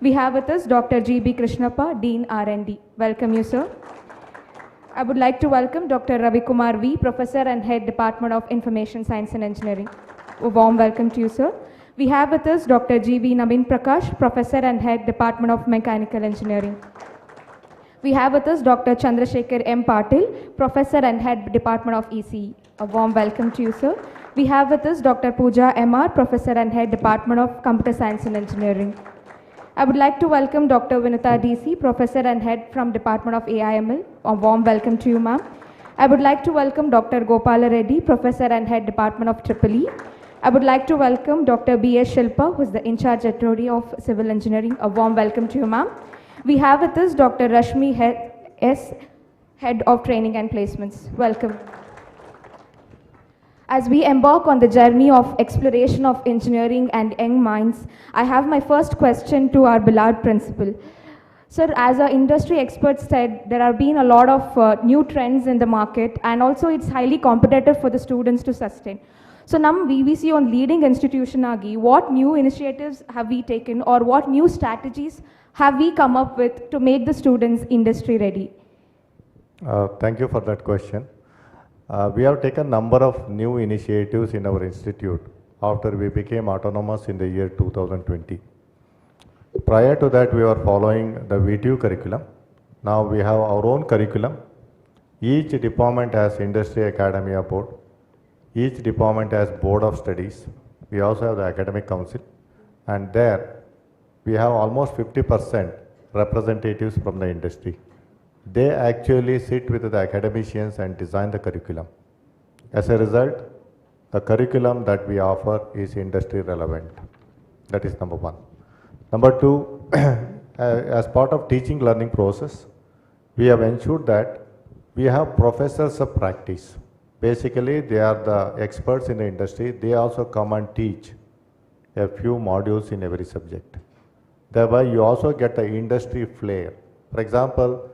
We have with us Dr. G.B. Krishnappa, Dean R&D. Welcome you, sir. I would like to welcome Dr. Ravi Kumar V., Professor and Head, Department of Information Science and Engineering. A warm welcome to you, sir. We have with us Dr. G.V. Naveen Prakash, Professor and Head, Department of Mechanical Engineering. We have with us Dr. Chandrasekhar M. Patil, Professor and Head, Department of ECE. A warm welcome to you, sir. We have with us Dr. Pooja M.R., Professor and Head, Department of Computer Science and Engineering. I would like to welcome Dr. Vinita D.C., Professor and Head from Department of AIML. A warm welcome to you, ma'am. I would like to welcome Dr. Gopala Reddy, Professor and Head, Department of EEE. I would like to welcome Dr. B.S. Shilpa, who is the in-charge attorney of Civil Engineering. A warm welcome to you, ma'am. We have with us Dr. Rashmi S., Head of Training and Placements. Welcome. As we embark on the journey of exploration of engineering and young minds, I have my first question to our beloved principal. Sir, as our industry experts said, there have been a lot of new trends in the market, and also it's highly competitive for the students to sustain. So now VVC on leading institution agi, what new initiatives have we taken, or what new strategies have we come up with to make the students industry ready? Thank you for that question. We have taken a number of new initiatives in our institute after we became autonomous in the year 2020. Prior to that, we were following the VTU curriculum. Now we have our own curriculum. Each department has Industry Academia Board. Each department has Board of Studies. We also have the Academic Council. And there, we have almost 50% representatives from the industry. They actually sit with the academicians and design the curriculum. As a result, the curriculum that we offer is industry relevant. That is number one. Number two, as part of teaching learning process, we have ensured that we have professors of practice. Basically, they are the experts in the industry. They also come and teach a few modules in every subject. Thereby, you also get the industry flair. For example,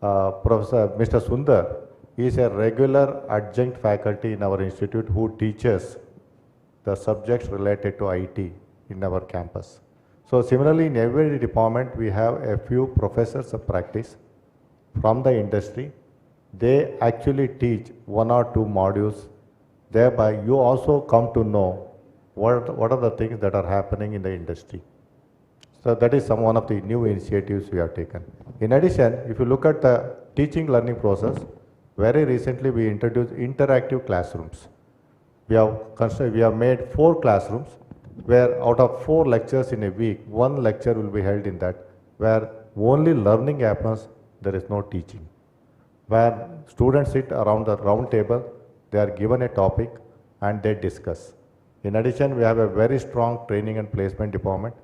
Professor Mr. Sundar is a regular adjunct faculty in our institute who teaches the subjects related to IT in our campus. So similarly, in every department, we have a few professors of practice from the industry. They actually teach one or two modules. Thereby, you also come to know what are the things that are happening in the industry. So that is one of the new initiatives we have taken. In addition, if you look at the teaching learning process, very recently we introduced interactive classrooms. We have made 4 classrooms where out of 4 lectures in a week, 1 lecture will be held in that, where only learning happens, there is no teaching. Where students sit around the round table, they are given a topic and they discuss. In addition, we have a very strong training and placement department.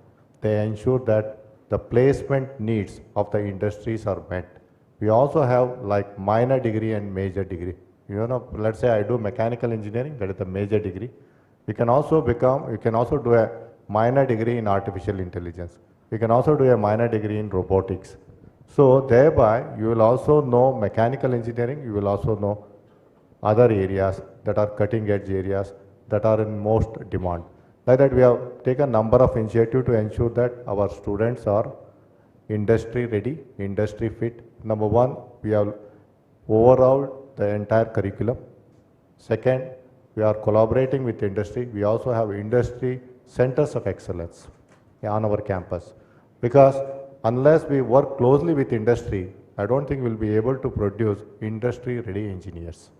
They ensure that the placement needs of the industries are met. We also have like minor degree and major degree. You know, let's say I do mechanical engineering, that is the major degree. You can also do a minor degree in artificial intelligence. You can also do a minor degree in robotics. So thereby, you will also know mechanical engineering, you will also know other areas that are cutting edge areas that are in most demand. Like that, we have taken a number of initiatives to ensure that our students are industry ready, industry fit. Number one, we have overall the entire curriculum. Second, we are collaborating with industry. We also have industry centers of excellence on our campus. Because unless we work closely with industry, I don't think we'll be able to produce industry ready engineers.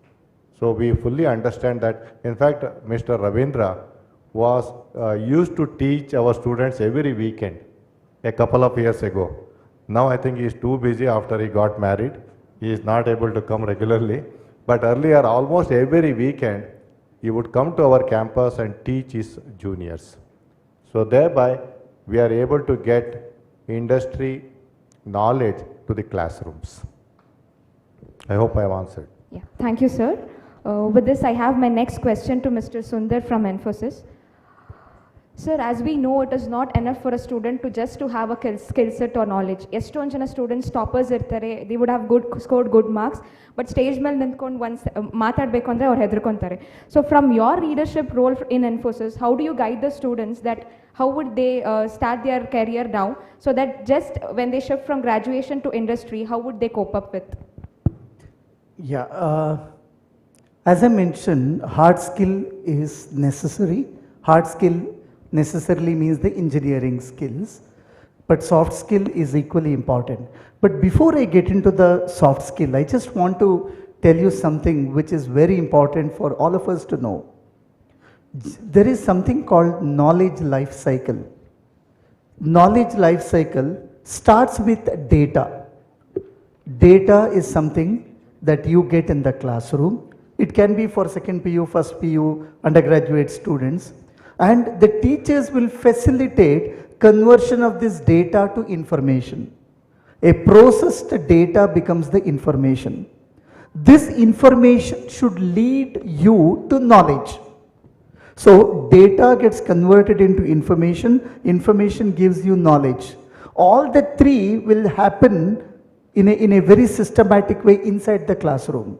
So we fully understand that. In fact, Mr. Ravindra was used to teach our students every weekend a couple of years ago. Now I think he is too busy after he got married. He is not able to come regularly. But earlier, almost every weekend, he would come to our campus and teach his juniors. So thereby, we are able to get industry knowledge to the classrooms. I hope I have answered. Yeah, thank you, sir. With this, I have my next question to Mr. Sundar from Infosys. Sir, as we know, it is not enough for a student to just to have a skill set or knowledge. Eston jana students toppers irtare, they would have scored good marks, but stage mel nindkondu once maatadbeku andre avaru hedrukontare. So from your leadership role in Infosys, how do you guide the students that how would they start their career now, so that just when they shift from graduation to industry, how would they cope up with? Yeah, as I mentioned, hard skill is necessary. Hard skill necessarily means the engineering skills, but soft skill is equally important. But before I get into the soft skill, I just want to tell you something which is very important for all of us to know. There is something called knowledge life cycle. Knowledge life cycle starts with data. Data is something that you get in the classroom. It can be for second PU, first PU, undergraduate students. And the teachers will facilitate conversion of this data to information. A processed data becomes the information. This information should lead you to knowledge. So data gets converted into information, information gives you knowledge. All the three will happen in a very systematic way inside the classroom.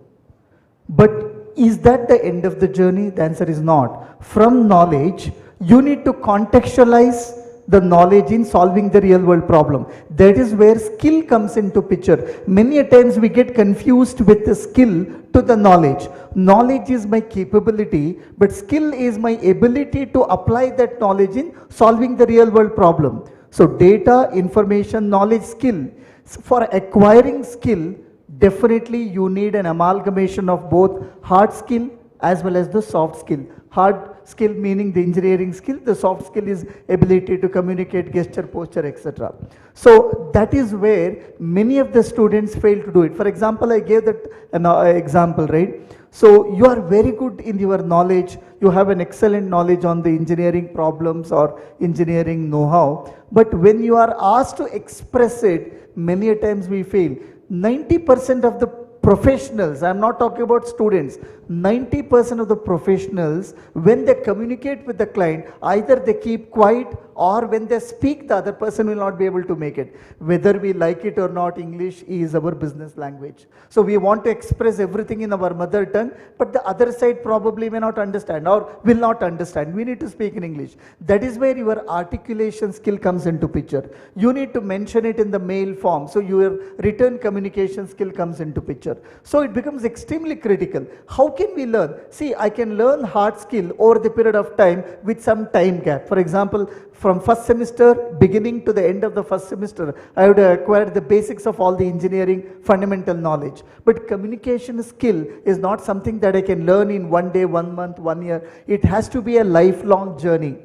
But is that the end of the journey? The answer is not. From knowledge, you need to contextualize the knowledge in solving the real world problem. That is where skill comes into picture. Many a times we get confused with the skill to the knowledge. Knowledge is my capability, but skill is my ability to apply that knowledge in solving the real world problem. So data, information, knowledge, skill. For acquiring skill, definitely you need an amalgamation of both hard skill as well as the soft skill. Hard skill meaning the engineering skill, the soft skill is ability to communicate, gesture, posture, etc. So that is where many of the students fail to do it. For example, I gave that an example, right? So you are very good in your knowledge, you have an excellent knowledge on the engineering problems or engineering know-how, but when you are asked to express it, many a times we fail. 90% of the professionals, I am not talking about students, 90% of the professionals, when they communicate with the client, either they keep quiet or when they speak, the other person will not be able to make it. Whether we like it or not, English is our business language. So we want to express everything in our mother tongue, but the other side probably may not understand or will not understand. We need to speak in English. That is where your articulation skill comes into picture. You need to mention it in the mail form, so your written communication skill comes into picture. So it becomes extremely critical. How can we learn? See, I can learn hard skill over the period of time with some time gap. For example, from first semester beginning to the end of the first semester, I would acquire the basics of all the engineering fundamental knowledge. But communication skill is not something that I can learn in 1 day, 1 month, 1 year. It has to be a lifelong journey.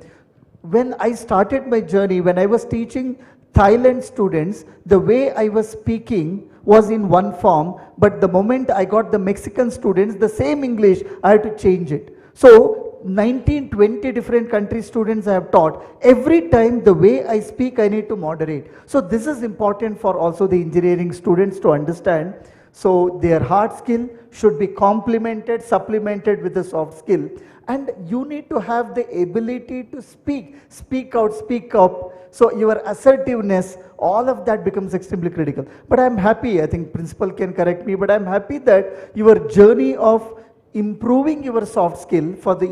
When I started my journey, when I was teaching Thailand students, the way I was speaking was in one form, but the moment I got the Mexican students, the same English, I had to change it. So 19, 20 different country students I have taught. Every time the way I speak, I need to moderate. So this is important for also the engineering students to understand. So their hard skill should be complemented, supplemented with the soft skill. And you need to have the ability to speak out, speak up. So your assertiveness, all of that becomes extremely critical. But I'm happy, I think principal can correct me, but I'm happy that your journey of improving your soft skill for the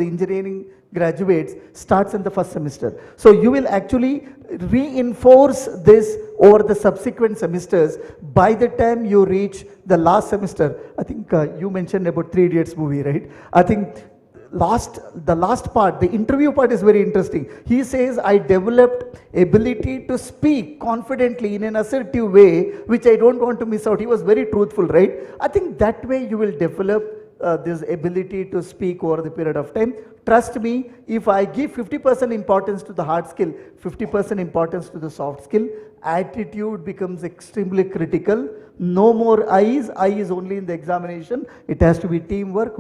engineering graduates starts in the first semester. So you will actually reinforce this over the subsequent semesters by the time you reach the last semester. I think you mentioned about 3 Idiots movie, right? I think the last part, the interview part is very interesting. He says, I developed ability to speak confidently in an assertive way, which I don't want to miss out. He was very truthful, right? I think that way you will develop this ability to speak over the period of time. Trust me, if I give 50% importance to the hard skill, 50% importance to the soft skill, attitude becomes extremely critical. No more I is only in the examination. It has to be teamwork.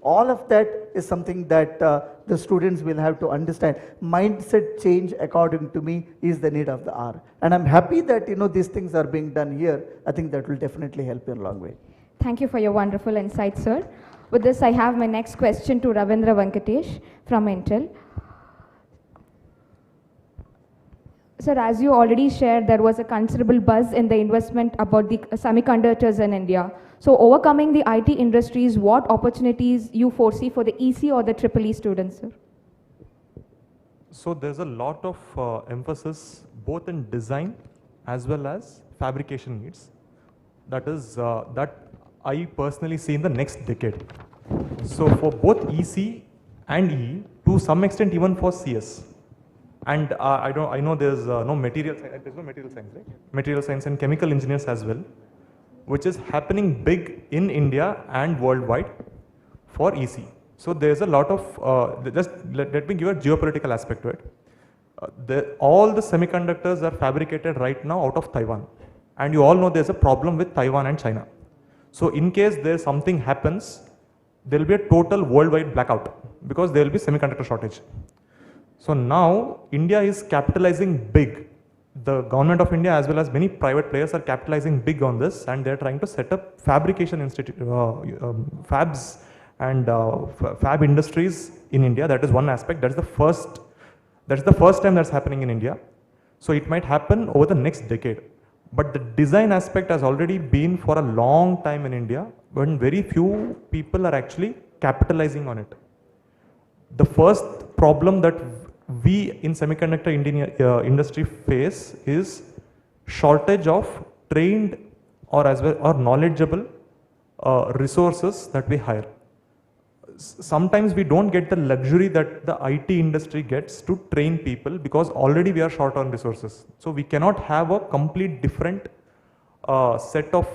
All of that is something that the students will have to understand. Mindset change, according to me, is the need of the hour. And I'm happy that these things are being done here. I think that will definitely help you in a long way. Thank you for your wonderful insight, sir. With this, I have my next question to Ravindra Venkatesh from Intel. Sir, as you already shared, there was a considerable buzz in the investment about the semiconductors in India. So overcoming the IT industries, what opportunities you foresee for the EC or the EEE students, sir? So there's a lot of emphasis both in design as well as fabrication needs. That is, that I personally see in the next decade. So for both EC and EE, to some extent even for CS. And I know there's no material science, right? Material science and chemical engineers as well, which is happening big in India and worldwide for EC. So there's a lot of, just let me give a geopolitical aspect to it. All the semiconductors are fabricated right now out of Taiwan. And you all know there's a problem with Taiwan and China. So in case there's something happens, there will be a total worldwide blackout because there will be semiconductor shortage. So now India is capitalizing big. The government of India as well as many private players are capitalizing big on this, and they're trying to set up fabrication fabs and fab industries in India. That is one aspect. That's the first time that's happening in India. So it might happen over the next decade. But the design aspect has already been for a long time in India, when very few people are actually capitalizing on it. The first problem that we in semiconductor industry face is shortage of trained or as well or knowledgeable resources that we hire. Sometimes we don't get the luxury that the IT industry gets to train people because already we are short on resources. So we cannot have a complete different set of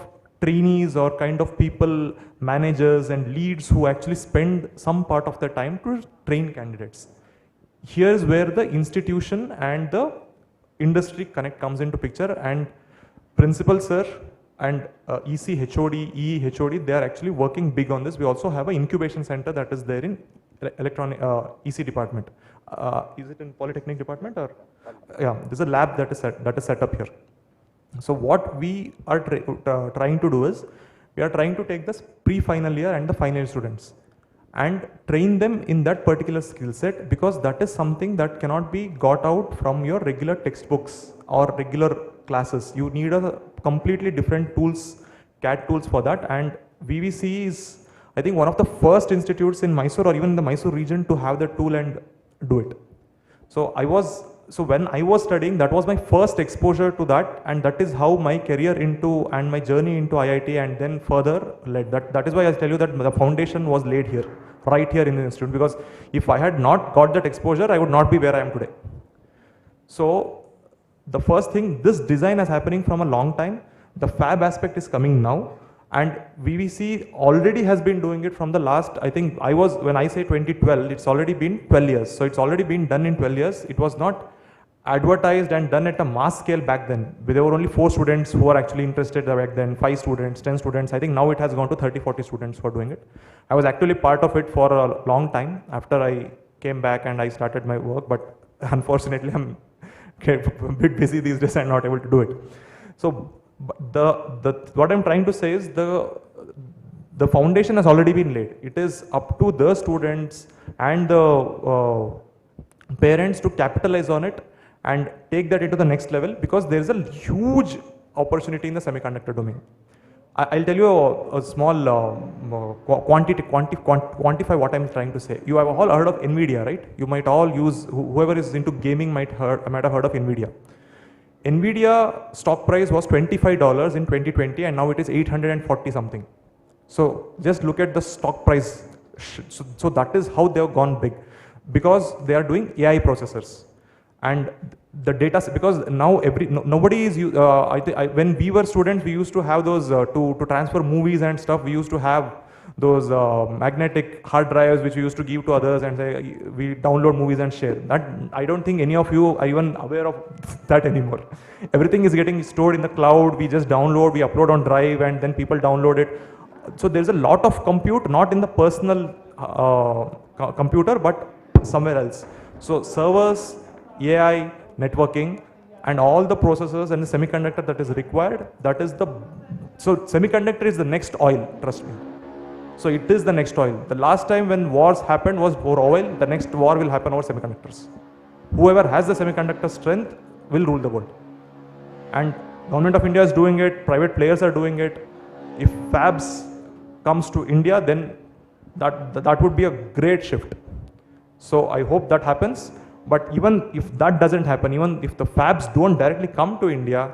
trainees or kind of people, managers and leads who actually spend some part of their time to train candidates. Here's where the institution and the industry connect comes into picture, and principal sir and EC HOD, EE HOD, they are actually working big on this. We also have an incubation center that is there in electronic EC department. Is it in Polytechnic department or? Yeah, there's a lab that is set up here. So what we are trying to do is, we are trying to take this pre-final year and the final year students and train them in that particular skill set, because that is something that cannot be got out from your regular textbooks or regular classes. You need a completely different tools, CAD tools for that, and VVC is, I think, one of the first institutes in Mysuru or even in the Mysuru region to have the tool and do it. So when I was studying, that was my first exposure to that, and that is how my career into and my journey into IIT and then further led. That is why I tell you that the foundation was laid here, right here in the institute, because if I had not got that exposure, I would not be where I am today. So the first thing, this design is happening from a long time. The fab aspect is coming now, and VVC already has been doing it from the last, I think when I say 2012, it's already been 12 years. So it's already been done in 12 years. It was not advertised and done at a mass scale back then. There were only 4 students who were actually interested back then, 5 students, 10 students. I think now it has gone to 30, 40 students who are doing it. I was actually part of it for a long time after I came back and I started my work, but unfortunately I'm a bit busy these days and not able to do it. So what I'm trying to say is the foundation has already been laid. It is up to the students and the parents to capitalize on it and take that into the next level, because there is a huge opportunity in the semiconductor domain. I'll tell you a small quantify what I'm trying to say. You have all heard of NVIDIA, right? You might all use, whoever is into gaming might have heard of NVIDIA. NVIDIA stock price was $25 in 2020 and now it is 840 something. So just look at the stock price. So that is how they have gone big, because they are doing AI processors. And the data, because now nobody is, when we were students, we used to have those, to transfer movies and stuff, we used to have those magnetic hard drives which we used to give to others and say, we download movies and share. That, I don't think any of you are even aware of that anymore. Everything is getting stored in the cloud, we just download, we upload on drive and then people download it. So there's a lot of compute, not in the personal computer, but somewhere else. So servers, AI, networking, and all the processors and the semiconductor that is required, so semiconductor is the next oil, trust me. So it is the next oil. The last time when wars happened was over oil, the next war will happen over semiconductors. Whoever has the semiconductor strength will rule the world. And Government of India is doing it, private players are doing it. If fabs comes to India, then that would be a great shift. So I hope that happens. But even if that doesn't happen, even if the fabs don't directly come to India,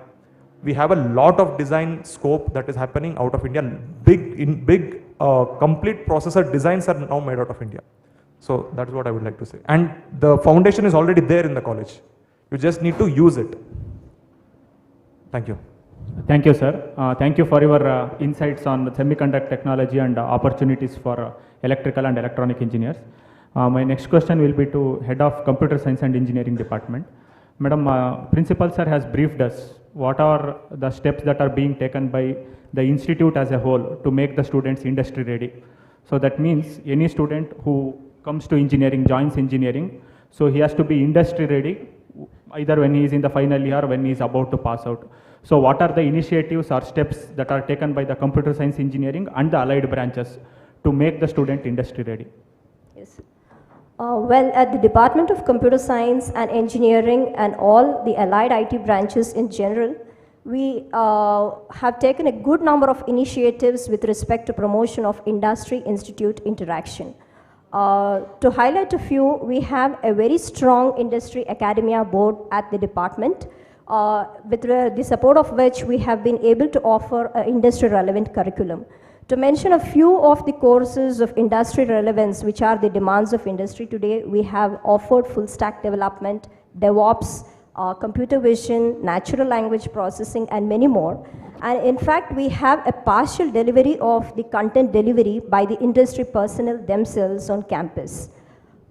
we have a lot of design scope that is happening out of India. Big complete processor designs are now made out of India. So that's what I would like to say. And the foundation is already there in the college. You just need to use it. Thank you. Thank you, sir. Thank you for your insights on semiconductor technology and opportunities for electrical and electronic engineers. My next question will be to Head of Computer Science and Engineering Department. Madam, Principal sir has briefed us what are the steps that are being taken by the institute as a whole to make the students industry ready. So that means any student who comes to engineering, joins engineering, so he has to be industry ready, either when he is in the final year or when he is about to pass out. So what are the initiatives or steps that are taken by the computer science engineering and the allied branches to make the student industry ready? Yes. Well, at the Department of Computer Science and Engineering and all the allied IT branches in general, we have taken a good number of initiatives with respect to promotion of industry-institute interaction. To highlight a few, we have a very strong industry academia board at the department, with the support of which we have been able to offer an industry-relevant curriculum. To mention a few of the courses of industry relevance, which are the demands of industry today, we have offered full stack development, DevOps, computer vision, natural language processing, and many more. And in fact, we have a partial delivery of the content delivery by the industry personnel themselves on campus.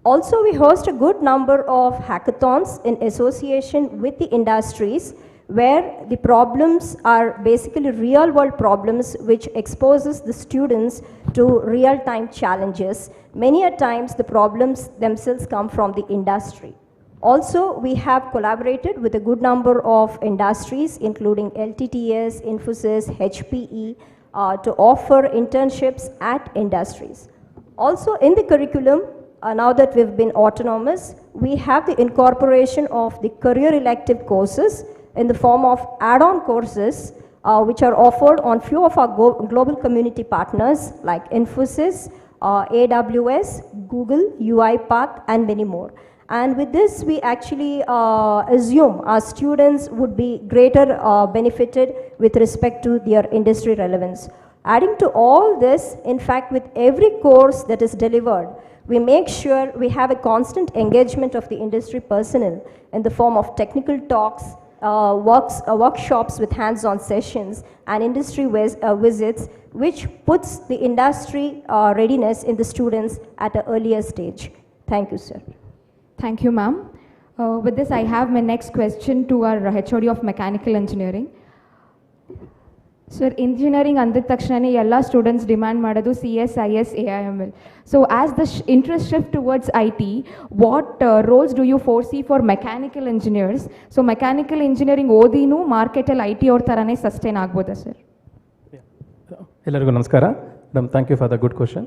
Also, we host a good number of hackathons in association with the industries, where the problems are basically real world problems which exposes the students to real time challenges. Many a times the problems themselves come from the industry. Also, we have collaborated with a good number of industries, including LTTS, Infosys, HPE, to offer internships at industries. Also, in the curriculum, now that we've been autonomous, we have the incorporation of the career elective courses in the form of add-on courses, which are offered on few of our global community partners like Infosys, AWS, Google, UiPath, and many more. And with this, we actually assume our students would be greater benefited with respect to their industry relevance. Adding to all this, in fact, with every course that is delivered, we make sure we have a constant engagement of the industry personnel in the form of technical talks, workshops with hands-on sessions, and industry visits, which puts the industry readiness in the students at an earlier stage. Thank you, sir. Thank you, ma'am. With this, I have my next question to our HOD of Mechanical Engineering. Sir, engineering andid takshane ella students demand madadu CS, IS, AIML. So as the interest shift towards IT, what roles do you foresee for mechanical engineers? So mechanical engineering odinu market al IT or tarane sustain agboda, sir? ಎಲ್ಲರಿಗೂ ನಮಸ್ಕಾರ. Thank you for the good question.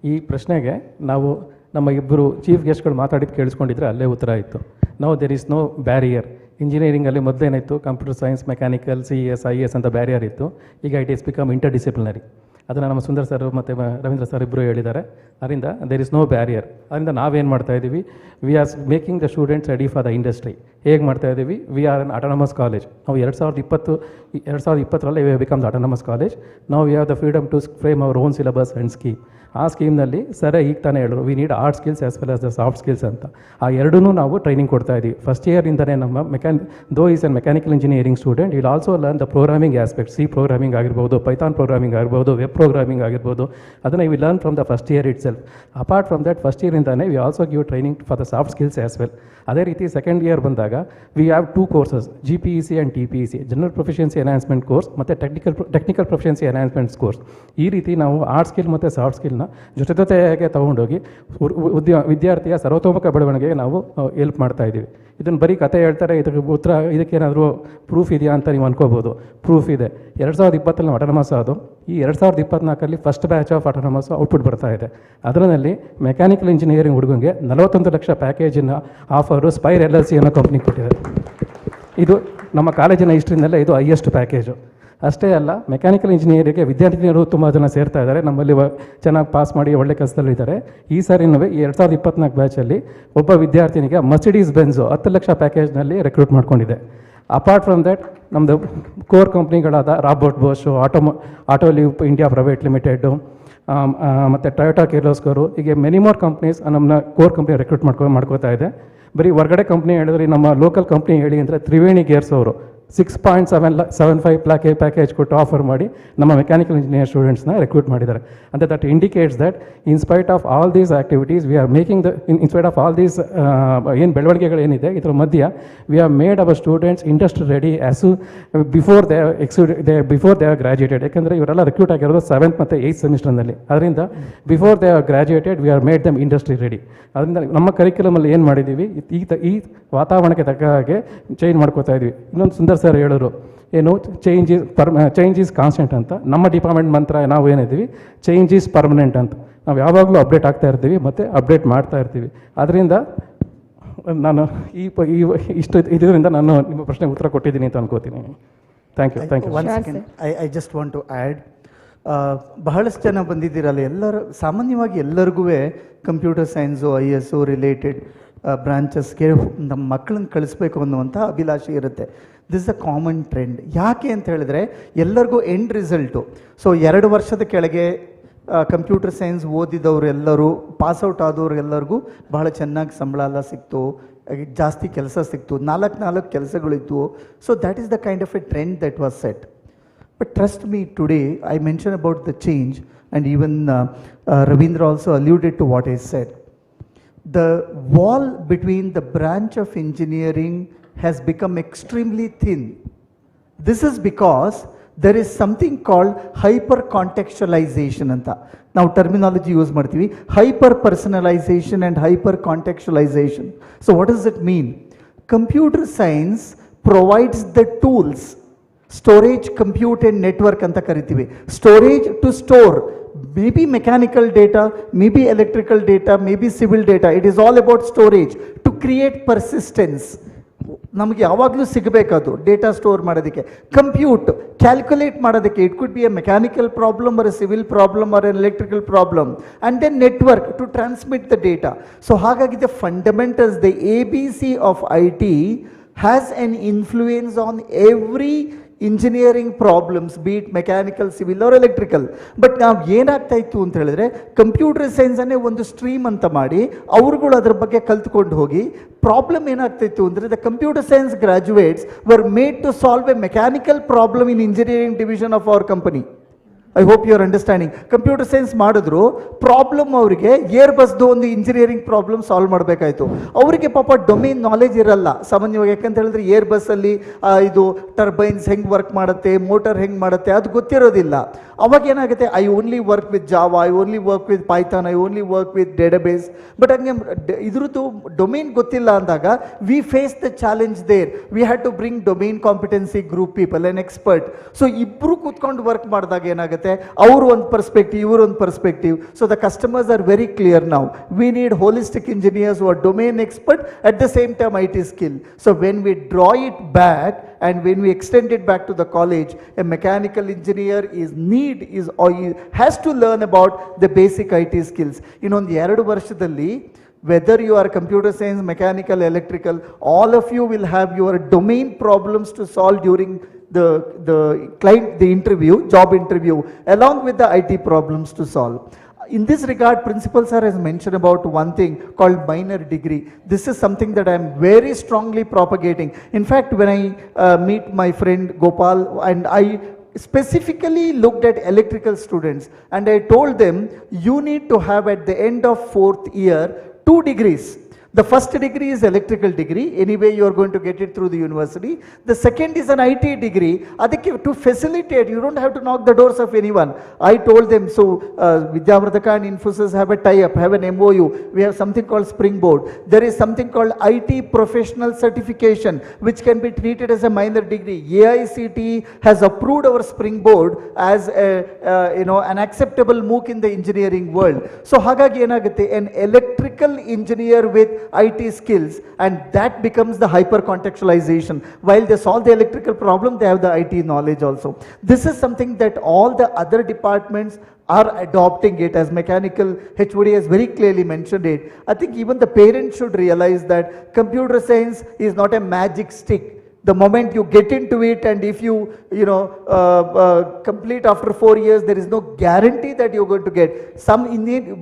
ಈ ಪ್ರಶ್ನೆಗೆ ನಾವು ನಮ್ಮ ಇಬ್ಬರು chief ಗೆಸ್ಟ್ಗಳು ಮಾತಾಡಿದ್ದು ಕೇಳಿಸ್ಕೊಂಡಿದ್ರೆ ಅಲ್ಲೇ ಉತ್ತರ ಇತ್ತು. ನಾವು ದೇರ್ ಈಸ್ ನೋ ಬ್ಯಾರಿಯರ್. ಇಂಜಿನಿಯರಿಂಗಲ್ಲಿ ಮೊದಲೇನಾಯಿತು, computer science, mechanical, CS, IS ಅಂತ ಬ್ಯಾರಿಯರ್ ಇತ್ತು. ಈಗ it is become interdisciplinary. ಅದನ್ನು ನಮ್ಮ ಸುಂದರ್ ಸರ್ ಮತ್ತು ರವೀಂದ್ರ ಸರ್ ಇಬ್ಬರು ಹೇಳಿದ್ದಾರೆ. ಅದರಿಂದ ದೇರ್ ಇಸ್ ನೋ ಬ್ಯಾರಿಯರ್. ಅದರಿಂದ ನಾವೇನು ಮಾಡ್ತಾ ಇದ್ದೀವಿ, we are making the students ready for the industry. ಹೇಗೆ ಮಾಡ್ತಾ ಇದ್ದೀವಿ, we are an autonomous college. ನಾವು 2020ರಲ್ಲಿ we become the autonomous college. ನಾವು we have the freedom to frame our own syllabus and scheme. ಆ ಸ್ಕೀಮ್ನಲ್ಲಿ ಸರ ಈಗ ತಾನೇ ಹೇಳಿದ್ರು, we need art skills as well as the soft skills ಅಂತ. ಆ ಎರಡೂ ನಾವು ಟ್ರೈನಿಂಗ್ ಕೊಡ್ತಾ ಇದ್ದೀವಿ. ಫಸ್ಟ್ ಇಯರಿಂದನೇ ನಮ್ಮ though is an mechanical engineering student, will also learn the programming aspect. C programming ಆಗಿರ್ಬೋದು, ಪೈಥಾನ್ ಪ್ರೋಗ್ರಾಮಿಂಗ್ ಆಗಿರ್ಬೋದು, ವೆಬ್ ಪ್ರೋಗ್ರಾಮಿಂಗ್ ಆಗಿರ್ಬೋದು. ಅದನ್ನು we learn from the first year itself. Apart from that first ಇಯರಿಂದಾನೇ we also give training for the soft skills as well. ಅದೇ ರೀತಿ second year ಬಂದಾಗ we have 2 courses, GPEC and TPEC, general proficiency enhancement course ಮತ್ತು technical proficiency enhancements course. ಈ ರೀತಿ ನಾವು art skill ಮತ್ತು soft ಸ್ಕಿಲ್ನ ಜೊತೆಗೆ ತೊಗೊಂಡೋಗಿ ವಿದ್ಯಾರ್ಥಿಯ ಸರ್ವತೋಮುಖ ಬೆಳವಣಿಗೆಗೆ ನಾವು ಹೆಲ್ಪ್ ಮಾಡ್ತಾ ಇದ್ದೀವಿ. ಇದನ್ನು ಬರೀ ಕತೆ ಹೇಳ್ತಾರೆ, ಇದಕ್ಕೇನಾದರೂ ಪ್ರೂಫ್ ಇದೆಯಾ ಅಂತ ನೀವು ಅನ್ಕೋಬೋದು. ಪ್ರೂಫ್ ಇದೆ. 2020 ನಾವು ಆಟೋನಮಸ್ ಆದವು. ಈ 2024 first batch of autonomous output ಬರ್ತಾ ಇದೆ. ಅದರಲ್ಲಿ ಮೆಕ್ಯಾನಿಕಲ್ ಇಂಜಿನಿಯರಿಂಗ್ ಹುಡುಗಂಗೆ 41 ಲಕ್ಷ ಪ್ಯಾಕೇಜಿನ ಆಫರು ಸ್ಪೈರ್ LLC ಅನ್ನೋ ಕಂಪ್ನಿ ಕೊಟ್ಟಿದೆ. ಇದು ನಮ್ಮ ಕಾಲೇಜಿನ ಹಿಸ್ಟ್ರಿನಲ್ಲೇ ಇದು ಹೈಯೆಸ್ಟ್ ಪ್ಯಾಕೇಜು. ಅಷ್ಟೇ ಅಲ್ಲ, ಮೆಕ್ಯಾನಿಕಲ್ ಇಂಜಿನಿಯರಿಂಗ್ಗೆ ವಿದ್ಯಾರ್ಥಿನಿಯರು ತುಂಬ ಜನ ಸೇರ್ತಾ ಇದ್ದಾರೆ. ನಮ್ಮಲ್ಲಿ ಚೆನ್ನಾಗಿ ಪಾಸ್ ಮಾಡಿ ಒಳ್ಳೆ ಕೆಲಸದಲ್ಲಿದ್ದಾರೆ. ಈ ಸಾರಿನೂ 2024 ಬ್ಯಾಚಲ್ಲಿ ಒಬ್ಬ ವಿದ್ಯಾರ್ಥಿನಿಗೆ ಮರ್ಸಿಡೀಸ್ ಬೆನ್ಸು 10 ಲಕ್ಷ ಪ್ಯಾಕೇಜ್ನಲ್ಲಿ ರೆಕ್ರೂಟ್ ಮಾಡ್ಕೊಂಡಿದೆ. ಅಪಾರ್ಟ್ ಫ್ರಮ್ ದ್ಯಾಟ್ ನಮ್ಮದು ಕೋರ್ ಕಂಪ್ನಿಗಳಾದ Robert Bosch, Autoliv India private limited ಮತ್ತು ಟೊಯೋಟಾ ಕಿರ್ಲೋಸ್ಕರು, ಹೀಗೆ ಮೆನಿ ಮೋರ್ ಕಂಪ್ನೀಸ್ ನಮ್ಮನ್ನ ಕೋರ್ ಕಂಪ್ನಿ ರೆಕ್ರೂಟ್ ಮಾಡ್ಕೋತಾ ಇದೆ. ಬರೀ ಹೊರಗಡೆ ಕಂಪ್ನಿ ಹೇಳಿದ್ರೆ ನಮ್ಮ ಲೋಕಲ್ ಕಂಪ್ನಿ ಹೇಳಿ ಅಂದರೆ ತ್ರಿವೇಣಿ ಗೇರ್ಸ್ ಅವರು 6.75 lakh ಪ್ಯಾಕೇಜ್ ಕೊಟ್ಟು ಆಫರ್ ಮಾಡಿ ನಮ್ಮ ಮೆಕ್ಯಾನಿಕಲ್ ಇಂಜಿನಿಯರ್ ಸ್ಟೂಡೆಂಟ್ಸ್ನ ರೆಕ್ರೂಟ್ ಮಾಡಿದ್ದಾರೆ. ಅಂದರೆ that indicates that in spite of all these activities V are making in spite of all these ಏನು ಬೆಳವಣಿಗೆಗಳೇನಿದೆ ಇದರ ಮಧ್ಯ we have made hour students industry ready as before they are graduated. ಯಾಕಂದರೆ ಇವರೆಲ್ಲ recruit ಆಗಿರೋದು 7th ಮತ್ತು 8th ಸೆಮಿಸ್ಟರ್ನಲ್ಲಿ. ಅದರಿಂದ before they are graduated we are made dum industry ready. ಅದರಿಂದ ನಮ್ಮ ಕರಿಕ್ಯುಲಮಲ್ಲಿ ಏನು ಮಾಡಿದ್ದೀವಿ, ಈ ವಾತಾವರಣಕ್ಕೆ ತಕ್ಕ ಹಾಗೆ ಚೇಂಜ್ ಮಾಡ್ಕೋತಾ ಇದ್ವಿ. ಇನ್ನೊಂದು ಸುಂದರ್ ಸರ್ ಹೇಳಿದ್ರು ಏನು, ಚೇಂಜ್ ಈಸ್ ಕಾನ್ಸ್ಟೆಂಟ್ ಅಂತ. ನಮ್ಮ ಡಿಪಾರ್ಟ್ಮೆಂಟ್ ಮಂತ್ರ ನಾವು ಏನಿದ್ದೀವಿ, ಚೇಂಜ್ ಈಸ್ ಪರ್ಮನೆಂಟ್ ಅಂತ. ನಾವು ಯಾವಾಗಲೂ ಅಪ್ಡೇಟ್ ಆಗ್ತಾ ಇರ್ತೀವಿ ಮತ್ತು ಅಪ್ಡೇಟ್ ಮಾಡ್ತಾ ಇರ್ತೀವಿ. ಅದರಿಂದ ನಾನು ಇದರಿಂದ ನಾನು ನಿಮ್ಮ ಪ್ರಶ್ನೆಗೆ ಉತ್ತರ ಕೊಟ್ಟಿದ್ದೀನಿ ಅಂತ ಅನ್ಕೋತೀನಿ. Thank you. One second, I just want to add, ಬಹಳಷ್ಟು ಜನ ಬಂದಿದ್ದೀರಲ್ಲ, ಎಲ್ಲರೂ ಸಾಮಾನ್ಯವಾಗಿ ಎಲ್ಲರಿಗೂ ಕಂಪ್ಯೂಟರ್ ಸೈನ್ಸು IS ರಿಲೇಟೆಡ್ ಬ್ರಾಂಚಸ್ಗೆ ನಮ್ಮ ಮಕ್ಕಳನ್ನ ಕಳಿಸ್ಬೇಕು ಅನ್ನುವಂಥ ಅಭಿಲಾಷೆ ಇರುತ್ತೆ. This a common trend. ಯಾಕೆ ಅಂತ ಹೇಳಿದ್ರೆ ಎಲ್ಲರಿಗೂ ಎಂಡ್ ರಿಸಲ್ಟು. ಸೊ 2 ವರ್ಷದ ಕೆಳಗೆ ಕಂಪ್ಯೂಟರ್ ಸೈನ್ಸ್ ಓದಿದವರು ಎಲ್ಲರೂ, ಪಾಸ್ಔಟ್ ಆದವ್ರು ಎಲ್ಲರಿಗೂ ಬಹಳ ಚೆನ್ನಾಗಿ ಸಂಬಳ ಎಲ್ಲ ಸಿಕ್ತು, ಜಾಸ್ತಿ ಕೆಲಸ ಸಿಕ್ತು, 4 ಕೆಲಸಗಳಿತ್ತು. So that is the kind of a trend that was set. But trust me, today I mentioned about the change, and even Ravindra also alluded to what I said. The wall between the branch of engineering has become extremely thin. This is because there is something called hyper-contextualization anta. Now terminology use ಮಾಡ್ತೀವಿ, hyper-personalization and hyper-contextualization. So what does it mean? Computer science provides the tools, storage, compute and network ಅಂತ ಕರಿತೀವಿ. Storage to store maybe mechanical data, maybe electrical data, maybe civil data. It is all about storage to create persistence. ನಮಗೆ ಯಾವಾಗಲೂ ಸಿಗಬೇಕದು data store ಮಾಡೋದಕ್ಕೆ. Compute, calculate ಮಾಡೋದಕ್ಕೆ, it could be a mechanical problem or a civil problem or an electrical problem. And then network to transmit the data. So ಹಾಗಾಗಿ the fundamentals, the ABC of IT has an influence on every engineering problems, be it mechanical, civil or electrical. But ನಾವು ಏನಾಗ್ತಾ ಇತ್ತು ಅಂತ ಹೇಳಿದ್ರೆ, computer ಸೈನ್ಸನ್ನೇ ಒಂದು stream ಅಂತ ಮಾಡಿ ಅವ್ರುಗಳು ಅದ್ರ ಬಗ್ಗೆ ಕಲ್ತ್ಕೊಂಡು ಹೋಗಿ, ಪ್ರಾಬ್ಲಮ್ ಏನಾಗ್ತಾ ಇತ್ತು ಅಂದರೆ, the computer science graduates were made to solve a mechanical problem in engineering division of our company. I hope you are understanding. Computer science ಮಾಡಿದ್ರು, ಪ್ರಾಬ್ಲಮ್ ಅವರಿಗೆ ಏರ್ ಬಸ್ದು ಒಂದು ಇಂಜಿನಿಯರಿಂಗ್ ಪ್ರಾಬ್ಲಮ್ ಸಾಲ್ವ್ ಮಾಡಬೇಕಾಯ್ತು. ಅವರಿಗೆ ಪಾಪ ಡೊಮೇನ್ ನಾಲೆಜ್ ಇರಲ್ಲ ಸಾಮಾನ್ಯವಾಗಿ. ಯಾಕಂತ ಹೇಳಿದ್ರೆ ಏರ್ ಬಸ್ಸಲ್ಲಿ ಇದು ಟರ್ಬೈನ್ಸ್ ಹೆಂಗೆ ವರ್ಕ್ ಮಾಡುತ್ತೆ, ಮೋಟರ್ ಹೆಂಗೆ ಮಾಡುತ್ತೆ, ಅದು ಗೊತ್ತಿರೋದಿಲ್ಲ. ಅವಾಗ ಏನಾಗುತ್ತೆ, I only work with Java, I only work with Python, I only work with database. But ಹಂಗೆ ಇದ್ರದ್ದು ಡೊಮೇನ್ ಗೊತ್ತಿಲ್ಲ ಅಂದಾಗ we face the challenge there. We had to bring domain competency group people, an expert. So ಇಬ್ಬರು ಕೂತ್ಕೊಂಡು work ಮಾಡಿದಾಗ ಏನಾಗುತ್ತೆ, ಅವರು ಒಂದು ಪರ್ಸ್ಪೆಕ್ಟಿವ್, ಇವರು ಒಂದು perspective. So the customers are very clear now. We need holistic engineers who are domain expert at the same time IT skill. So when we draw it back and when we extend it back to the college, a mechanical engineer has to learn about the basic IT skills. ಇನ್ನೊಂದು 2 ವರ್ಷದಲ್ಲಿ whether you are computer science, mechanical, electrical, all of you will have your domain problems to solve during the interview, job interview, along with the IT problems to solve. In this regard, Principal Sir has mentioned about one thing called minor degree. This is something that I am very strongly propagating. In fact, when I meet my friend Gopal, and I specifically looked at electrical students, and I told them, you need to have at the end of 4th year 2 degrees. The first degree is electrical degree. Anyway, you are going to get it through the university. The second is an IT degree. Adike to facilitate, you don't have to knock the doors of anyone. I told them, so Vidyavardhaka and Infosys have a tie-up, have an MOU. We have something called Springboard. There is something called IT professional certification, which can be treated as a minor degree. AICT has approved our Springboard as an acceptable MOOC in the engineering world. So hagagi enagutte, an electrical engineer with IT skills, and that becomes the hyper contextualization. While they solve the electrical problem, they have the IT knowledge also. This is something that all the other departments are adopting it, as mechanical HOD has very clearly mentioned it. I think even the parents should realize that computer science is not a magic stick. The moment you get into it, and if you complete after 4 years, there is no guarantee that you're going to get.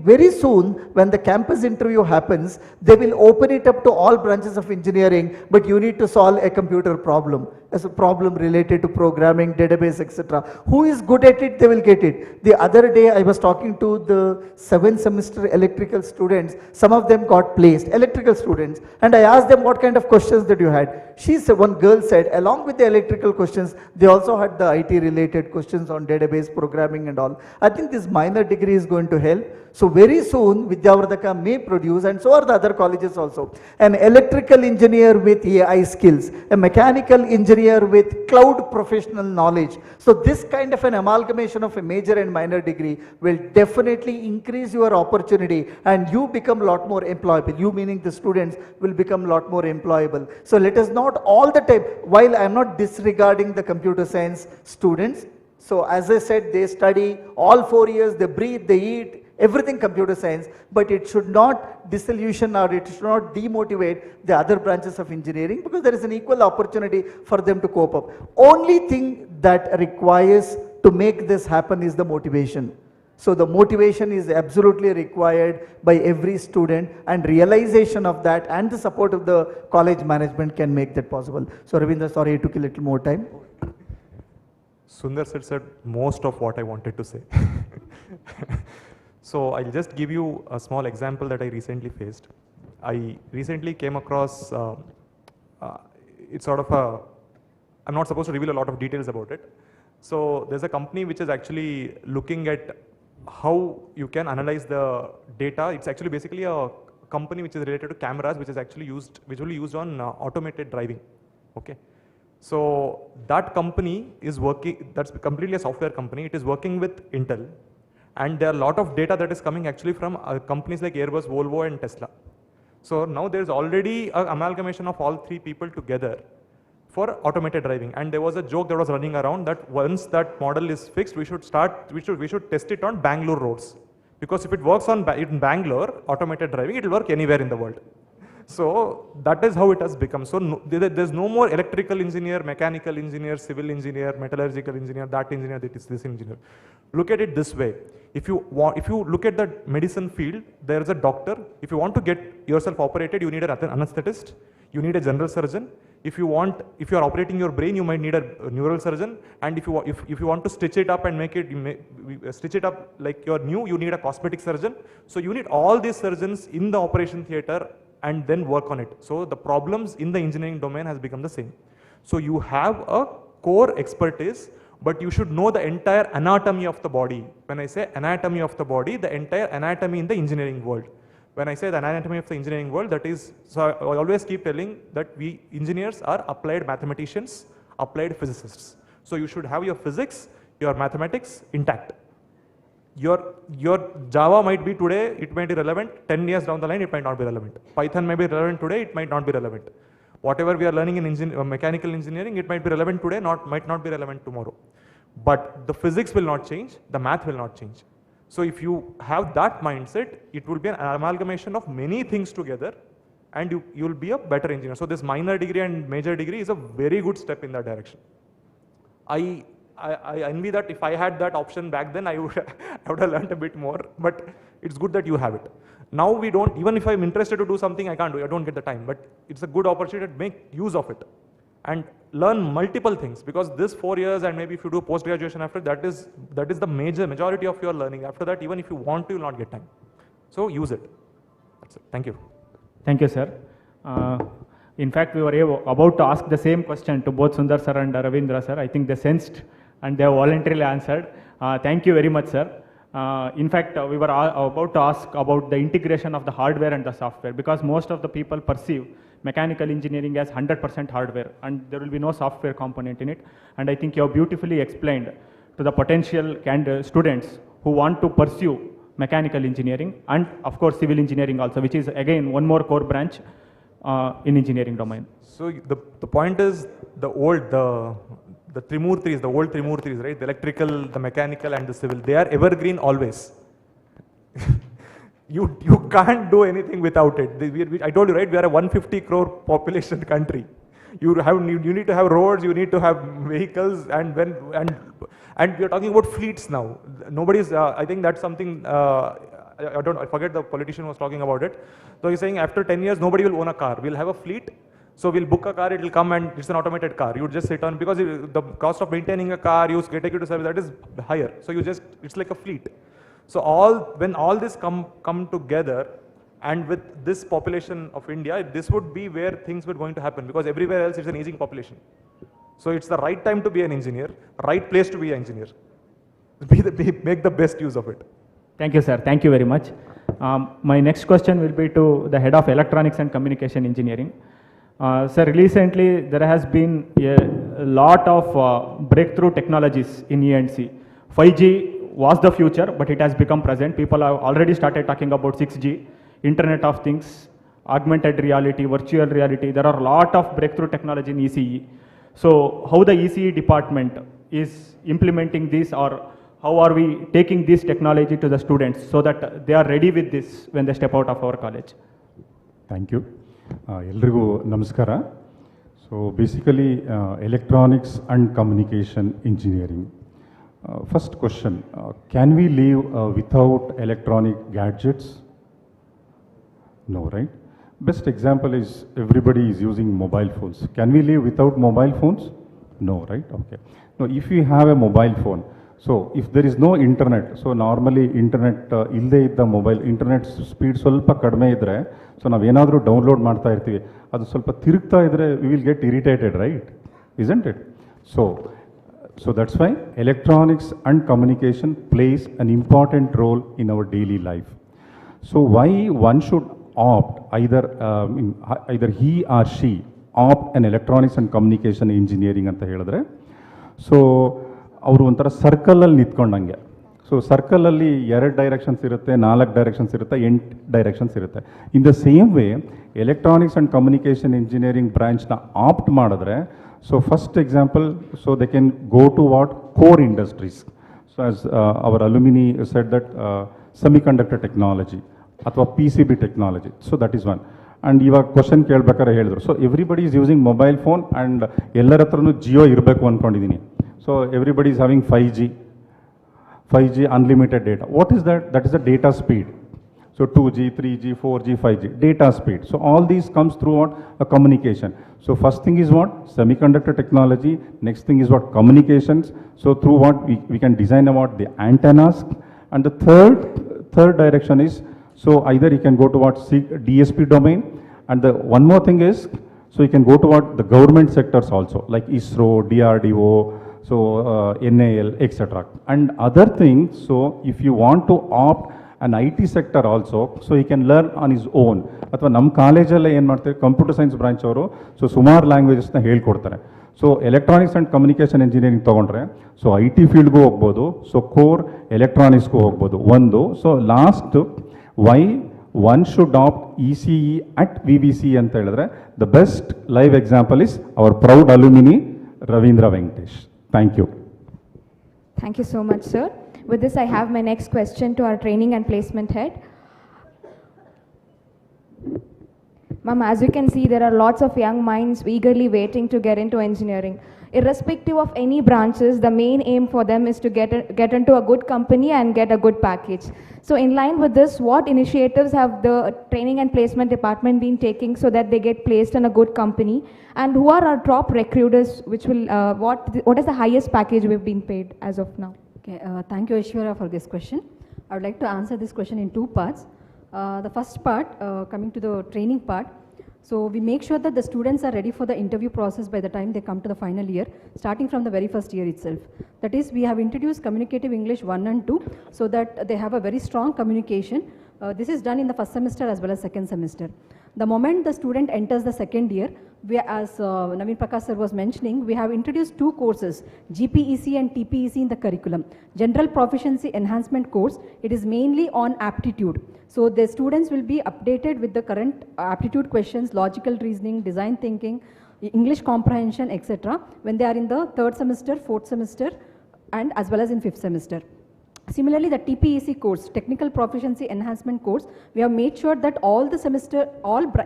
Very soon, when the campus interview happens, they will open it up to all branches of engineering, but you need to solve a computer problem, as a problem related to programming, database, etc. Who is good at it, they will get it. The other day, I was talking to the 7th semester electrical students. Some of them got placed, electrical students, and I asked them what kind of questions that you had. She said, one girl said, along with the electrical questions, they also had the IT related questions on database programming and all. I think this minor degree is going to help. So very soon, Vidyavardhaka may produce, and so are the other colleges also, an electrical engineer with AI skills, a mechanical engineer with cloud professional knowledge. So this kind of an amalgamation of a major and minor degree will definitely increase your opportunity, and you become a lot more employable. You meaning the students will become a lot more employable. So let us not all the time, while I am not disregarding the computer science students, so as I said, they study all 4 years, they breathe, they eat, everything computer science, but it should not disillusion or it should not demotivate the other branches of engineering, because there is an equal opportunity for them to cope up. Only thing that requires to make this happen is the motivation. So the motivation is absolutely required by every student, and realization of that and the support of the college management can make that possible. So Ravindra, sorry it took a little more time. Sundar said most of what I wanted to say. So I'll just give you a small example that I recently faced. I recently came across, it's sort of a, I'm not supposed to reveal a lot of details about it. So there's a company which is actually looking at how you can analyze the data. It's actually basically a company which is related to cameras, which is actually used, which will be used on automated driving. Okay. So that company is working, that's completely a software company. It is working with Intel. And there are a lot of data that is coming actually from companies like Airbus, Volvo and Tesla. So now there's already an amalgamation of all three people together for automated driving. And there was a joke that was running around that once that model is fixed, we should test it on Bangalore roads. Because if it works in Bangalore, automated driving, it will work anywhere in the world. So that is how it has become. So there's no more electrical engineer, mechanical engineer, civil engineer, metallurgical engineer, that engineer, that is this engineer. Look at it this way. If you look at the medicine field, there is a doctor. If you want to get yourself operated, you need an anesthetist. You need a general surgeon. If you are operating your brain, you might need a neural surgeon. And if you want to stitch it up and stitch it up like you're new, you need a cosmetic surgeon. So you need all these surgeons in the operation theater and then work on it. So the problems in the engineering domain has become the same. So you have a core expertise, but you should know the entire anatomy of the body. When I say anatomy of the body, the entire anatomy in the engineering world. When I say the anatomy of the engineering world, that is, so I always keep telling that we engineers are applied mathematicians, applied physicists. So you should have your physics, your mathematics intact. Your Java might be today, it might be relevant. 10 years down the line, it might not be relevant. Python may be relevant today, it might not be relevant. Whatever we are learning in mechanical engineering, it might be relevant today, might not be relevant tomorrow. But the physics will not change, the math will not change. So if you have that mindset, it will be an amalgamation of many things together, and you will be a better engineer. So this minor degree and major degree is a very good step in that direction. I envy that if I had that option back then, I would have learned a bit more, but it's good that you have it. Now we don't, even if I'm interested to do something, I can't do it, I don't get the time, but it's a good opportunity to make use of it and learn multiple things, because this 4 years, and maybe if you do post-graduation after, that is the majority of your learning. After that, even if you want to, you'll not get time. So use it. That's it. Thank you. Thank you, sir. In fact, we were about to ask the same question to both Sundar sir and Ravindra sir. I think they sensed and they have voluntarily answered. Thank you very much, sir. In fact, we were about to ask about the integration of the hardware and the software, because most of the people perceive mechanical engineering as 100% hardware and there will be no software component in it. And I think you have beautifully explained to the potential students who want to pursue mechanical engineering and of course civil engineering also, which is again one more core branch in engineering domain. So the point is the Trimurtis, the old Trimurtis, right? The electrical, the mechanical and the civil, they are evergreen always. You can't do anything without it. I told you, right? We are a 150 crore population country. You need to have roads, you need to have vehicles, and we are talking about fleets now. Nobody's, I think that's something, I forget the politician was talking about it. So he's saying after 10 years, nobody will own a car. We'll have a fleet. So we'll book a car, it will come and it's an automated car. You just sit on, because the cost of maintaining a car, take it to service, that is higher. So it's like a fleet. So when all this come together, and with this population of India, this would be where things were going to happen, because everywhere else it's an aging population. So it's the right time to be an engineer, right place to be an engineer. Make the best use of it. Thank you, sir. Thank you very much. My next question will be to the head of electronics and communication engineering. Sir, recently there has been a lot of breakthrough technologies in E&C. 5G was the future, but it has become present. People have already started talking about 6G, Internet of Things, augmented reality, virtual reality. There are a lot of breakthrough technology in ECE. So how the ECE department is implementing this, or how are we taking this technology to the students so that they are ready with this when they step out of our college? Thank you. ಎಲ್ರಿಗೂ ನಮಸ್ಕಾರ. So basically electronics and communication engineering. First question, can we leave without electronic gadgets? No, right? Best example is everybody is using mobile phones. Can we live without mobile phones? No, right? Okay. Now, if you have a mobile phone, so if there is no internet, so normally internet illde idda mobile internet speed ಸ್ವಲ್ಪ ಕಡಿಮೆ ಇದ್ದರೆ, so ನಾವು ಏನಾದರೂ download ಮಾಡ್ತಾ ಇರ್ತೀವಿ, ಅದು ಸ್ವಲ್ಪ ತಿರುಗ್ತಾ ಇದ್ದರೆ we will get irritated, right? Isn't it? So that's why electronics and communication plays an important role in our daily life. So why one should opt, either he or she opt an electronics and communication engineering ಅಂತ ಹೇಳಿದ್ರೆ, so ಅವರು ಒಂಥರ ಸರ್ಕಲಲ್ಲಿ ನಿಂತ್ಕೊಂಡಂಗೆ. So ಸರ್ಕಲಲ್ಲಿ 2 directions ಇರುತ್ತೆ, 4 directions ಇರುತ್ತೆ, 8 directions ಇರುತ್ತೆ. In the same way electronics and communication engineering ಬ್ರಾಂಚ್ನ opt ಮಾಡಿದ್ರೆ, so first example, so they can go to what core industries. So as our alumni said that semiconductor technology ಅಥವಾ PCB technology. So that is one. And ಇವಾಗ question ಕೇಳ್ಬೇಕಾದ್ರೆ ಹೇಳಿದ್ರು, so everybody is using mobile phone and ಎಲ್ಲರ ಹತ್ರನೂ ಜಿಯೋ ಇರಬೇಕು ಅಂದ್ಕೊಂಡಿದ್ದೀನಿ. So everybody is having 5G unlimited data. What is that? That is the data speed. So 2G, 3G, 4G, 5G, data speed. So all these comes through what? A communication. So first thing is what? Semiconductor technology. Next thing is what? Communications. So through what? We can design about the antennas. And the third direction is, so either you can go to what? DSP domain. And the one more thing is, so you can go to what? The government sectors also, like ISRO, DRDO, so NAL, etc. And other things, so if you want to opt an IT sector also, so he can learn on his own. ಅಥವಾ ನಮ್ಮ ಕಾಲೇಜಲ್ಲೇ ಏನು ಮಾಡ್ತಾರೆ, computer science branch ಅವರು so ಸುಮಾರು ಲ್ಯಾಂಗ್ವೇಜಸ್ನ ಹೇಳ್ಕೊಡ್ತಾರೆ. So electronics and communication engineering ತೊಗೊಂಡ್ರೆ, ಸೊ IT ಫೀಲ್ಡ್ಗೂ ಹೋಗ್ಬೋದು, ಸೊ ಕೋರ್ ಎಲೆಕ್ಟ್ರಾನಿಕ್ಸ್ಗೂ ಹೋಗ್ಬೋದು ಒಂದು. So last, why one should opt ECE at VVC ಅಂತ ಹೇಳಿದ್ರೆ, the best live example is our proud alumni Ravindra Venkatesh. Thank you. Thank you so much, sir. With this, I have my next question to our training and placement head. Ma'am, as you can see, there are lots of young minds eagerly waiting to get into engineering. Irrespective of any branches, the main aim for them is to get into a good company and get a good package. So in line with this, what initiatives have the training and placement department been taking so that they get placed in a good company? And who are our top recruiters, which will, what is the highest package we've been paid as of now? Okay, thank you, Aishwarya, for this question. I would like to answer this question in 2 parts. The first part, coming to the training part, so we make sure that the students are ready for the interview process by the time they come to the final year, starting from the very first year itself. That is, we have introduced communicative English 1 and 2 so that they have a very strong communication. This is done in the first semester as well as second semester. The moment the student enters the second year, we, as Naveen Prakash sir was mentioning, we have introduced 2 courses, GPEC and TPEC in the curriculum. General Proficiency Enhancement course, it is mainly on aptitude. So the students will be updated with the current aptitude questions, logical reasoning, design thinking, English comprehension, etc. when they are in the 3rd semester, 4th semester, and as well as in 5th semester. Similarly, the TPEC course, Technical Proficiency Enhancement course, we have made sure that all the semester,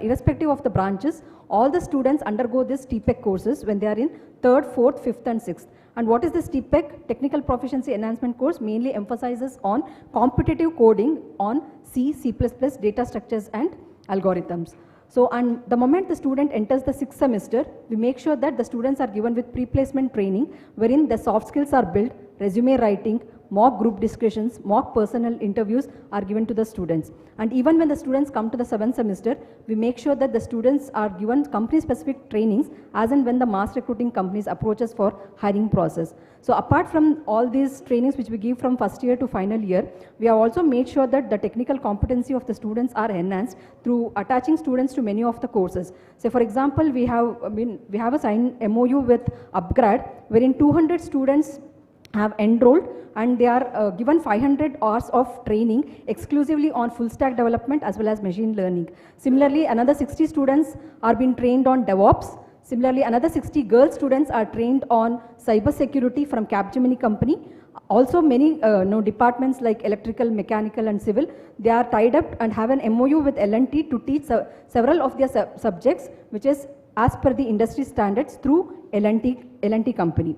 irrespective of the branches, all the students undergo this TPEC courses when they are in 3rd, 4th, 5th and 6th. And what is this TPEC? Technical Proficiency Enhancement course mainly emphasizes on competitive coding on C, C++, data structures and algorithms. So, and the moment the student enters the 6th semester, we make sure that the students are given with pre-placement training wherein the soft skills are built, resume writing, mock group discussions, mock personal interviews are given to the students. And even when the students come to the 7th semester, we make sure that the students are given company-specific trainings as and when the mass recruiting companies approach us for hiring process. So apart from all these trainings which we give from first year to final year, we have also made sure that the technical competency of the students are enhanced through attaching students to many of the courses. So for example, we have a signed MOU with UpGrad, wherein 200 students have enrolled and they are given 500 hours of training exclusively on full stack development as well as machine learning. Similarly, another 60 students are being trained on DevOps. Similarly, another 60 girl students are trained on cyber security from Capgemini company. Also many departments like electrical, mechanical and civil, they are tied up and have an MOU with L&T to teach several of their subjects which is as per the industry standards through L&T company.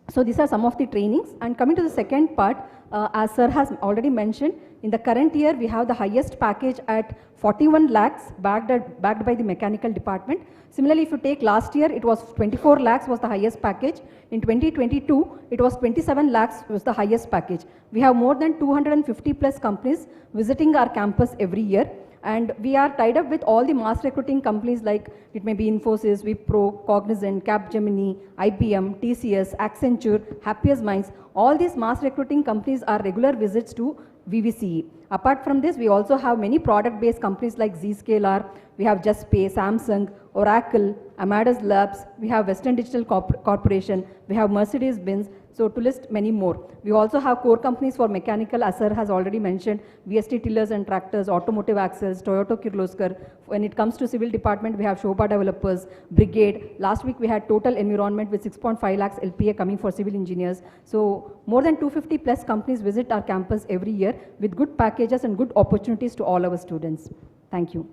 So these are some of the trainings. And coming to the second part, as sir has already mentioned, in the current year we have the highest package at 41 lakhs backed by the mechanical department. Similarly, if you take last year, it was 24 lakhs was the highest package. In 2022, it was 27 lakhs was the highest package. We have more than 250 plus companies visiting our campus every year. And we are tied up with all the mass recruiting companies like it may be Infosys, Wipro, Cognizant, Capgemini, IBM, TCS, Accenture, Happiest Minds. All these mass recruiting companies are regular visits to VVCE. Apart from this, we also have many product-based companies like Zscaler, we have JustPay, Samsung, Oracle, Amadeus Labs, we have Western Digital Corporation, we have Mercedes-Benz, so to list many more. We also have core companies for mechanical, as sir has already mentioned, VST tillers and tractors, automotive axles, Toyota Kirloskar. When it comes to civil department, we have Shobha Developers, Brigade. Last week we had Total Environment with 6.5 lakhs LPA coming for civil engineers. So more than 250 plus companies visit our campus every year with good packages and good opportunities to all our students. Thank you.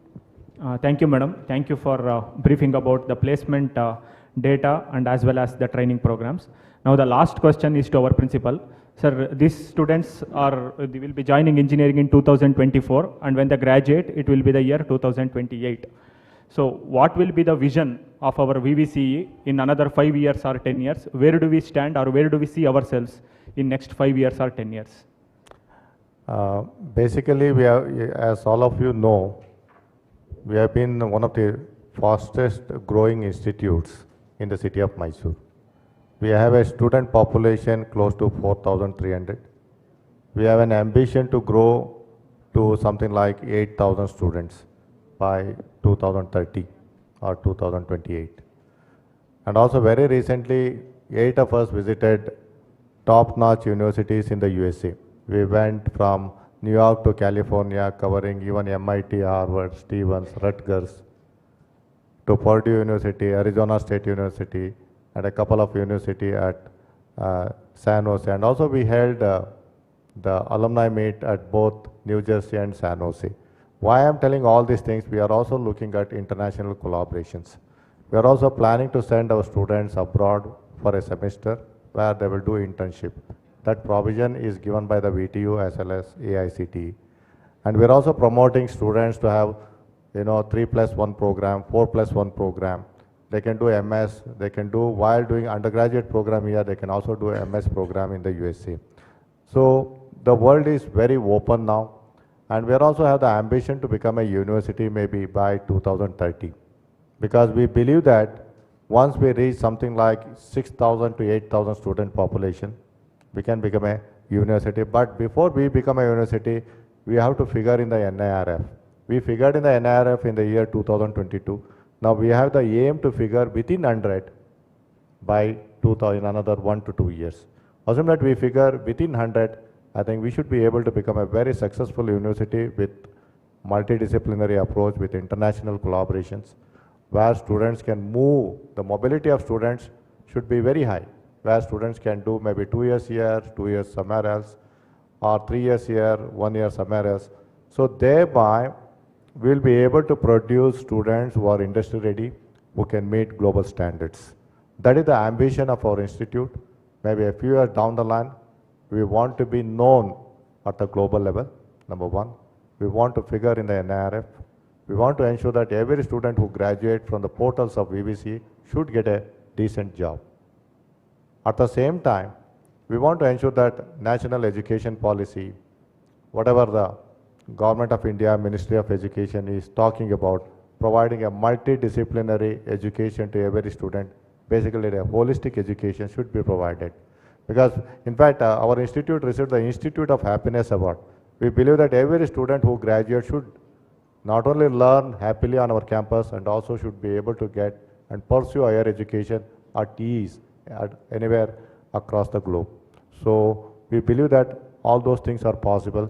Thank you, madam. Thank you for briefing about the placement data and as well as the training programs. Now the last question is to our principal. Sir, these students they will be joining engineering in 2024 and when they graduate, it will be the year 2028. So what will be the vision of our VVCE in another 5 years or 10 years? Where do we stand or where do we see ourselves in next 5 years or 10 years? Basically, we have, as all of you know, we have been one of the fastest growing institutes in the city of Mysuru. We have a student population close to 4,300. We have an ambition to grow to something like 8,000 students by 2030 or 2028. And also very recently, 8 of us visited top-notch universities in the USA. We went from New York to California, covering even MIT, Harvard, Stevens, Rutgers, to Purdue University, Arizona State University, and a couple of universities at San Jose. And also we held the alumni meet at both New Jersey and San Jose. Why I'm telling all these things, we are also looking at international collaborations. We are also planning to send our students abroad for a semester where they will do internship. That provision is given by the VTU as well as AICTE. And we're also promoting students to have 3+1 program, 4+1 program. They can do MS, they can do, while doing undergraduate program here, they can also do MS program in the USA. So the world is very open now. And we also have the ambition to become a university maybe by 2030. Because we believe that once we reach something like 6,000 to 8,000 student population, we can become a university. But before we become a university, we have to figure in the NIRF. We figured in the NIRF in the year 2022. Now we have the aim to figure within 100 by 2000, in another 1 to 2 years. Assuming that we figure within 100, I think we should be able to become a very successful university with multidisciplinary approach, with international collaborations, where students can move. The mobility of students should be very high, where students can do maybe 2 years here, 2 years somewhere else, or 3 years here, 1 year somewhere else. So thereby, we'll be able to produce students who are industry ready, who can meet global standards. That is the ambition of our institute. Maybe a few years down the line, we want to be known at the global level, number one. We want to figure in the NIRF. We want to ensure that every student who graduates from the portals of VVC should get a decent job. At the same time, we want to ensure that national education policy, whatever the Government of India, Ministry of Education is talking about, providing a multidisciplinary education to every student, basically a holistic education should be provided. Because in fact, our institute received the Institute of Happiness Award. We believe that every student who graduates should not only learn happily on our campus and also should be able to get and pursue higher education at ease anywhere across the globe. So we believe that all those things are possible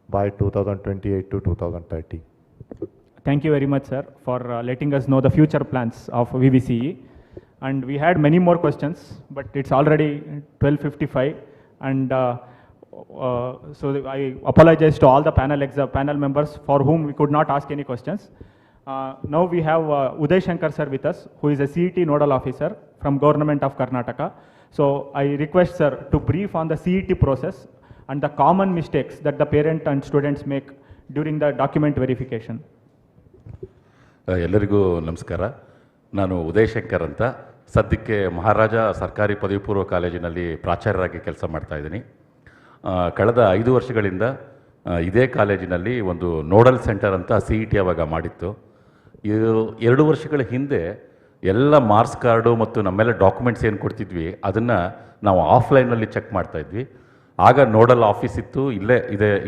by 2028 to 2030. Thank you very much, sir, for letting us know the future plans of VVCE. And we had many more questions, but it's already 12:55, and so I apologize to all the panel members for whom we could not ask any questions. Now we have Uday Shankar sir with us, who is a CET Nodal Officer from Government of Karnataka. So I request sir to brief on the CET process and the common mistakes that the parent and students make during the document verification. ಎಲ್ಲರಿಗೂ ನಮಸ್ಕಾರ. ನಾನು ಉದಯ್ ಶಂಕರ್ ಅಂತ, ಸದ್ಯಕ್ಕೆ ಮಹಾರಾಜ ಸರ್ಕಾರಿ ಪದವಿ ಪೂರ್ವ ಕಾಲೇಜಿನಲ್ಲಿ ಪ್ರಾಚಾರ್ಯರಾಗಿ ಕೆಲಸ ಮಾಡ್ತಾ ಇದ್ದೀನಿ. ಕಳೆದ 5 ವರ್ಷಗಳಿಂದ ಇದೇ ಕಾಲೇಜಿನಲ್ಲಿ ಒಂದು ನೋಡಲ್ ಸೆಂಟರ್ ಅಂತ CET ಆವಾಗ ಮಾಡಿತ್ತು. 2 ವರ್ಷಗಳ ಹಿಂದೆ ಎಲ್ಲ ಮಾರ್ಕ್ಸ್ ಕಾರ್ಡು ಮತ್ತು ನಮ್ಮೆಲ್ಲ ಡಾಕ್ಯುಮೆಂಟ್ಸ್ ಏನು ಕೊಡ್ತಿದ್ವಿ ಅದನ್ನು ನಾವು ಆಫ್ಲೈನಲ್ಲಿ ಚೆಕ್ ಮಾಡ್ತಾಯಿದ್ವಿ. ಆಗ ನೋಡಲ್ ಆಫೀಸ್ ಇತ್ತು,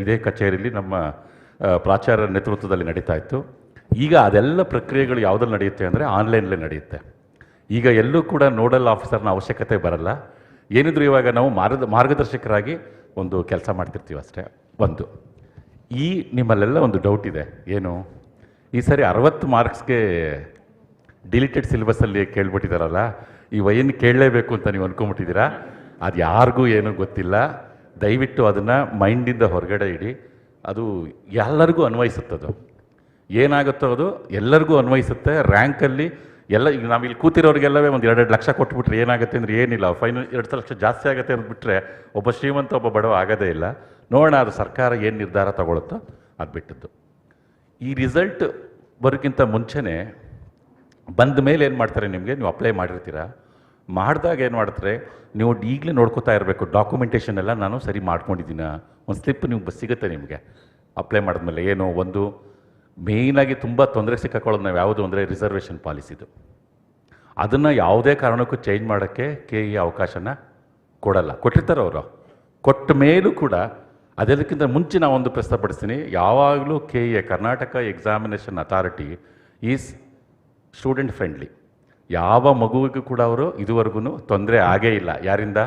ಇದೇ ಕಚೇರಿಯಲ್ಲಿ ನಮ್ಮ ಪ್ರಾಚಾರ್ಯರ ನೇತೃತ್ವದಲ್ಲಿ ನಡೀತಾ ಇತ್ತು. ಈಗ ಅದೆಲ್ಲ ಪ್ರಕ್ರಿಯೆಗಳು ಯಾವುದಲ್ಲಿ ನಡೆಯುತ್ತೆ ಅಂದರೆ ಆನ್ಲೈನಲ್ಲೇ ನಡೆಯುತ್ತೆ. ಈಗ ಎಲ್ಲೂ ಕೂಡ ನೋಡಲ್ ಆಫೀಸರ್ನ ಅವಶ್ಯಕತೆ ಬರಲ್ಲ. ಏನಿದ್ರು ಇವಾಗ ನಾವು ಮಾರ್ಗದರ್ಶಕರಾಗಿ ಒಂದು ಕೆಲಸ ಮಾಡ್ತಿರ್ತೀವಿ ಅಷ್ಟೇ. ಒಂದು ನಿಮ್ಮಲ್ಲೆಲ್ಲ ಒಂದು ಡೌಟ್ ಇದೆ, ಏನು ಈ ಸರಿ 60 ಮಾರ್ಕ್ಸ್ಗೆ ಡಿಲೀಟೆಡ್ ಸಿಲೆಬಸ್ಸಲ್ಲಿ ಕೇಳ್ಬಿಟ್ಟಿದ್ದಾರಲ್ಲ, ಈ ವೈನ್ ಕೇಳಲೇಬೇಕು ಅಂತ ನೀವು ಅಂದ್ಕೊಂಬಿಟ್ಟಿದ್ದೀರಾ. ಅದು ಯಾರಿಗೂ ಏನೂ ಗೊತ್ತಿಲ್ಲ. ದಯವಿಟ್ಟು ಅದನ್ನು ಮೈಂಡಿಂದ ಹೊರಗಡೆ ಇಡಿ. ಅದು ಎಲ್ಲರಿಗೂ ಅನ್ವಯಿಸುತ್ತದು. ಏನಾಗುತ್ತೋ ಅದು ಎಲ್ಲರಿಗೂ ಅನ್ವಯಿಸುತ್ತೆ. ರ್ಯಾಂಕಲ್ಲಿ ಎಲ್ಲ ಈಗ ನಾವಿಲ್ಲಿ ಕೂತಿರೋರಿಗೆಲ್ಲವೇ ಒಂದು 2 ಲಕ್ಷ ಕೊಟ್ಬಿಟ್ರೆ ಏನಾಗುತ್ತೆ ಅಂದರೆ ಏನಿಲ್ಲ, ಫೈನಲ್ 2 ಲಕ್ಷ ಜಾಸ್ತಿ ಆಗುತ್ತೆ ಅಂದ್ಬಿಟ್ರೆ ಒಬ್ಬ ಶ್ರೀಮಂತ ಒಬ್ಬ ಬಡವ ಆಗೋದೇ ಇಲ್ಲ. ನೋಡೋಣ ಅದು ಸರ್ಕಾರ ಏನು ನಿರ್ಧಾರ ತಗೊಳುತ್ತೋ ಅದು ಬಿಟ್ಟದ್ದು. ಈ ರಿಸಲ್ಟ್ ಬರೋಕ್ಕಿಂತ ಮುಂಚೆನೇ ಬಂದ ಮೇಲೆ ಏನು ಮಾಡ್ತಾರೆ, ನಿಮಗೆ ನೀವು ಅಪ್ಲೈ ಮಾಡಿರ್ತೀರ, ಮಾಡಿದಾಗ ಏನು ಮಾಡ್ತಾರೆ, ನೀವು ಈಗಲೇ ನೋಡ್ಕೋತಾ ಇರಬೇಕು ಡಾಕ್ಯುಮೆಂಟೇಷನ್ ಎಲ್ಲ ನಾನು ಸರಿ ಮಾಡ್ಕೊಂಡಿದ್ದೀನ. ಒಂದು ಸ್ಲಿಪ್ ನೀವು ಸಿಗುತ್ತೆ ನಿಮಗೆ ಅಪ್ಲೈ ಮಾಡಿದ್ಮೇಲೆ. ಏನು ಒಂದು ಮೇಯ್ನಾಗಿ ತುಂಬ ತೊಂದರೆ ಸಿಕ್ಕಾಕೊಳ್ಳೋದು ನಾವು ಯಾವುದು ಅಂದರೆ ರಿಸರ್ವೇಷನ್ ಪಾಲಿಸಿದು. ಅದನ್ನು ಯಾವುದೇ ಕಾರಣಕ್ಕೂ ಚೇಂಜ್ ಮಾಡೋಕ್ಕೆ KE ಅವಕಾಶನ ಕೊಡಲ್ಲ. ಕೊಟ್ಟಿರ್ತಾರೆ ಅವರು, ಕೊಟ್ಟ ಮೇಲೂ ಕೂಡ ಅದೆಲ್ಲಕ್ಕಿಂತ ಮುಂಚೆ ನಾವೊಂದು ಪ್ರಸ್ತಾಪಡಿಸ್ತೀನಿ. ಯಾವಾಗಲೂ KE Karnataka examination authority is student friendly. ಯಾವ ಮಗುವಿಗೂ ಕೂಡ ಅವರು ಇದುವರೆಗೂ ತೊಂದರೆ ಆಗೇ ಇಲ್ಲ. ಯಾರಿಂದ?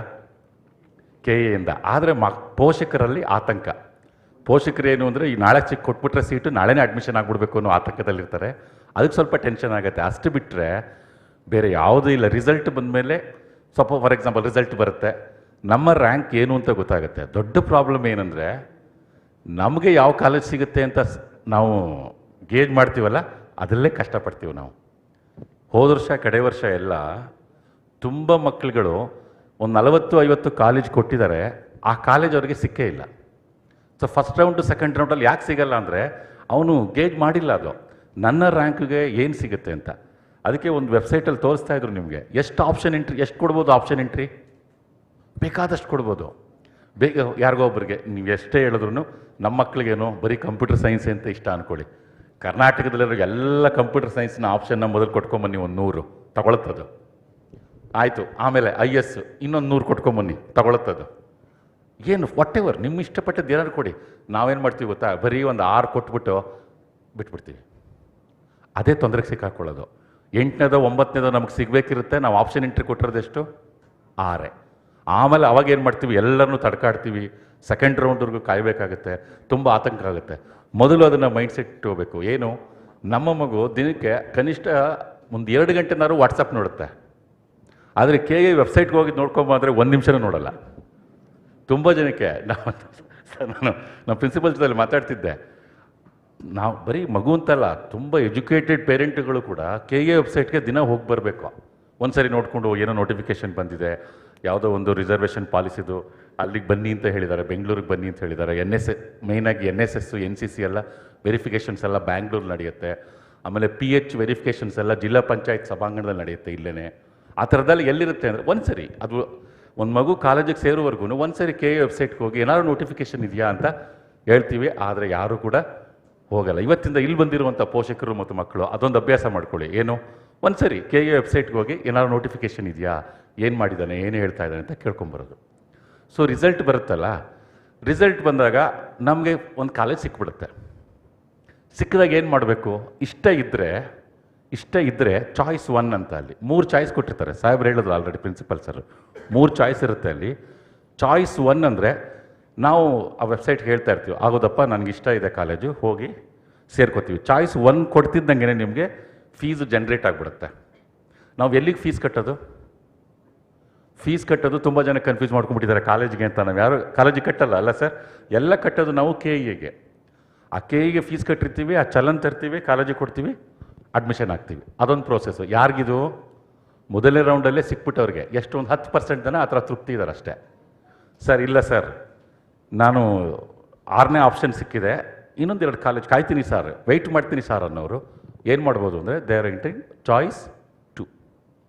KEಯಿಂದ. ಆದರೆ ಪೋಷಕರಲ್ಲಿ ಆತಂಕ. ಪೋಷಕರು ಏನು ಅಂದರೆ ಈ ನಾಳೆ ಕೊಟ್ಬಿಟ್ರೆ ಸೀಟು ನಾಳೆನೇ ಅಡ್ಮಿಷನ್ ಆಗಿಬಿಡ್ಬೇಕು ಅನ್ನೋ ಆತಂಕದಲ್ಲಿರ್ತಾರೆ. ಅದಕ್ಕೆ ಸ್ವಲ್ಪ ಟೆನ್ಷನ್ ಆಗುತ್ತೆ. ಅಷ್ಟು ಬಿಟ್ಟರೆ ಬೇರೆ ಯಾವುದೂ ಇಲ್ಲ. ರಿಸಲ್ಟ್ ಬಂದಮೇಲೆ ಸ್ವಲ್ಪ ಫಾರ್ ಎಕ್ಸಾಂಪಲ್ ರಿಸಲ್ಟ್ ಬರುತ್ತೆ, ನಮ್ಮ ರ್ಯಾಂಕ್ ಏನು ಅಂತ ಗೊತ್ತಾಗುತ್ತೆ. ದೊಡ್ಡ ಪ್ರಾಬ್ಲಮ್ ಏನಂದರೆ ನಮಗೆ ಯಾವ ಕಾಲೇಜ್ ಸಿಗುತ್ತೆ ಅಂತ ನಾವು ಗೇಜ್ ಮಾಡ್ತೀವಲ್ಲ, ಅದರಲ್ಲೇ ಕಷ್ಟಪಡ್ತೀವಿ ನಾವು. ಹೋದ ವರ್ಷ ಕಡೆ ವರ್ಷ ಎಲ್ಲ ತುಂಬ ಮಕ್ಕಳುಗಳು ಒಂದು 40-50 ಕಾಲೇಜ್ ಕೊಟ್ಟಿದ್ದಾರೆ, ಆ ಕಾಲೇಜ್ ಅವ್ರಿಗೆ ಸಿಕ್ಕೇ ಇಲ್ಲ. ಸೊ ಫಸ್ಟ್ ರೌಂಡು ಸೆಕೆಂಡ್ ರೌಂಡಲ್ಲಿ ಯಾಕೆ ಸಿಗಲ್ಲ ಅಂದರೆ ಅವನು ಗೇಜ್ ಮಾಡಿಲ್ಲ ಅದು ನನ್ನ ರ್ಯಾಂಕ್ಗೆ ಏನು ಸಿಗುತ್ತೆ ಅಂತ. ಅದಕ್ಕೆ ಒಂದು ವೆಬ್ಸೈಟಲ್ಲಿ ತೋರಿಸ್ತಾ ಇದ್ರು ನಿಮಗೆ ಎಷ್ಟು ಆಪ್ಷನ್ ಎಂಟ್ರಿ, ಎಷ್ಟು ಕೊಡ್ಬೋದು ಆಪ್ಷನ್ ಎಂಟ್ರಿ, ಬೇಕಾದಷ್ಟು ಕೊಡ್ಬೋದು. ಯಾರಿಗೋ ಒಬ್ಬರಿಗೆ ನೀವು ಎಷ್ಟೇ ಹೇಳಿದ್ರು ನಮ್ಮ ಮಕ್ಕಳಿಗೇನೋ ಬರೀ ಕಂಪ್ಯೂಟರ್ ಸೈನ್ಸ್ ಅಂತ ಇಷ್ಟ ಅಂದ್ಕೊಳ್ಳಿ. ಕರ್ನಾಟಕದಲ್ಲಿರೋ ಎಲ್ಲ ಕಂಪ್ಯೂಟರ್ ಸೈನ್ಸ್ನ ಆಪ್ಷನ್ನ ಮೊದಲು ಕೊಟ್ಕೊಂಬನ್ನಿ, ಒಂದು 100 ತಗೊಳುತ್ತದು. ಆಯಿತು, ಆಮೇಲೆ IS ಇನ್ನೊಂದು 100 ಕೊಟ್ಕೊಂಬನ್ನಿ, ತಗೊಳುತ್ತದು. ಏನು ವಾಟ್ ಎವರ್ ನಿಮ್ಮ ಇಷ್ಟಪಟ್ಟದ್ದು ಏನಾದ್ರು ಕೊಡಿ. ನಾವೇನು ಮಾಡ್ತೀವಿ ಗೊತ್ತಾ, ಬರೀ ಒಂದು 6 ಕೊಟ್ಬಿಟ್ಟು ಬಿಟ್ಬಿಡ್ತೀವಿ. ಅದೇ ತೊಂದರೆಗೆ ಸಿಕ್ಕಾಕೊಳ್ಳೋದು. 8ನೇದೋ 9ನೇದೋ ನಮಗೆ ಸಿಗಬೇಕಿರುತ್ತೆ, ನಾವು ಆಪ್ಷನ್ ಎಂಟ್ರಿ ಕೊಟ್ಟಿರೋದೆಷ್ಟು 6. ಆಮೇಲೆ ಅವಾಗ ಏನು ಮಾಡ್ತೀವಿ, ಎಲ್ಲರನ್ನೂ ತಡ್ಕಾಡ್ತೀವಿ. ಸೆಕೆಂಡ್ ರೌಂಡ್ವರೆಗೂ ಕಾಯಬೇಕಾಗುತ್ತೆ, ತುಂಬ ಆತಂಕ ಆಗುತ್ತೆ. ಮೊದಲು ಅದನ್ನು ಮೈಂಡ್ ಸೆಟ್ ಇಟ್ಕೋಬೇಕು. ಏನು, ನಮ್ಮ ಮಗು ದಿನಕ್ಕೆ ಕನಿಷ್ಠ ಒಂದು 2 ಗಂಟೆನಾದ್ರು ವಾಟ್ಸಪ್ ನೋಡುತ್ತೆ. ಆದರೆ KE ವೆಬ್ಸೈಟ್ಗೆ ಹೋಗಿ ನೋಡ್ಕೊಂಬಂದರೆ 1 ನಿಮಿಷನೂ ನೋಡಲ್ಲ. ತುಂಬ ಜನಕ್ಕೆ ನಾವು ಸರ್ ನಮ್ಮ ಪ್ರಿನ್ಸಿಪಲ್ ಜೊತೆಲಿ ಮಾತಾಡ್ತಿದ್ದೆ, ನಾವು ಬರೀ ಮಗು ಅಂತಲ್ಲ, ತುಂಬ ಎಜುಕೇಟೆಡ್ ಪೇರೆಂಟ್ಗಳು ಕೂಡ KA ವೆಬ್ಸೈಟ್ಗೆ ದಿನ ಹೋಗಿ ಬರಬೇಕು. ಒಂದು ಸರಿ ನೋಡಿಕೊಂಡು ಏನೋ ನೋಟಿಫಿಕೇಷನ್ ಬಂದಿದೆ, ಯಾವುದೋ ಒಂದು ರಿಸರ್ವೇಷನ್ ಪಾಲಿಸಿದು, ಅಲ್ಲಿಗೆ ಬನ್ನಿ ಅಂತ ಹೇಳಿದ್ದಾರೆ, ಬೆಂಗಳೂರಿಗೆ ಬನ್ನಿ ಅಂತ ಹೇಳಿದ್ದಾರೆ. ಮೇಯ್ನಾಗಿ NSS NCC ಎಲ್ಲ ವೆರಿಫಿಕೇಷನ್ಸ್ ಎಲ್ಲ ಬ್ಯಾಂಗ್ಳೂರು ನಡೆಯುತ್ತೆ. ಆಮೇಲೆ PH ವೆರಿಫಿಕೇಷನ್ಸ್ ಎಲ್ಲ ಜಿಲ್ಲಾ ಪಂಚಾಯತ್ ಸಭಾಂಗಣದಲ್ಲಿ ನಡೆಯುತ್ತೆ ಇಲ್ಲೇ. ಆ ಥರದಲ್ಲಿ ಎಲ್ಲಿರುತ್ತೆ ಅಂದರೆ ಒಂದು ಸರಿ ಅದು ಒಂದು ಮಗು ಕಾಲೇಜಿಗೆ ಸೇರೋವರೆಗೂ ಒಂದು ಸರಿ KA ವೆಬ್ಸೈಟ್ಗೆ ಹೋಗಿ ಏನಾದ್ರು ನೋಟಿಫಿಕೇಷನ್ ಇದೆಯಾ ಅಂತ ಹೇಳ್ತೀವಿ, ಆದರೆ ಯಾರೂ ಕೂಡ ಹೋಗಲ್ಲ. ಇವತ್ತಿಂದ ಇಲ್ಲಿ ಬಂದಿರುವಂಥ ಪೋಷಕರು ಮತ್ತು ಮಕ್ಕಳು ಅದೊಂದು ಅಭ್ಯಾಸ ಮಾಡ್ಕೊಳ್ಳಿ. ಏನು, ಒಂದು ಸರಿ KA ವೆಬ್ಸೈಟ್ಗೆ ಹೋಗಿ ಏನಾದ್ರು ನೋಟಿಫಿಕೇಷನ್ ಇದೆಯಾ, ಏನು ಮಾಡಿದ್ದಾನೆ, ಏನು ಹೇಳ್ತಾ ಇದ್ದಾನೆ ಅಂತ ಕೇಳ್ಕೊಂಬರೋದು. ಸೊ ರಿಸಲ್ಟ್ ಬರುತ್ತಲ್ಲ, ರಿಸಲ್ಟ್ ಬಂದಾಗ ನಮಗೆ ಒಂದು ಕಾಲೇಜ್ ಸಿಕ್ಬಿಡುತ್ತೆ. ಸಿಕ್ಕಿದಾಗ ಏನು ಮಾಡಬೇಕು, ಇಷ್ಟ ಇದ್ದರೆ ಚಾಯ್ಸ್ 1 ಅಂತ ಅಲ್ಲಿ 3 ಚಾಯ್ಸ್ ಕೊಟ್ಟಿರ್ತಾರೆ. ಸಾಹೇಬ್ರು ಹೇಳಿದ್ರು ಆಲ್ರೆಡಿ, ಪ್ರಿನ್ಸಿಪಲ್ ಸರ್, 3 ಚಾಯ್ಸ್ ಇರುತ್ತೆ ಅಲ್ಲಿ. ಚಾಯ್ಸ್ 1 ಅಂದರೆ ನಾವು ಆ ವೆಬ್ಸೈಟ್ಗೆ ಹೇಳ್ತಾ ಇರ್ತೀವಿ, ಆಗೋದಪ್ಪ ನನಗೆ ಇಷ್ಟ ಇದೆ ಕಾಲೇಜು, ಹೋಗಿ ಸೇರ್ಕೋತೀವಿ. ಚಾಯ್ಸ್ 1 ಕೊಡ್ತಿದ್ದಂಗೆ ನಿಮಗೆ ಫೀಸು ಜನ್ರೇಟ್ ಆಗಿಬಿಡುತ್ತೆ. ನಾವು ಎಲ್ಲಿಗೆ ಫೀಸ್ ಕಟ್ಟೋದು ತುಂಬ ಜನ ಕನ್ಫ್ಯೂಸ್ ಮಾಡ್ಕೊಂಡ್ಬಿಟ್ಟಿದ್ದಾರೆ ಕಾಲೇಜಿಗೆ ಅಂತ. ನಾವು ಯಾರು ಕಾಲೇಜಿಗೆ ಕಟ್ಟಲ್ಲ ಅಲ್ಲ ಸರ್, ಎಲ್ಲ ಕಟ್ಟೋದು ನಾವು KEಗೆ. ಆ KEಗೆ ಫೀಸ್ ಕಟ್ಟಿರ್ತೀವಿ, ಆ ಚಲನ್ ತರ್ತೀವಿ, ಕಾಲೇಜಿಗೆ ಕೊಡ್ತೀವಿ, ಅಡ್ಮಿಷನ್ ಆಗ್ತೀವಿ. ಅದೊಂದು ಪ್ರೋಸೆಸ್ಸು. ಯಾರಿಗಿದು ಮೊದಲನೇ ರೌಂಡಲ್ಲೇ ಸಿಕ್ಬಿಟ್ಟವ್ರಿಗೆ ಎಷ್ಟು ಒಂದು 10% ಜನ ಆ ಥರ ತೃಪ್ತಿ ಇದ್ದಾರೆ ಅಷ್ಟೇ. ಸರ್ ಇಲ್ಲ ಸರ್, ನಾನು 6ನೇ ಆಪ್ಷನ್ ಸಿಕ್ಕಿದೆ, ಇನ್ನೊಂದೆರಡು ಕಾಲೇಜ್ ಕಾಯ್ತೀನಿ ಸರ್, ವೆಯ್ಟ್ ಮಾಡ್ತೀನಿ ಸರ್ ಅನ್ನೋರು ಏನು ಮಾಡ್ಬೋದು ಅಂದರೆ they are entering choice 2.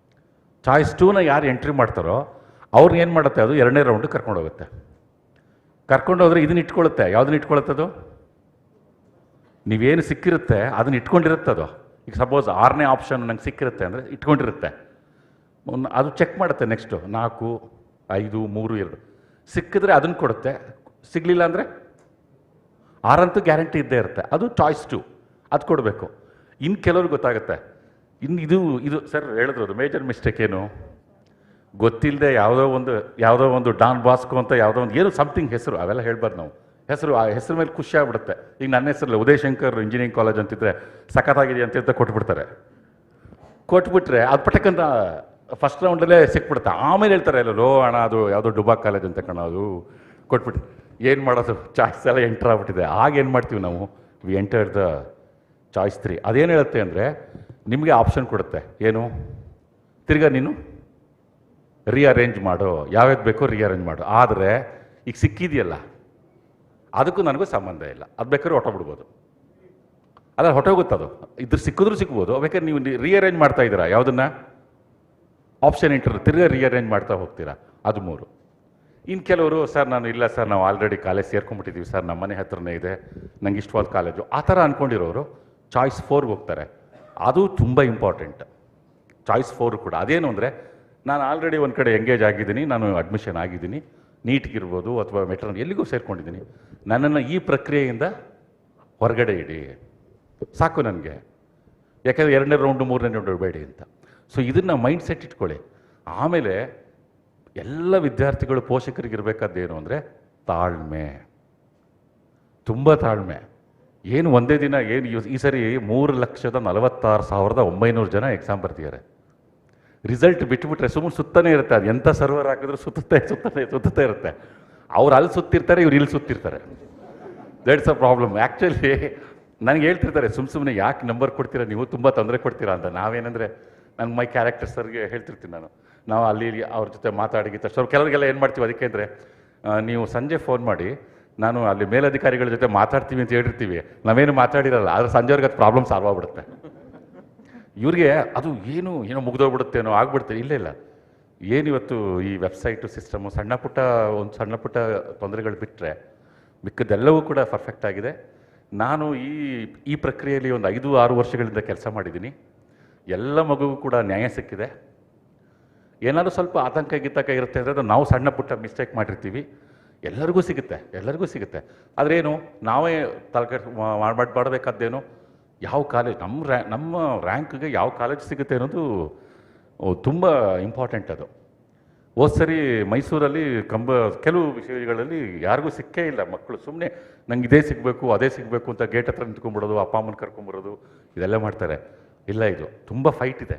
Choice 2ನ ಯಾರು ಎಂಟ್ರಿ ಮಾಡ್ತಾರೋ ಅವ್ರನ್ನ ಏನು ಮಾಡುತ್ತೆ, ಅದು 2ನೇ ರೌಂಡಿಗೆ ಕರ್ಕೊಂಡೋಗುತ್ತೆ. ಕರ್ಕೊಂಡೋದ್ರೆ ಇದನ್ನ ಇಟ್ಕೊಳ್ಳುತ್ತೆ. ಯಾವುದನ್ನ ಇಟ್ಕೊಳ್ಳುತ್ತದು, ನೀವೇನು ಸಿಕ್ಕಿರುತ್ತೆ ಅದನ್ನ ಇಟ್ಕೊಂಡಿರುತ್ತದು. ಈಗ ಸಪೋಸ್ 6ನೇ ಆಪ್ಷನ್ ನಂಗೆ ಸಿಕ್ಕಿರುತ್ತೆ ಅಂದರೆ ಇಟ್ಕೊಂಡಿರುತ್ತೆ. ಅದು ಚೆಕ್ ಮಾಡುತ್ತೆ. ನೆಕ್ಸ್ಟು 4, 5, 3, 2 ಸಿಕ್ಕಿದ್ರೆ ಅದನ್ನು ಕೊಡುತ್ತೆ. ಸಿಗಲಿಲ್ಲ ಅಂದರೆ 6 ಅಂತೂ ಗ್ಯಾರಂಟಿ ಇದ್ದೇ ಇರುತ್ತೆ. ಅದು ಚಾಯ್ಸ್ 2, ಅದು ಕೊಡಬೇಕು. ಇನ್ನು ಕೆಲವ್ರಿಗೆ ಗೊತ್ತಾಗುತ್ತೆ. ಇನ್ನು ಇದು ಸರ್ ಹೇಳಿದ್ರು, ಅದು ಮೇಜರ್ ಮಿಸ್ಟೇಕ್ ಏನು ಗೊತ್ತಿಲ್ಲದೆ ಯಾವುದೋ ಒಂದು ಡಾನ್ ಬಾಸ್ಕೋ ಅಂತ ಯಾವುದೋ ಒಂದು ಏನು ಸಮಥಿಂಗ್ ಹೆಸರು, ಅವೆಲ್ಲ ಹೇಳ್ಬಾರ್ದು ನಾವು. ಆ ಹೆಸರು ಮೇಲೆ ಖುಷಿ ಆಗ್ಬಿಡುತ್ತೆ. ಈಗ ನನ್ನ ಹೆಸರಲ್ಲಿ ಉದಯಶಂಕರ್ ಇಂಜಿನಿಯರಿಂಗ್ ಕಾಲೇಜ್ ಅಂತಿದ್ರೆ ಸಖತ್ತಾಗಿದೆ ಅಂತ ಕೊಟ್ಬಿಡ್ತಾರೆ. ಕೊಟ್ಬಿಟ್ರೆ ಅದು ಪಟಕ್ಕಂತ ಫಸ್ಟ್ ರೌಂಡಲ್ಲೇ ಸಿಕ್ಬಿಡುತ್ತೆ. ಆಮೇಲೆ ಹೇಳ್ತಾರೆ ಎಲ್ಲೋ ಅಣ್ಣ ಅದು ಯಾವುದೋ ಡುಬಾಕ್ ಕಾಲೇಜ್ ಅಂತ ಅದು ಕೊಟ್ಬಿಟ್ಟು ಏನು ಮಾಡೋದು, ಚಾಯ್ಸ್ ಎಲ್ಲ ಎಂಟರ್ ಆಗ್ಬಿಟ್ಟಿದೆ. ಆಗೇನು ಮಾಡ್ತೀವಿ ನಾವು, ವಿ ಎಂಟರ್ ದ ಚಾಯ್ಸ್ 3. ಅದೇನು ಹೇಳುತ್ತೆ ಅಂದರೆ ನಿಮಗೆ ಆಪ್ಷನ್ ಕೊಡುತ್ತೆ, ಏನು ತಿರ್ಗಾ ನೀನು ರೀಅರೇಂಜ್ ಮಾಡು, ಯಾವ್ಯಾವ್ದು ಬೇಕೋ ರೀಅರೇಂಜ್ ಮಾಡು. ಆದರೆ ಈಗ ಸಿಕ್ಕಿದೆಯಲ್ಲ ಅದಕ್ಕೂ ನನಗೂ ಸಂಬಂಧ ಇಲ್ಲ, ಅದು ಬೇಕಾದ್ರೆ ಹೊಟ್ಟೋಗ್ಬಿಡ್ಬೋದು. ಅಲ್ಲ ಹೊಟ್ಟೋಗುತ್ತದು, ಇದ್ರ ಸಿಕ್ಕಿದ್ರೂ ಸಿಗ್ಬೋದು. ಬೇಕಾದ್ರೆ ನೀವು ರೀಅರೇಂಜ್ ಮಾಡ್ತಾ ಇದ್ದೀರಾ, ಯಾವುದನ್ನು ಆಪ್ಷನ್ ಎಂಟರ್ ತಿರ್ಗಾ ರೀಅರೇಂಜ್ ಮಾಡ್ತಾ ಹೋಗ್ತೀರಾ. ಅದು 3. ಇನ್ನು ಕೆಲವರು ಸರ್ ನಾನು ಇಲ್ಲ ಸರ್, ನಾವು ಆಲ್ರೆಡಿ ಕಾಲೇಜ್ ಸೇರ್ಕೊಂಡ್ಬಿಟ್ಟಿದ್ದೀವಿ ಸರ್, ನಮ್ಮ ಮನೆ ಹತ್ರನೇ ಇದೆ, ನಂಗೆ ಇಷ್ಟವಾದ ಕಾಲೇಜು, ಆ ಥರ ಅಂದ್ಕೊಂಡಿರೋರು ಚಾಯ್ಸ್ 4ಗೆ ಹೋಗ್ತಾರೆ. ಅದು ತುಂಬ ಇಂಪಾರ್ಟೆಂಟ್. ಚಾಯ್ಸ್ 4 ಕೂಡ ಅದೇನು ಅಂದರೆ ನಾನು ಆಲ್ರೆಡಿ ಒಂದು ಕಡೆ ಎಂಗೇಜ್ ಆಗಿದ್ದೀನಿ, ನಾನು ಅಡ್ಮಿಷನ್ ಆಗಿದ್ದೀನಿ, ನೀಟ್ಗಿರ್ಬೋದು ಅಥವಾ ಮೆಟ್ರನ್ ಎಲ್ಲಿಗೂ ಸೇರ್ಕೊಂಡಿದ್ದೀನಿ, ನನ್ನನ್ನು ಈ ಪ್ರಕ್ರಿಯೆಯಿಂದ ಹೊರಗಡೆ ಇಡಿ ಸಾಕು ನನಗೆ, ಯಾಕೆಂದರೆ 2ನೇ ರೌಂಡು 3ನೇ ರೌಂಡು ಬೇಡಿ ಅಂತ. ಸೊ ಇದನ್ನು ಮೈಂಡ್ ಸೆಟ್ ಇಟ್ಕೊಳ್ಳಿ. ಆಮೇಲೆ ಎಲ್ಲ ವಿದ್ಯಾರ್ಥಿಗಳು ಪೋಷಕರಿಗಿರಬೇಕಾದ್ದೇನು ಅಂದರೆ ತಾಳ್ಮೆ, ತುಂಬ ತಾಳ್ಮೆ. ಏನು ಒಂದೇ ದಿನ ಏನು ಈ ಸರಿ 3,46,900 ಜನ ಎಕ್ಸಾಮ್ ಬರ್ತಿದ್ದಾರೆ. ರಿಸಲ್ಟ್ ಬಿಟ್ಬಿಟ್ರೆ ಸುಮ್ಮನೆ ಸುತ್ತನೇ ಇರುತ್ತೆ. ಅದು ಎಂಥ ಸರ್ವರ್ ಹಾಕಿದ್ರು ಸುತ್ತೇ ಇರುತ್ತೆ. ಅವ್ರು ಅಲ್ಲಿ ಸುತ್ತಿರ್ತಾರೆ, ಇವ್ರು ಇಲ್ಲಿ ಸುತ್ತಿರ್ತಾರೆ. That's a problem. ಆ್ಯಕ್ಚುಲಿ ನನಗೆ ಹೇಳ್ತಿರ್ತಾರೆ ಸುಮ್ಮನೆ ಯಾಕೆ ನಂಬರ್ ಕೊಡ್ತೀರಾ ನೀವು, ತುಂಬ ತೊಂದರೆ ಕೊಡ್ತೀರಾ ಅಂತ. ನಾವೇನೆಂದರೆ ನನ್ನ ಮೈ ಕ್ಯಾರೆಕ್ಟರ್ ಸರ್ಗೆ ಹೇಳ್ತಿರ್ತೀನಿ ನಾವು ಅಲ್ಲಿ ಅವ್ರ ಜೊತೆ ಮಾತಾಡಿದ ತಕ್ಷಣ ಕೆಲವರಿಗೆಲ್ಲ ಏನು ಮಾಡ್ತೀವಿ, ಅದಕ್ಕೆ ಅಂದರೆ ನೀವು ಸಂಜೆ ಫೋನ್ ಮಾಡಿ, ನಾನು ಅಲ್ಲಿ ಮೇಲಧಿಕಾರಿಗಳ ಜೊತೆ ಮಾತಾಡ್ತೀವಿ ಅಂತ ಹೇಳಿರ್ತೀವಿ, ನಾವೇನು ಮಾತಾಡಿರಲ್ಲ. ಆದರೆ ಸಂಜೆವರೆಗೆ ಅದು ಪ್ರಾಬ್ಲಮ್ ಸಾಲ್ವ್ ಆಗಿಬಿಡುತ್ತೆ. ಇವ್ರಿಗೆ ಅದು ಏನೋ ಮುಗ್ದೋಗ್ಬಿಡುತ್ತೇನೋ ಆಗ್ಬಿಡುತ್ತೆ. ಇಲ್ಲ, ಏನಿವತ್ತು ಈ ವೆಬ್ಸೈಟು ಸಿಸ್ಟಮು ಸಣ್ಣ ಪುಟ್ಟ ತೊಂದರೆಗಳು ಬಿಟ್ಟರೆ ಮಿಕ್ಕದೆಲ್ಲವೂ ಕೂಡ ಪರ್ಫೆಕ್ಟ್ ಆಗಿದೆ. ನಾನು ಈ ಪ್ರಕ್ರಿಯೆಯಲ್ಲಿ ಒಂದು 5-6 ವರ್ಷಗಳಿಂದ ಕೆಲಸ ಮಾಡಿದ್ದೀನಿ. ಎಲ್ಲ ಮಗುಗೂ ಕೂಡ ನ್ಯಾಯ ಸಿಕ್ಕಿದೆ. ಏನಾದರೂ ಸ್ವಲ್ಪ ಆತಂಕ ಇರುತ್ತೆ ಅಂದರೆ ಅದು ನಾವು ಸಣ್ಣ ಪುಟ್ಟ ಮಿಸ್ಟೇಕ್ ಮಾಡಿರ್ತೀವಿ. ಎಲ್ಲರಿಗೂ ಸಿಗುತ್ತೆ. ಆದ್ರೇನು ನಾವೇ ಮಾಡಬೇಕಾದ್ದೇನು, ಯಾವ ಕಾಲೇಜ್ ನಮ್ಮ ರ್ಯಾಂಕ್ಗೆ ಯಾವ ಕಾಲೇಜ್ ಸಿಗುತ್ತೆ ಅನ್ನೋದು ತುಂಬ ಇಂಪಾರ್ಟೆಂಟ್. ಅದು ಹೋದ ಸರಿ ಮೈಸೂರಲ್ಲಿ ಕೆಲವು ವಿಷಯಗಳಲ್ಲಿ ಯಾರಿಗೂ ಸಿಕ್ಕೇ ಇಲ್ಲ. ಮಕ್ಕಳು ಸುಮ್ಮನೆ ನಂಗೆ ಇದೇ ಸಿಗಬೇಕು ಅದೇ ಸಿಗಬೇಕು ಅಂತ ಗೇಟ್ ಹತ್ರ ನಿಂತ್ಕೊಂಡ್ಬಿಡೋದು, ಅಪ್ಪ ಅಮ್ಮನ ಕರ್ಕೊಂಬರೋದು, ಇದೆಲ್ಲ ಮಾಡ್ತಾರೆ. ಇಲ್ಲ, ಇದು ತುಂಬ ಫೈಟ್ ಇದೆ.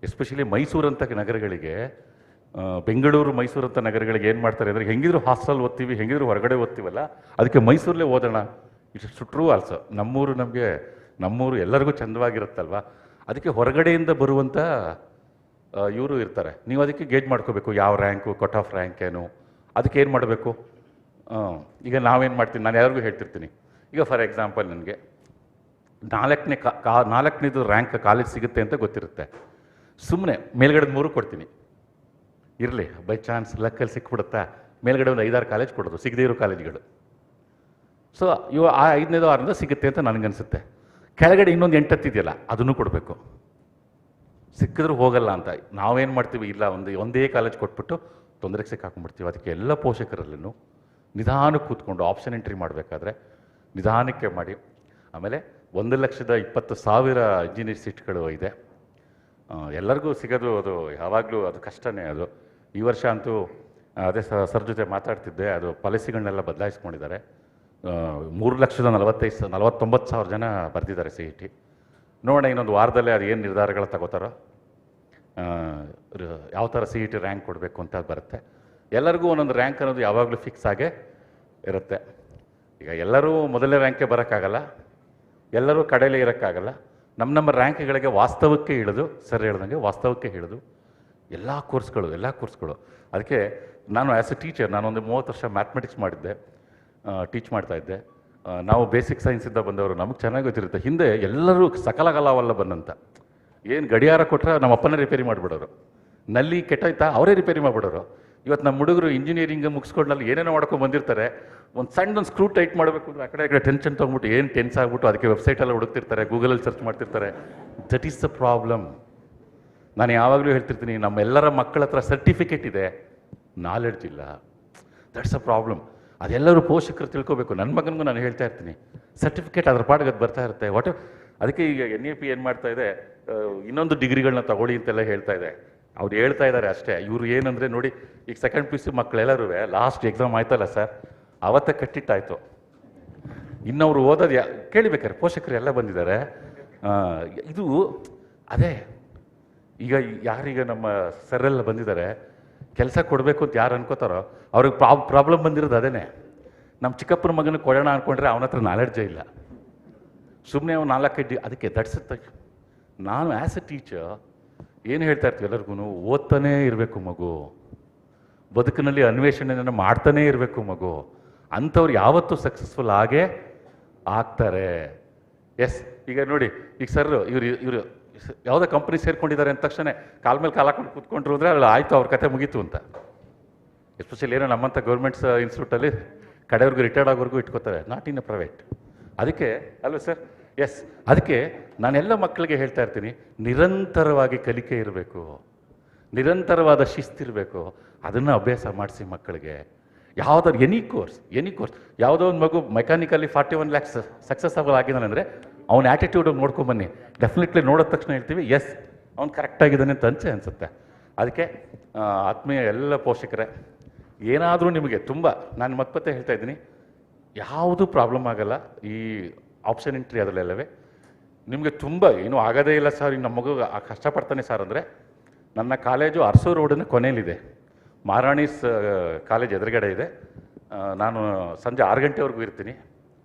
ಎಸ್ಪೆಷಲಿ ಮೈಸೂರಂಥ ನಗರಗಳಿಗೆ ಬೆಂಗಳೂರು ಮೈಸೂರು ಅಂತ ನಗರಗಳಿಗೆ ಏನು ಮಾಡ್ತಾರೆ ಅಂದರೆ ಹೆಂಗಿದ್ರು ಹಾಸ್ಟೆಲ್ ಓದ್ತೀವಿ, ಹೆಂಗಿದ್ರು ಹೊರಗಡೆ ಓದ್ತೀವಲ್ಲ, ಅದಕ್ಕೆ ಮೈಸೂರಲ್ಲೇ ಓದೋಣ. It's true also. ನಮ್ಮೂರು ಎಲ್ಲರಿಗೂ ಚಂದವಾಗಿರುತ್ತಲ್ವ, ಅದಕ್ಕೆ ಹೊರಗಡೆಯಿಂದ ಬರುವಂಥ ಇವರು ಇರ್ತಾರೆ. ನೀವು ಅದಕ್ಕೆ ಗೇಜ್ ಮಾಡ್ಕೋಬೇಕು, ಯಾವ ರ್ಯಾಂಕು, ಕಟ್ ಆಫ್ ರ್ಯಾಂಕ್ ಏನು, ಅದಕ್ಕೆ ಏನು ಮಾಡಬೇಕು. ಈಗ ನಾವೇನು ಮಾಡ್ತೀನಿ, ನಾನು ಯಾರಿಗೂ ಹೇಳ್ತಿರ್ತೀನಿ. ಈಗ ಫಾರ್ ಎಕ್ಸಾಂಪಲ್ ನನಗೆ 4ನೇದು ರ್ಯಾಂಕ್ ಕಾಲೇಜ್ ಸಿಗುತ್ತೆ ಅಂತ ಗೊತ್ತಿರುತ್ತೆ. ಸುಮ್ಮನೆ ಮೇಲ್ಗಡೆ 3 ಕೊಡ್ತೀನಿ, ಇರಲಿ ಬೈ ಚಾನ್ಸ್ ಲಕ್ಕಲ್ಲಿ ಸಿಕ್ಬಿಡುತ್ತಾ, ಮೇಲ್ಗಡೆ ಒಂದು 5-6 ಕಾಲೇಜ್ ಕೊಡೋದು, ಸಿಗದೇ ಇರೋ ಕಾಲೇಜ್ಗಳು. ಸೊ ಆ 5ನೇದು 6ನೇದು ಸಿಗುತ್ತೆ ಅಂತ ನನಗನ್ಸುತ್ತೆ. ಕೆಳಗಡೆ ಇನ್ನೊಂದು 8 ಇದೆಯಲ್ಲ, ಅದನ್ನು ಕೊಡಬೇಕು. ಸಿಕ್ಕಿದ್ರೂ ಹೋಗಲ್ಲ ಅಂತ ನಾವೇನು ಮಾಡ್ತೀವಿ, ಇಲ್ಲ ಒಂದೇ ಕಾಲೇಜ್ ಕೊಟ್ಬಿಟ್ಟು ತೊಂದರೆಗೆ ಸಿಕ್ಕಾಕೊಂಡ್ಬಿಡ್ತೀವಿ. ಅದಕ್ಕೆ ಎಲ್ಲ ಪೋಷಕರಲ್ಲೂ ನಿಧಾನಕ್ಕೆ ಕೂತ್ಕೊಂಡು ಆಪ್ಷನ್ ಎಂಟ್ರಿ ಮಾಡಬೇಕಾದ್ರೆ ನಿಧಾನಕ್ಕೆ ಮಾಡಿ. ಆಮೇಲೆ 1,20,000 ಇಂಜಿನಿಯರ್ ಸೀಟ್ಗಳು ಇದೆ. ಎಲ್ಲರಿಗೂ ಸಿಗೋದು ಅದು ಯಾವಾಗಲೂ ಅದು ಕಷ್ಟನೇ. ಅದು ಈ ವರ್ಷ ಅಂತೂ ಅದೇ ಸರ್ ಜೊತೆ ಮಾತಾಡ್ತಿದ್ದೆ, ಅದು ಪಾಲಿಸಿಗಳನ್ನೆಲ್ಲ ಬದಲಾಯಿಸ್ಕೊಂಡಿದ್ದಾರೆ. 3,49,000 ಜನ ಬರೆದಿದ್ದಾರೆ CET. ನೋಡೋಣ ಇನ್ನೊಂದು ವಾರದಲ್ಲೇ ಅದು ಏನು ನಿರ್ಧಾರಗಳು ತಗೋತಾರೋ, ಯಾವ ಥರ CET ರ್ಯಾಂಕ್ ಕೊಡಬೇಕು ಅಂತ ಬರುತ್ತೆ. ಎಲ್ಲರಿಗೂ ಒಂದೊಂದು ರ್ಯಾಂಕ್ ಅನ್ನೋದು ಯಾವಾಗಲೂ ಫಿಕ್ಸ್ ಆಗೇ ಇರುತ್ತೆ. ಈಗ ಎಲ್ಲರೂ ಮೊದಲನೇ ರ್ಯಾಂಕೆ ಬರೋಕ್ಕಾಗಲ್ಲ, ಎಲ್ಲರೂ ಕಡೆಯಲ್ಲೇ ಇರೋಕ್ಕಾಗಲ್ಲ. ನಮ್ಮ ರ್ಯಾಂಕ್ಗಳಿಗೆ ವಾಸ್ತವಕ್ಕೆ ಇಳಿದು, ಸರ್ ಹೇಳ್ದಂಗೆ ವಾಸ್ತವಕ್ಕೆ ಇಳಿದು ಎಲ್ಲ ಕೋರ್ಸ್ಗಳು. ಅದಕ್ಕೆ ನಾನು ಆ್ಯಸ್ ಎ ಟೀಚರ್, ನಾನೊಂದು 30 ವರ್ಷ ಮ್ಯಾಥಮೆಟಿಕ್ಸ್ ಮಾಡಿದ್ದೆ, ಟೀಚ್ ಮಾಡ್ತಾಯಿದ್ದೆ. ನಾವು ಬೇಸಿಕ್ ಸೈನ್ಸಿಂದ ಬಂದವರು, ನಮಗೆ ಚೆನ್ನಾಗಿ ಗೊತ್ತಿರುತ್ತೆ. ಹಿಂದೆ ಎಲ್ಲರೂ ಸಕಲಗಲವಲ್ಲ ಬಂದಂತ, ಏನು ಗಡಿಯಾರ ಕೊಟ್ಟರೆ ನಮ್ಮ ಅಪ್ಪನೇ ರಿಪೇರಿ ಮಾಡಿಬಿಡೋರು, ನಲ್ಲಿ ಕೆಟ್ಟೋಯ್ತಾ ಅವರೇ ರಿಪೇರಿ ಮಾಡಿಬಿಡೋರು. ಇವತ್ತು ನಮ್ಮ ಹುಡುಗರು ಇಂಜಿನಿಯರಿಂಗ್ ಮುಗಿಸ್ಕೊಂಡಲ್ಲಿ ಏನೇನೋ ಮಾಡ್ಕೊಂಡು ಬಂದಿರ್ತಾರೆ. ಒಂದು ಸಣ್ಣದೊಂದು ಸ್ಕ್ರೂ ಟೈಟ್ ಮಾಡಬೇಕು ಅಂದರೆ ಆ ಕಡೆ ಟೆನ್ಷನ್ ತೊಗೊಂಬಿಟ್ಟು ಏನು ಟೆನ್ಸ್ ಆಗಿಬಿಟ್ಟು ಅದಕ್ಕೆ ವೆಬ್ಸೈಟೆಲ್ಲ ಹುಡುಕ್ತಿರ್ತಾರೆ, ಗೂಗಲಲ್ಲಿ ಸರ್ಚ್ ಮಾಡ್ತಿರ್ತಾರೆ. That is the problem. ನಾನು ಯಾವಾಗಲೂ ಹೇಳ್ತಿರ್ತೀನಿ, ನಮ್ಮೆಲ್ಲರ ಮಕ್ಕಳ ಹತ್ರ ಸರ್ಟಿಫಿಕೇಟ್ ಇದೆ, ನಾಲೆಡ್ಜ್ ಇಲ್ಲ. That's a problem. ಅದೆಲ್ಲರೂ ಪೋಷಕರು ತಿಳ್ಕೊಬೇಕು. ನನ್ನ ಮಗನಿಗೂ ನಾನು ಹೇಳ್ತಾ ಇರ್ತೀನಿ, ಸರ್ಟಿಫಿಕೇಟ್ ಅದ್ರ ಪಾಡಿಗೆ ಅದು ಬರ್ತಾ ಇರುತ್ತೆ. ಅದಕ್ಕೆ ಈಗ NAP ಏನು ಮಾಡ್ತಾ ಇದೆ, ಇನ್ನೊಂದು ಡಿಗ್ರಿಗಳನ್ನ ತಗೊಳ್ಳಿ ಅಂತೆಲ್ಲ ಹೇಳ್ತಾ ಇದೆ. ಅವ್ರು ಹೇಳ್ತಾ ಇದ್ದಾರೆ ಅಷ್ಟೇ. ಇವರು ಏನಂದರೆ ನೋಡಿ, ಈಗ ಸೆಕೆಂಡ್ PUC ಮಕ್ಕಳೆಲ್ಲರೂ ಲಾಸ್ಟ್ ಎಕ್ಸಾಮ್ ಆಯ್ತಲ್ಲ ಸರ್, ಅವತ್ತೇ ಕಟ್ಟಿಟ್ಟಾಯಿತು. ಇನ್ನವರು ಓದೋದು ಕೇಳಿಬೇಕಾರೆ ಪೋಷಕರು ಎಲ್ಲ ಬಂದಿದ್ದಾರೆ. ಇದು ಅದೇ ಈಗ ಯಾರೀಗ ನಮ್ಮ ಸರೆಲ್ಲ ಬಂದಿದ್ದಾರೆ, ಕೆಲಸ ಕೊಡಬೇಕು ಅಂತ ಯಾರು ಅನ್ಕೋತಾರೋ ಅವ್ರಿಗೆ ಪ್ರಾಬ್ಲಮ್ ಬಂದಿರೋದು ಅದೇನೆ. ನಮ್ಮ ಚಿಕ್ಕಪ್ಪನ ಮಗನಿಗೆ ಕೊಡೋಣ ಅಂದ್ಕೊಂಡ್ರೆ ಅವನ ಹತ್ರ ನಾಲೆಡ್ಜೇ ಇಲ್ಲ, ಸುಮ್ಮನೆ ಅವ್ನು 4 ಅದಕ್ಕೆ ದಟ್ಸುತ್ತೆ. ನಾನು ಆ್ಯಸ್ ಎ ಟೀಚರ್ ಏನು ಹೇಳ್ತಾ ಇರ್ತೀವಿ ಎಲ್ಲರಿಗೂ, ಓದ್ತಾನೇ ಇರಬೇಕು ಮಗು, ಬದುಕಿನಲ್ಲಿ ಅನ್ವೇಷಣೆಯನ್ನು ಮಾಡ್ತಾನೇ ಇರಬೇಕು ಮಗು. ಅಂಥವ್ರು ಯಾವತ್ತೂ ಸಕ್ಸಸ್ಫುಲ್ ಆಗೇ ಆಗ್ತಾರೆ. ಎಸ್, ಈಗ ನೋಡಿ, ಈಗ ಸರ್ ಇವರು ಯಾವುದೋ ಕಂಪ್ನಿ ಸೇರ್ಕೊಂಡಿದ್ದಾರೆ ಅಂದ ತಕ್ಷಣ ಕಾಲ ಮೇಲೆ ಕಾಲು ಹಾಕೊಂಡು ಕೂತ್ಕೊಂಡ್ರು ಅಂದರೆ ಅಲ್ಲಿ ಆಯಿತು, ಅವ್ರ ಕತೆ ಮುಗೀತು ಅಂತ. ಎಸ್ಪೆಷಲಿ ಏನೋ ನಮ್ಮಂಥ ಗೌರ್ಮೆಂಟ್ಸ್ ಇನ್ಸ್ಟಿಟ್ಯೂಟಲ್ಲಿ ಕಡೆಯವ್ರಿಗೂ ರಿಟೈರ್ಡ್ ಆಗೋರ್ಗೂ ಇಟ್ಕೋತಾರೆ, ನಾಟ್ ಇನ್ ಅ ಪ್ರೈವೇಟ್. ಅದಕ್ಕೆ ಅಲ್ವ ಸರ್? ಎಸ್, ಅದಕ್ಕೆ ನಾನೆಲ್ಲ ಮಕ್ಕಳಿಗೆ ಹೇಳ್ತಾ ಇರ್ತೀನಿ, ನಿರಂತರವಾಗಿ ಕಲಿಕೆ ಇರಬೇಕು, ನಿರಂತರವಾದ ಶಿಸ್ತಿರಬೇಕು. ಅದನ್ನು ಅಭ್ಯಾಸ ಮಾಡಿಸಿ ಮಕ್ಕಳಿಗೆ. ಯಾವುದಾದ್ರು ಎನಿ ಕೋರ್ಸ್ ಯಾವುದೋ ಒಂದು ಮಗು ಮೆಕ್ಯಾನಿಕಲಿ 41 lakhs ಸಕ್ಸಸ್ಫುಲ್ ಆಗಿದ್ದಾನೆ ಅಂದರೆ ಅವ್ನ ಆ್ಯಟಿಟ್ಯೂಡ್ ನೋಡ್ಕೊಂಬನ್ನಿ. ಡೆಫಿನೆಟ್ಲಿ ನೋಡಿದ ತಕ್ಷಣ ಹೇಳ್ತೀವಿ, ಎಸ್ ಅವ್ನು ಕರೆಕ್ಟಾಗಿದ್ದಾನೆ ಅಂತ ಅನಿಸುತ್ತೆ. ಅದಕ್ಕೆ ಆತ್ಮೀಯ ಎಲ್ಲ ಪೋಷಕರೇ, ಏನಾದರೂ ನಿಮಗೆ ತುಂಬ, ನಾನು ಮತ್ತೆ ಹೇಳ್ತಾ ಇದ್ದೀನಿ, ಯಾವುದು ಪ್ರಾಬ್ಲಮ್ ಆಗಲ್ಲ ಈ ಆಪ್ಷನ್ ಎಂಟ್ರಿ ಅದರಲ್ಲೆಲ್ಲವೇ. ನಿಮಗೆ ತುಂಬ ಏನೂ ಆಗೋದೇ ಇಲ್ಲ ಸರ್, ನಮ್ಮ ಮಗು ಕಷ್ಟಪಡ್ತಾನೆ ಸರ್ ಅಂದರೆ, ನನ್ನ ಕಾಲೇಜು ಅರಸು ರೋಡಿನ ಕೊನೆಯಲ್ಲಿದೆ, ಮಹಾರಾಣೀಸ್ ಕಾಲೇಜ್ ಎದುರುಗಡೆ ಇದೆ. ನಾನು ಸಂಜೆ 6 ಗಂಟೆವರೆಗೂ ಇರ್ತೀನಿ.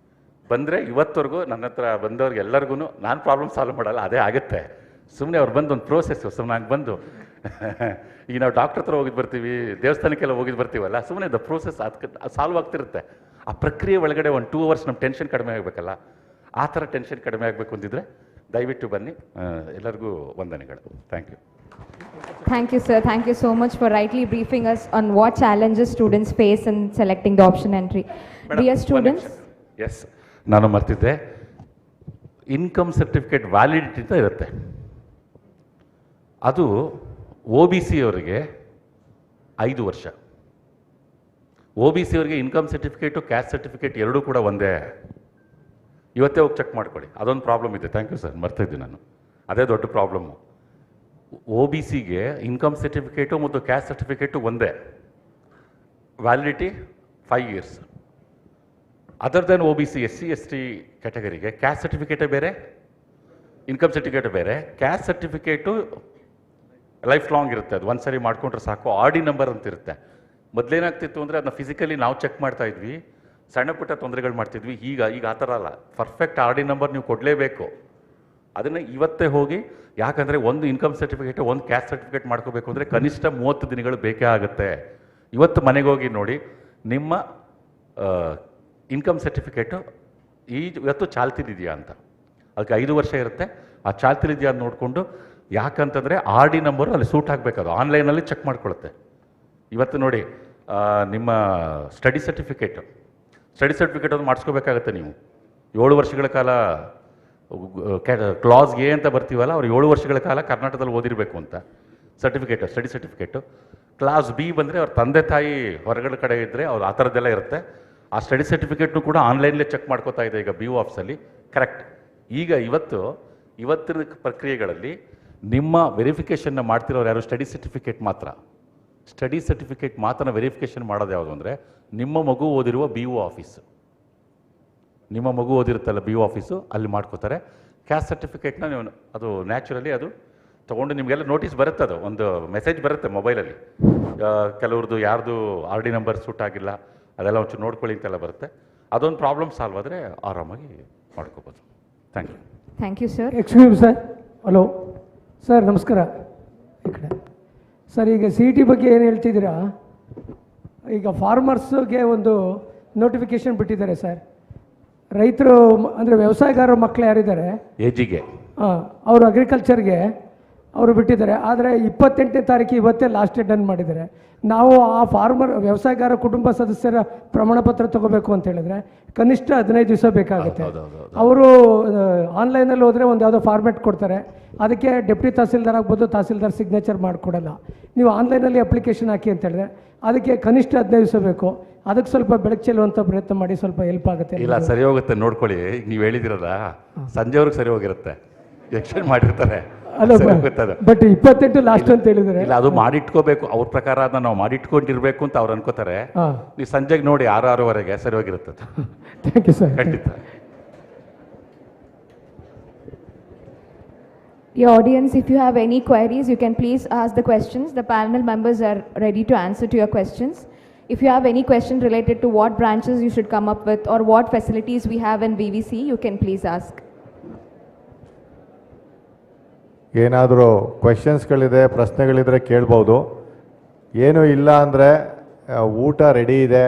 ಬಂದರೆ ಇವತ್ತವರೆಗೂ ನನ್ನ ಹತ್ರ ಬಂದವ್ರಿಗೆ ಎಲ್ಲರಿಗೂ ನಾನು ಪ್ರಾಬ್ಲಮ್ ಸಾಲ್ವ್ ಮಾಡಲ್ಲ, ಅದೇ ಆಗುತ್ತೆ. ಸುಮ್ಮನೆ ಅವ್ರು ಬಂದು ಒಂದು ಪ್ರೋಸೆಸ್ಸು, ಸುಮ್ಮನೆ ಹಂಗೆ ಬಂದು ಈಗ ನಾವು ಡಾಕ್ಟ್ರ್ ಹತ್ರ ಹೋಗಿದ್ದು ಬರ್ತೀವಿ, ದೇವಸ್ಥಾನಕ್ಕೆಲ್ಲ ಹೋಗಿದ್ದು ಬರ್ತೀವಲ್ಲ, ಸುಮ್ಮನೆ ದ ಪ್ರೋಸೆಸ್ ಅದಕ್ಕೆ ಸಾಲ್ವ್ ಆಗ್ತಿರುತ್ತೆ. ಆ ಪ್ರಕ್ರಿಯೆ ಒಳಗಡೆ ಒಂದು 2 hours ನಮ್ಮ ಟೆನ್ಷನ್ ಕಡಿಮೆ ಆಗಬೇಕಲ್ಲ, ಆ ಥರ ಟೆನ್ಷನ್ ಕಡಿಮೆ ಆಗಬೇಕು ಅಂದಿದ್ರೆ ದಯವಿಟ್ಟು ಬನ್ನಿ. ಎಲ್ಲರಿಗೂ ವಂದನೆಗಳು. Thank you. Thank you, sir. Thank you so much for rightly briefing us on what challenges students face in selecting the option entry. Dear students. Yes, ನಾನು ಮರ್ತಿದ್ದೆ, ಇನ್ಕಮ್ ಸರ್ಟಿಫಿಕೇಟ್ ವ್ಯಾಲಿಡಿಟಿ ಅಂತ ಇರುತ್ತೆ. ಅದು OBC ಅವರಿಗೆ 5 ವರ್ಷ. OBC ಅವರಿಗೆ income certificate caste certificate ಎರಡೂ ಕೂಡ ಒಂದೇ. ಇವತ್ತೇ ಹೋಗಿ ಚೆಕ್ ಮಾಡ್ಕೊಳ್ಳಿ, ಅದೊಂದು ಪ್ರಾಬ್ಲಮ್ ಇದೆ. ಥ್ಯಾಂಕ್ ಯು ಸರ್, ಮರ್ತಿದ್ದೆ ನಾನು, ಅದೇ ದೊಡ್ಡ ಪ್ರಾಬ್ಲಮ್ಮು. OBCಗೆ ಇನ್ಕಮ್ ಸರ್ಟಿಫಿಕೇಟು ಮತ್ತು ಕ್ಯಾಸ್ಟ್ ಸರ್ಟಿಫಿಕೇಟು ಒಂದೇ, validity 5 years. Other then OBC SC ST ಕ್ಯಾಟಗರಿಗೆ ಕ್ಯಾಸ್ಟ್ ಸರ್ಟಿಫಿಕೇಟೇ ಬೇರೆ, ಇನ್ಕಮ್ ಸರ್ಟಿಫಿಕೇಟೇ ಬೇರೆ. ಕ್ಯಾಸ್ಟ್ ಸರ್ಟಿಫಿಕೇಟು ಲೈಫ್ ಲಾಂಗ್ ಇರುತ್ತೆ ಅದು. ಒಂದ್ಸರಿ ಮಾಡ್ಕೊಂಡ್ರೆ ಸಾಕು. ಆರ್ ಡಿ ನಂಬರ್ ಅಂತ ಇರುತ್ತೆ. ಮೊದಲೇನಾಗ್ತಿತ್ತು ಅಂದರೆ ಅದನ್ನ ಫಿಸಿಕಲಿ ನಾವು ಚೆಕ್ ಮಾಡ್ತಾ ಇದ್ವಿ, ಸಣ್ಣ ಪುಟ್ಟ ತೊಂದರೆಗಳು ಮಾಡ್ತಿದ್ವಿ. ಈಗ ಆ ಥರ ಅಲ್ಲ, ಪರ್ಫೆಕ್ಟ್ ಆರ್ ಡಿ ನಂಬರ್ ನೀವು ಕೊಡಲೇಬೇಕು. ಅದನ್ನು ಇವತ್ತೇ ಹೋಗಿ, ಯಾಕಂದರೆ ಒಂದು ಇನ್ಕಮ್ ಸರ್ಟಿಫಿಕೇಟ್, ಒಂದು ಕ್ಯಾಸ್ಟ್ ಸರ್ಟಿಫಿಕೇಟ್ ಮಾಡ್ಕೋಬೇಕು ಅಂದರೆ ಕನಿಷ್ಠ 30 ದಿನಗಳು ಬೇಕೇ ಆಗುತ್ತೆ. ಇವತ್ತು ಮನೆಗೆ ಹೋಗಿ ನೋಡಿ, ನಿಮ್ಮ ಇನ್ಕಮ್ ಸರ್ಟಿಫಿಕೇಟು ಇವತ್ತು ಚಾಲ್ತಿಲಿದೆಯಾ ಅಂತ. ಅದಕ್ಕೆ 5 ವರ್ಷ ಇರುತ್ತೆ. ಆ ಚಾಲ್ತಿಲಿದೆಯಾ ಅಂತ ನೋಡಿಕೊಂಡು, ಯಾಕಂತಂದರೆ ಆರ್ ಡಿ ನಂಬರು ಅಲ್ಲಿ ಸೂಟ್ ಆಗಬೇಕು. ಅದು ಆನ್ಲೈನಲ್ಲಿ ಚೆಕ್ ಮಾಡ್ಕೊಳುತ್ತೆ. ಇವತ್ತು ನೋಡಿ, ನಿಮ್ಮ ಸ್ಟಡಿ ಸರ್ಟಿಫಿಕೇಟ್ ಅದು ಮಾಡಿಸ್ಕೋಬೇಕಾಗತ್ತೆ. ನೀವು 7 ವರ್ಷಗಳ ಕಾಲ ಕ್ಲಾಸ್ ಎ ಅಂತ ಬರ್ತೀವಲ್ಲ, ಅವ್ರು 7 ವರ್ಷಗಳ ಕಾಲ ಕರ್ನಾಟಕದಲ್ಲಿ ಓದಿರಬೇಕು ಅಂತ ಸ್ಟಡಿ ಸರ್ಟಿಫಿಕೇಟು. ಕ್ಲಾಸ್ ಬಿ ಬಂದರೆ ಅವ್ರ ತಂದೆ ತಾಯಿ ಹೊರಗಡೆ ಕಡೆ ಇದ್ದರೆ ಅವ್ರು ಆ ಥರದ್ದೆಲ್ಲ ಇರುತ್ತೆ. ಆ ಸ್ಟಡಿ ಸರ್ಟಿಫಿಕೇಟ್ನು ಕೂಡ ಆನ್ಲೈನ್ಲೇ ಚೆಕ್ ಮಾಡ್ಕೋತಾ ಇದೆ ಈಗ BO ಆಫೀಸಲ್ಲಿ. ಕರೆಕ್ಟ್. ಈಗ ಇವತ್ತಿನ ಪ್ರಕ್ರಿಯೆಗಳಲ್ಲಿ ನಿಮ್ಮ ವೆರಿಫಿಕೇಷನ್ನ ಮಾಡ್ತಿರೋರು ಯಾರು? ಸ್ಟಡಿ ಸರ್ಟಿಫಿಕೇಟ್ ಮಾತ್ರ ವೆರಿಫಿಕೇಷನ್ ಮಾಡೋದು ಯಾವುದು ಅಂದರೆ, ನಿಮ್ಮ ಮಗು ಓದಿರುವ BO ಆಫೀಸು. ನಿಮ್ಮ ಮಗು ಓದಿರುತ್ತಲ್ಲ BO ಆಫೀಸು, ಅಲ್ಲಿ ಮಾಡ್ಕೋತಾರೆ. ಕ್ಯಾಸ್ಟ್ ಸರ್ಟಿಫಿಕೇಟ್ನ ನೀವು ಅದು ನ್ಯಾಚುರಲಿ ಅದು ತೊಗೊಂಡು ನಿಮಗೆಲ್ಲ ನೋಟಿಸ್ ಬರುತ್ತೆ. ಅದು ಒಂದು ಮೆಸೇಜ್ ಬರುತ್ತೆ ಮೊಬೈಲಲ್ಲಿ, ಕೆಲವ್ರದ್ದು ಯಾರ್ದು ಆರ್ ಡಿ ನಂಬರ್ ಸೂಟ್ ಆಗಿಲ್ಲ, ಅದೆಲ್ಲ ಒಂಚೂರು ನೋಡ್ಕೊಳ್ಳಿ ಅಂತೆಲ್ಲ ಬರುತ್ತೆ. ಅದೊಂದು ಪ್ರಾಬ್ಲಮ್ ಸಾಲ್ವ್ ಆದರೆ ಆರಾಮಾಗಿ ಮಾಡ್ಕೋಬೋದು. Thank you sir. Excuse sir. Hello sir, ನಮಸ್ಕಾರ. ಈ ಕಡೆ ಸರ್, ಈಗ CET ಬಗ್ಗೆ ಏನು ಹೇಳ್ತಿದ್ದೀರಾ? ಈಗ ಫಾರ್ಮರ್ಸ್ಗೆ ಒಂದು ನೋಟಿಫಿಕೇಶನ್ ಬಿಟ್ಟಿದ್ದಾರೆ ಸರ್. ರೈತರು ಅಂದರೆ ವ್ಯವಸಾಯಗಾರರ ಮಕ್ಕಳು ಯಾರಿದ್ದಾರೆ ಏಜಿಗೆ, ಅವರು ಅಗ್ರಿಕಲ್ಚರ್ಗೆ ಅವರು ಬಿಟ್ಟಿದ್ದಾರೆ. ಆದರೆ 28ನೇ ತಾರೀಕು ಇವತ್ತೇ ಲಾಸ್ಟ್ ಡೇಟ್ ಅನ್ನು ಮಾಡಿದ್ದಾರೆ. ನಾವು ಆ ವ್ಯವಸಾಯಗಾರ ಕುಟುಂಬ ಸದಸ್ಯರ ಪ್ರಮಾಣ ಪತ್ರ ತಗೋಬೇಕು ಅಂತ ಹೇಳಿದ್ರೆ ಕನಿಷ್ಠ 15 ದಿವಸ ಬೇಕಾಗುತ್ತೆ. ಅವರು ಆನ್ಲೈನಲ್ಲಿ ಹೋದರೆ ಒಂದು ಯಾವುದೋ ಫಾರ್ಮೆಟ್ ಕೊಡ್ತಾರೆ, ಅದಕ್ಕೆ ಡೆಪ್ಟಿ ತಹಸೀಲ್ದಾರ್ ಆಗ್ಬೋದು, ತಹಸೀಲ್ದಾರ್ ಸಿಗ್ನೇಚರ್ ಮಾಡಿಕೊಡಲ್ಲ. ನೀವು ಆನ್ಲೈನಲ್ಲಿ ಅಪ್ಲಿಕೇಶನ್ ಹಾಕಿ ಅಂತ ಹೇಳಿದ್ರೆ ಅದಕ್ಕೆ ಕನಿಷ್ಠ 15 ದಿವಸ ಬೇಕು. ಅದಕ್ಕೆ ಸ್ವಲ್ಪ ಬೆಳಕು ಚೆಲ್ಲುವಂಥ ಪ್ರಯತ್ನ ಮಾಡಿ, ಸ್ವಲ್ಪ ಹೆಲ್ಪ್ ಆಗುತ್ತೆ. ಇಲ್ಲ, ಸರಿ ಹೋಗುತ್ತೆ, ನೋಡ್ಕೊಳ್ಳಿ. ನೀವು ಹೇಳಿದಿರಲ್ಲ, ಸಂಜೆವರೆಗೆ ಸರಿ ಹೋಗಿರುತ್ತೆ, ಎಕ್ಸ್ಟೆಂಡ್ ಮಾಡಿರ್ತಾರೆ. ಬಟ್ 28 ಲಾಸ್ಟ್ ಅಂತ ಹೇಳಿದರೆ ಇಲ್ಲ, ಅದು ಮಾಡಿಟ್ಕೋಬೇಕು. ಅವ್ರ ಪ್ರಕಾರ ಅದನ್ನ ನಾವು ಮಾಡಿಟ್ಕೊಂಡಿರ್ಬೇಕು ಅಂತ ಅವ್ರು ಅನ್ಕೋತಾರೆ. ನೀವು ಸಂಜೆಗೆ ನೋಡಿ 6-6:30 ಸರಿ ಹೋಗಿರುತ್ತೆ. Thank you sir. ಖಂಡಿತ. Your audience, if you have any queries, you can please ask the questions. The panel members are ready to answer to your questions. If you have any question related to what branches you should come up with or what facilities we have in VVC, you can please ask. ಏನಾದರೂ ಕ್ವೆಶನ್ಸ್ಗಳಿದೆ, ಪ್ರಶ್ನೆಗಳಿದ್ರೆ ಕೇಳ್ಬೋದು. ಏನೂ ಇಲ್ಲ ಅಂದರೆ ಊಟ ready ಇದೆ,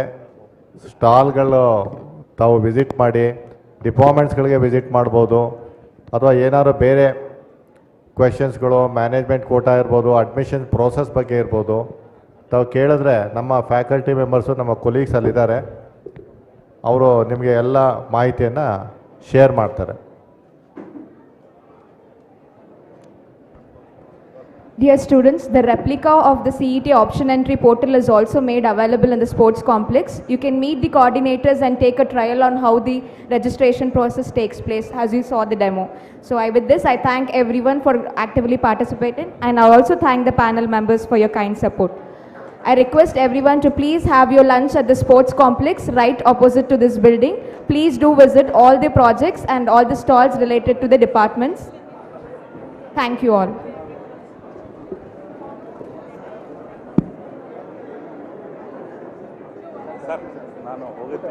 ಸ್ಟಾಲ್ಗಳು ತಾವು visit ಮಾಡಿ, ಡಿಪಾರ್ಟ್ಮೆಂಟ್ಸ್ಗಳಿಗೆ visit ಮಾಡ್ಬೋದು. ಅಥವಾ ಏನಾದ್ರು ಬೇರೆ ಕ್ವೆಶನ್ಸ್ಗಳು ಮ್ಯಾನೇಜ್ಮೆಂಟ್ ಕೋಟಾ ಇರ್ಬೋದು, ಅಡ್ಮಿಷನ್ ಪ್ರೋಸೆಸ್ ಬಗ್ಗೆ ಇರ್ಬೋದು, ತಾವು ಕೇಳಿದ್ರೆ ನಮ್ಮ ಫ್ಯಾಕಲ್ಟಿ ಮೆಂಬರ್ಸು, ನಮ್ಮ ಕೊಲೀಗ್ಸ್ ಅಲ್ಲಿದ್ದಾರೆ, ಅವರು ನಿಮಗೆ ಎಲ್ಲ ಮಾಹಿತಿಯನ್ನು ಶೇರ್ ಮಾಡ್ತಾರೆ. Dear students, the replica of the CET option entry portal is also made available in the sports complex. You can meet the coordinators and take a trial on how the registration process takes place, as you saw the demo. So with this, I thank everyone for actively participating, and I also thank the panel members for your kind support. I request everyone to please have your lunch at the sports complex right opposite to this building. Please do visit all the projects and all the stalls related to the departments. Thank you all. ನಾನು ಹೋಗಿದ್ದೆ